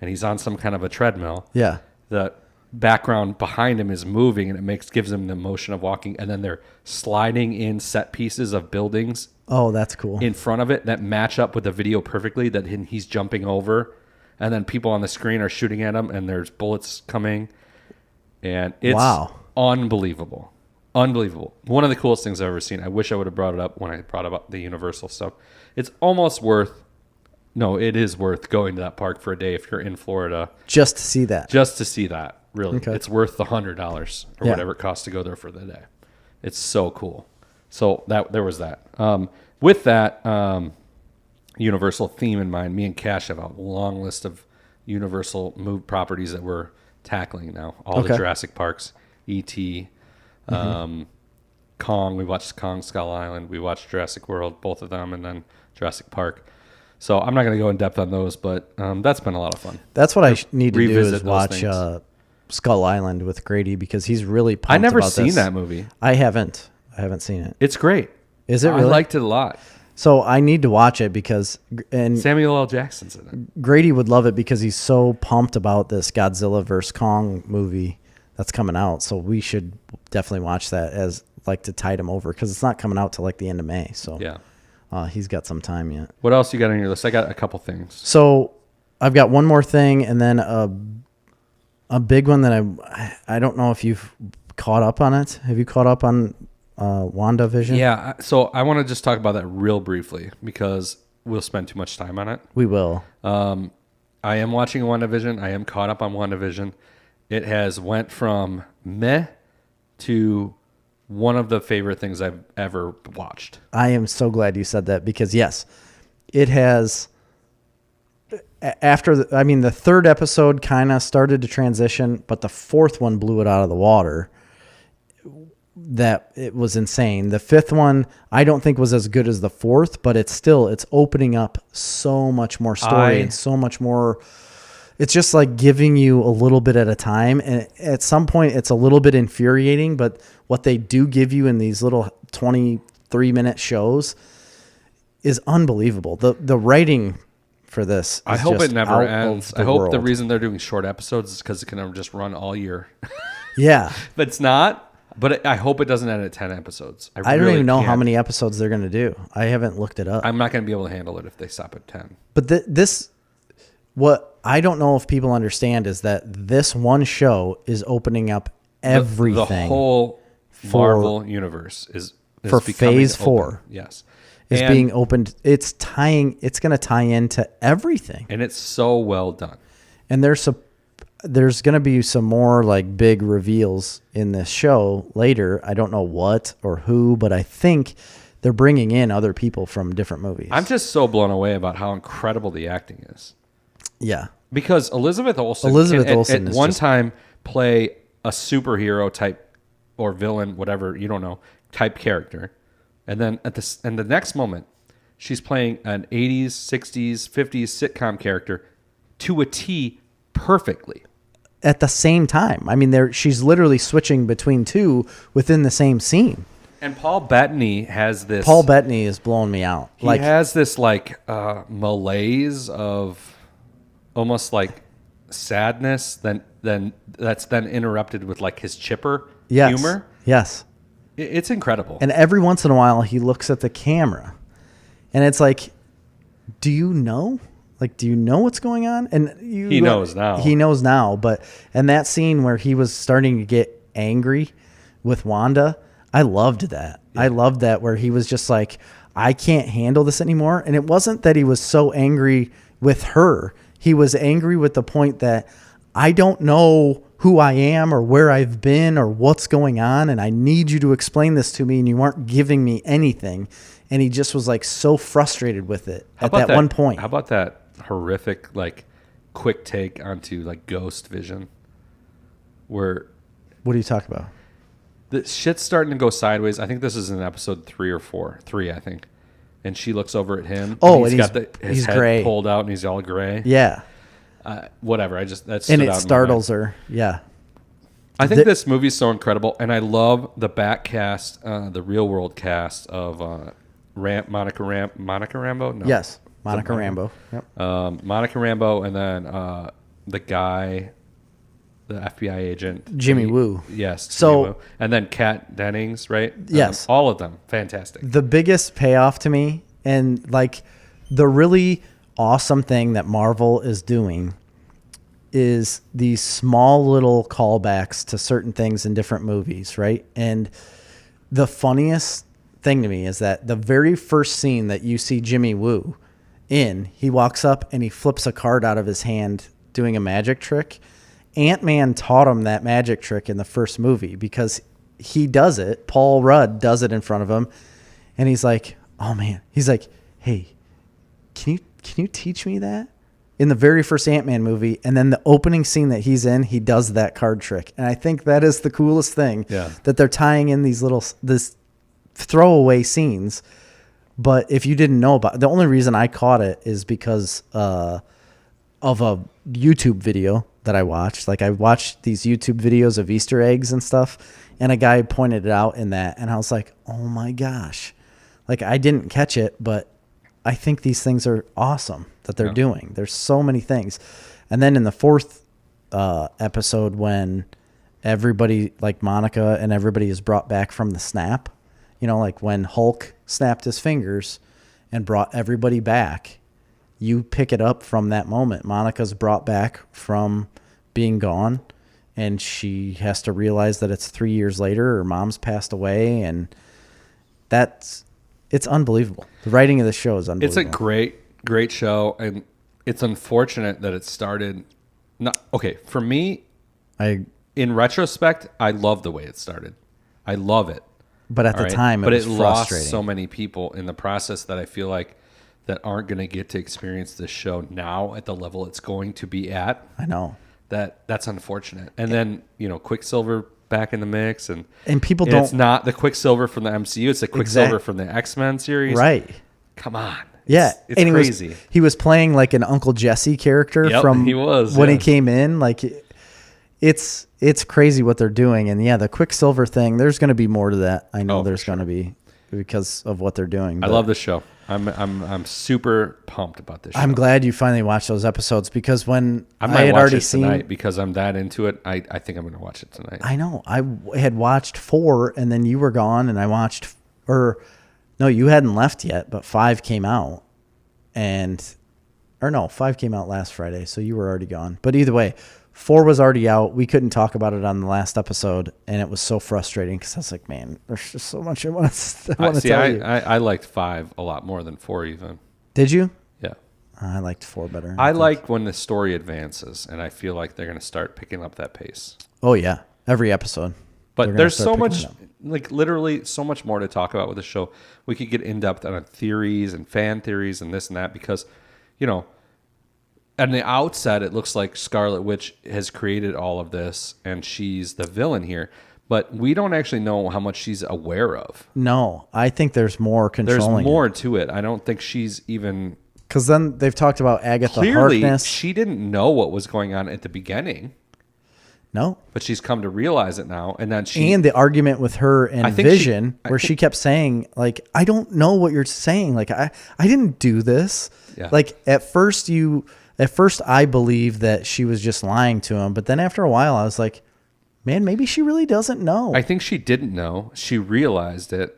and he's on some kind of a treadmill, the background behind him is moving, and it gives him the motion of walking, and then they're sliding in set pieces of buildings. Oh, that's cool. In front of it that match up with the video perfectly, that he's jumping over, and then people on the screen are shooting at him, and there's bullets coming, and it's unbelievable. Unbelievable. One of the coolest things I've ever seen. I wish I would have brought it up when I brought up the Universal stuff. It's almost worth, it is worth going to that park for a day if you're in Florida. Just to see that. Just to see that, really. Okay. It's worth the $100 or whatever it costs to go there for the day. It's so cool. So there was that. With that Universal theme in mind, me and Cash have a long list of Universal move properties that we're tackling now. All the Jurassic Parks, E.T., Kong. We watched Kong Skull Island. We watched Jurassic World, both of them, and then Jurassic Park. So I'm not going to go in depth on those, but that's been a lot of fun. That's what I need to do, is watch Skull Island with Grady, because he's really pumped. I've never about seen this. That movie. I haven't seen it. It's great. Is it really? I liked it a lot. So I need to watch it because Samuel L. Jackson's in it. Grady would love it because he's so pumped about this Godzilla vs. Kong movie that's coming out. So we should definitely watch that as like to tide him over, because it's not coming out till like the end of May. So he's got some time yet. What else you got on your list? I got a couple things. So I've got one more thing, and then a big one that I don't know if you've caught up on it. Have you caught up on WandaVision? Yeah. So I want to just talk about that real briefly, because we'll spend too much time on it. We will. I am watching WandaVision. I am caught up on WandaVision. It has went from meh to one of the favorite things I've ever watched. I am so glad you said that, because yes, it has. After the third episode kind of started to transition, but the fourth one blew it out of the water. That it was insane. The fifth one I don't think was as good as the fourth, but it's opening up so much more story and so much more. It's just like giving you a little bit at a time, and at some point it's a little bit infuriating, but what they do give you in these little 23-minute shows is unbelievable. The writing for this is I hope just it never out ends. of the I hope world. the reason they're doing short episodes is because it can just run all year. Yeah. But it's not. But I hope it doesn't end at 10 episodes. I don't even know how many episodes they're going to do. I haven't looked it up. I'm not going to be able to handle it if they stop at 10. But this, what I don't know if people understand is that this one show is opening up everything. The whole Marvel universe is for phase 4. Open. Yes. Is being opened. It's going to tie into everything. And it's so well done. And there's going to be some more like big reveals in this show later. I don't know what or who, but I think they're bringing in other people from different movies. I'm just so blown away about how incredible the acting is. Yeah. Because Elizabeth Olsen can at one time play a superhero type or villain, whatever, you don't know, type character. And then in the next moment, she's playing an 80s, 60s, 50s sitcom character to a T perfectly. At the same time. I mean, she's literally switching between two within the same scene. And Paul Bettany has this... Paul Bettany is blowing me out. He has this malaise of almost like sadness that's then interrupted with like his chipper humor. Yes. It's incredible. And every once in a while, he looks at the camera. And it's like, do you know? Like, do you know what's going on? And he knows now. He knows now. But and that scene where he was starting to get angry with Wanda, I loved that. Yeah. I loved that where he was just like, I can't handle this anymore. And it wasn't that he was so angry with her. He was angry with the point that I don't know who I am or where I've been or what's going on. And I need you to explain this to me. And you aren't giving me anything. And he just was like so frustrated with it at that one point. How about that horrific, like, quick take onto like Ghost Vision? Where... What are you talking about? The shit's starting to go sideways. I think this is in episode 3 or 4. 3, I think. And she looks over at him. Oh, and he's got his head gray. Pulled out and he's all gray. Yeah. Whatever. That stood and it out startles her. Yeah. I think this movie's so incredible, and I love the back cast, the real world cast of Monica Rambeau. No. Yes, Monica Rambeau. Yep. Monica Rambeau, and then the guy, the FBI agent, Jimmy Woo. Yes. So, Woo. And then Kat Dennings, right? Yes. All of them, fantastic. The biggest payoff to me, and like the really awesome thing that Marvel is doing, is these small little callbacks to certain things in different movies, right? And the funniest thing to me is that the very first scene that you see Jimmy Woo in, he walks up and he flips a card out of his hand doing a magic trick. Ant-Man taught him that magic trick in the first movie because he does it. Paul Rudd does it in front of him. And he's like, oh man, he's like, hey, can you teach me that? In the very first Ant-Man movie, and then the opening scene that he's in, he does that card trick. And I think that is the coolest thing, that they're tying in this throwaway scenes. But if you didn't know about it, the only reason I caught it is because of a YouTube video that I watched. Like I watched these YouTube videos of Easter eggs and stuff, and a guy pointed it out in that, and I was like, oh my gosh. Like I didn't catch it, but I think these things are awesome that they're doing. There's so many things. And then in the fourth episode, when everybody, like Monica and everybody, is brought back from the snap, you know, like when Hulk snapped his fingers and brought everybody back, you pick it up from that moment. Monica's brought back from being gone, and she has to realize that it's 3 years later, her mom's passed away, and it's unbelievable. The writing of the show is unbelievable. It's a great show, and it's unfortunate that it started. For me, in retrospect, I love the way it started. I love it. But at the time, it was frustrating. Lost so many people in the process that I feel like that aren't going to get to experience this show now at the level it's going to be at. I know. That's unfortunate. And then, Quicksilver back in the mix, and people don't. It's not the Quicksilver from the MCU; it's the Quicksilver from the X-Men series. Right? Come on. Yeah, it's crazy. He was playing like an Uncle Jesse character from when he came in. Like, it's crazy what they're doing, and the Quicksilver thing. There's going to be more to that. I know there's going to be because of what they're doing. I love this show. I'm super pumped about this show. I'm glad you finally watched those episodes because when I had already seen tonight because I'm that into it, I think I'm going to watch it tonight. I know. I had watched 4 and then you were gone, and I watched no, you hadn't left yet, but 5 came out, and Or no, 5 came out last Friday, so you were already gone. But either way, 4 was already out. We couldn't talk about it on the last episode, and it was so frustrating because I was like, man, there's just so much I want to tell you. I liked 5 a lot more than 4 even. Did you? Yeah. I liked 4 better. I like when the story advances, and I feel like they're going to start picking up that pace. Oh, yeah. Every episode. But there's so much, like literally so much more to talk about with the show. We could get in depth on theories and fan theories and this and that because, you know, at the outset, it looks like Scarlet Witch has created all of this and she's the villain here. But we don't actually know how much she's aware of. No, I think there's more controlling. There's more to it. I don't think she's even... Because then they've talked about Agatha Clearly, Harkness. She didn't know what was going on at the beginning. No. But she's come to realize it now. And then and the argument with her and Vision, where she kept saying, like, I don't know what you're saying. Like, I didn't do this. Yeah. Like, at first I believed that she was just lying to him. But then after a while, I was like, man, maybe she really doesn't know. I think she didn't know. She realized it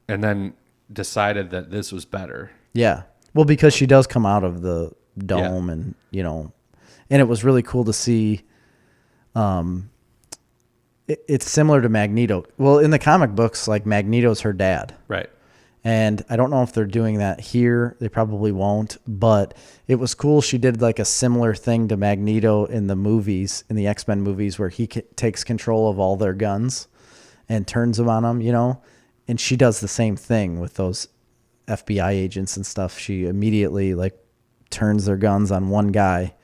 and then decided that this was better. Yeah. Well, because she does come out of the dome and, you know, and it was really cool to see. It's similar to Magneto. Well, in the comic books, like Magneto's her dad. Right. And I don't know if they're doing that here. They probably won't, but it was cool. She did like a similar thing to Magneto in the movies, in the X-Men movies, where he takes control of all their guns and turns them on them, you know, and she does the same thing with those FBI agents and stuff. She immediately like turns their guns on one guy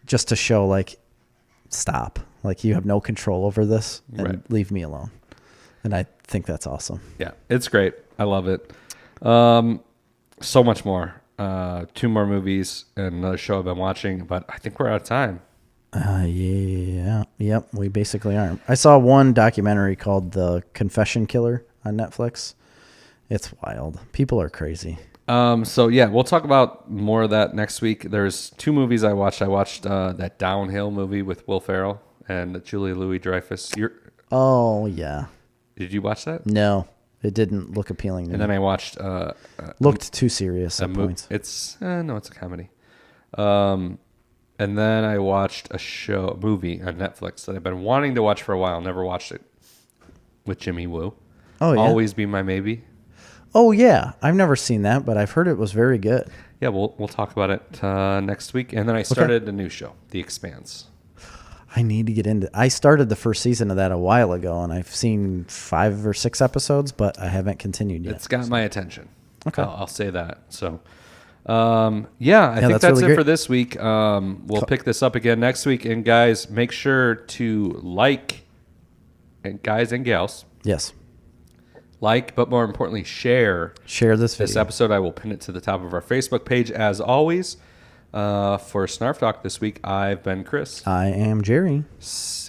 just to show like, stop, like you have no control over this and leave me alone. And I think that's awesome. Yeah, it's great. I love it. So much more. 2 more movies and another show I've been watching, but I think we're out of time. Yeah. Yep. We basically are. I saw one documentary called The Confession Killer on Netflix. It's wild. People are crazy. So yeah, we'll talk about more of that next week. There's 2 movies I watched. I watched that Downhill movie with Will Ferrell and Julia Louis-Dreyfus. Oh yeah. Did you watch that? No, it didn't look appealing to me. And then I watched. Looked too serious at points. It's a comedy. And then I watched a movie on Netflix that I've been wanting to watch for a while. Never watched it. With Jimmy Woo. Oh yeah. Always Be My Maybe. Oh yeah, I've never seen that, but I've heard it was very good. Yeah, we'll talk about it next week. And then I started a new show, The Expanse. I need to get into. I started the first season of that a while ago, and I've seen 5 or 6 episodes, but I haven't continued yet. It's got my attention. Okay, I'll say that. So, I think that's really it for this week. We'll pick this up again next week, and guys, make sure to like, and guys and gals, yes. Like, but more importantly, share this video. This episode. I will pin it to the top of our Facebook page as always. For Snarf Talk this week, I've been Chris. I am Jerry.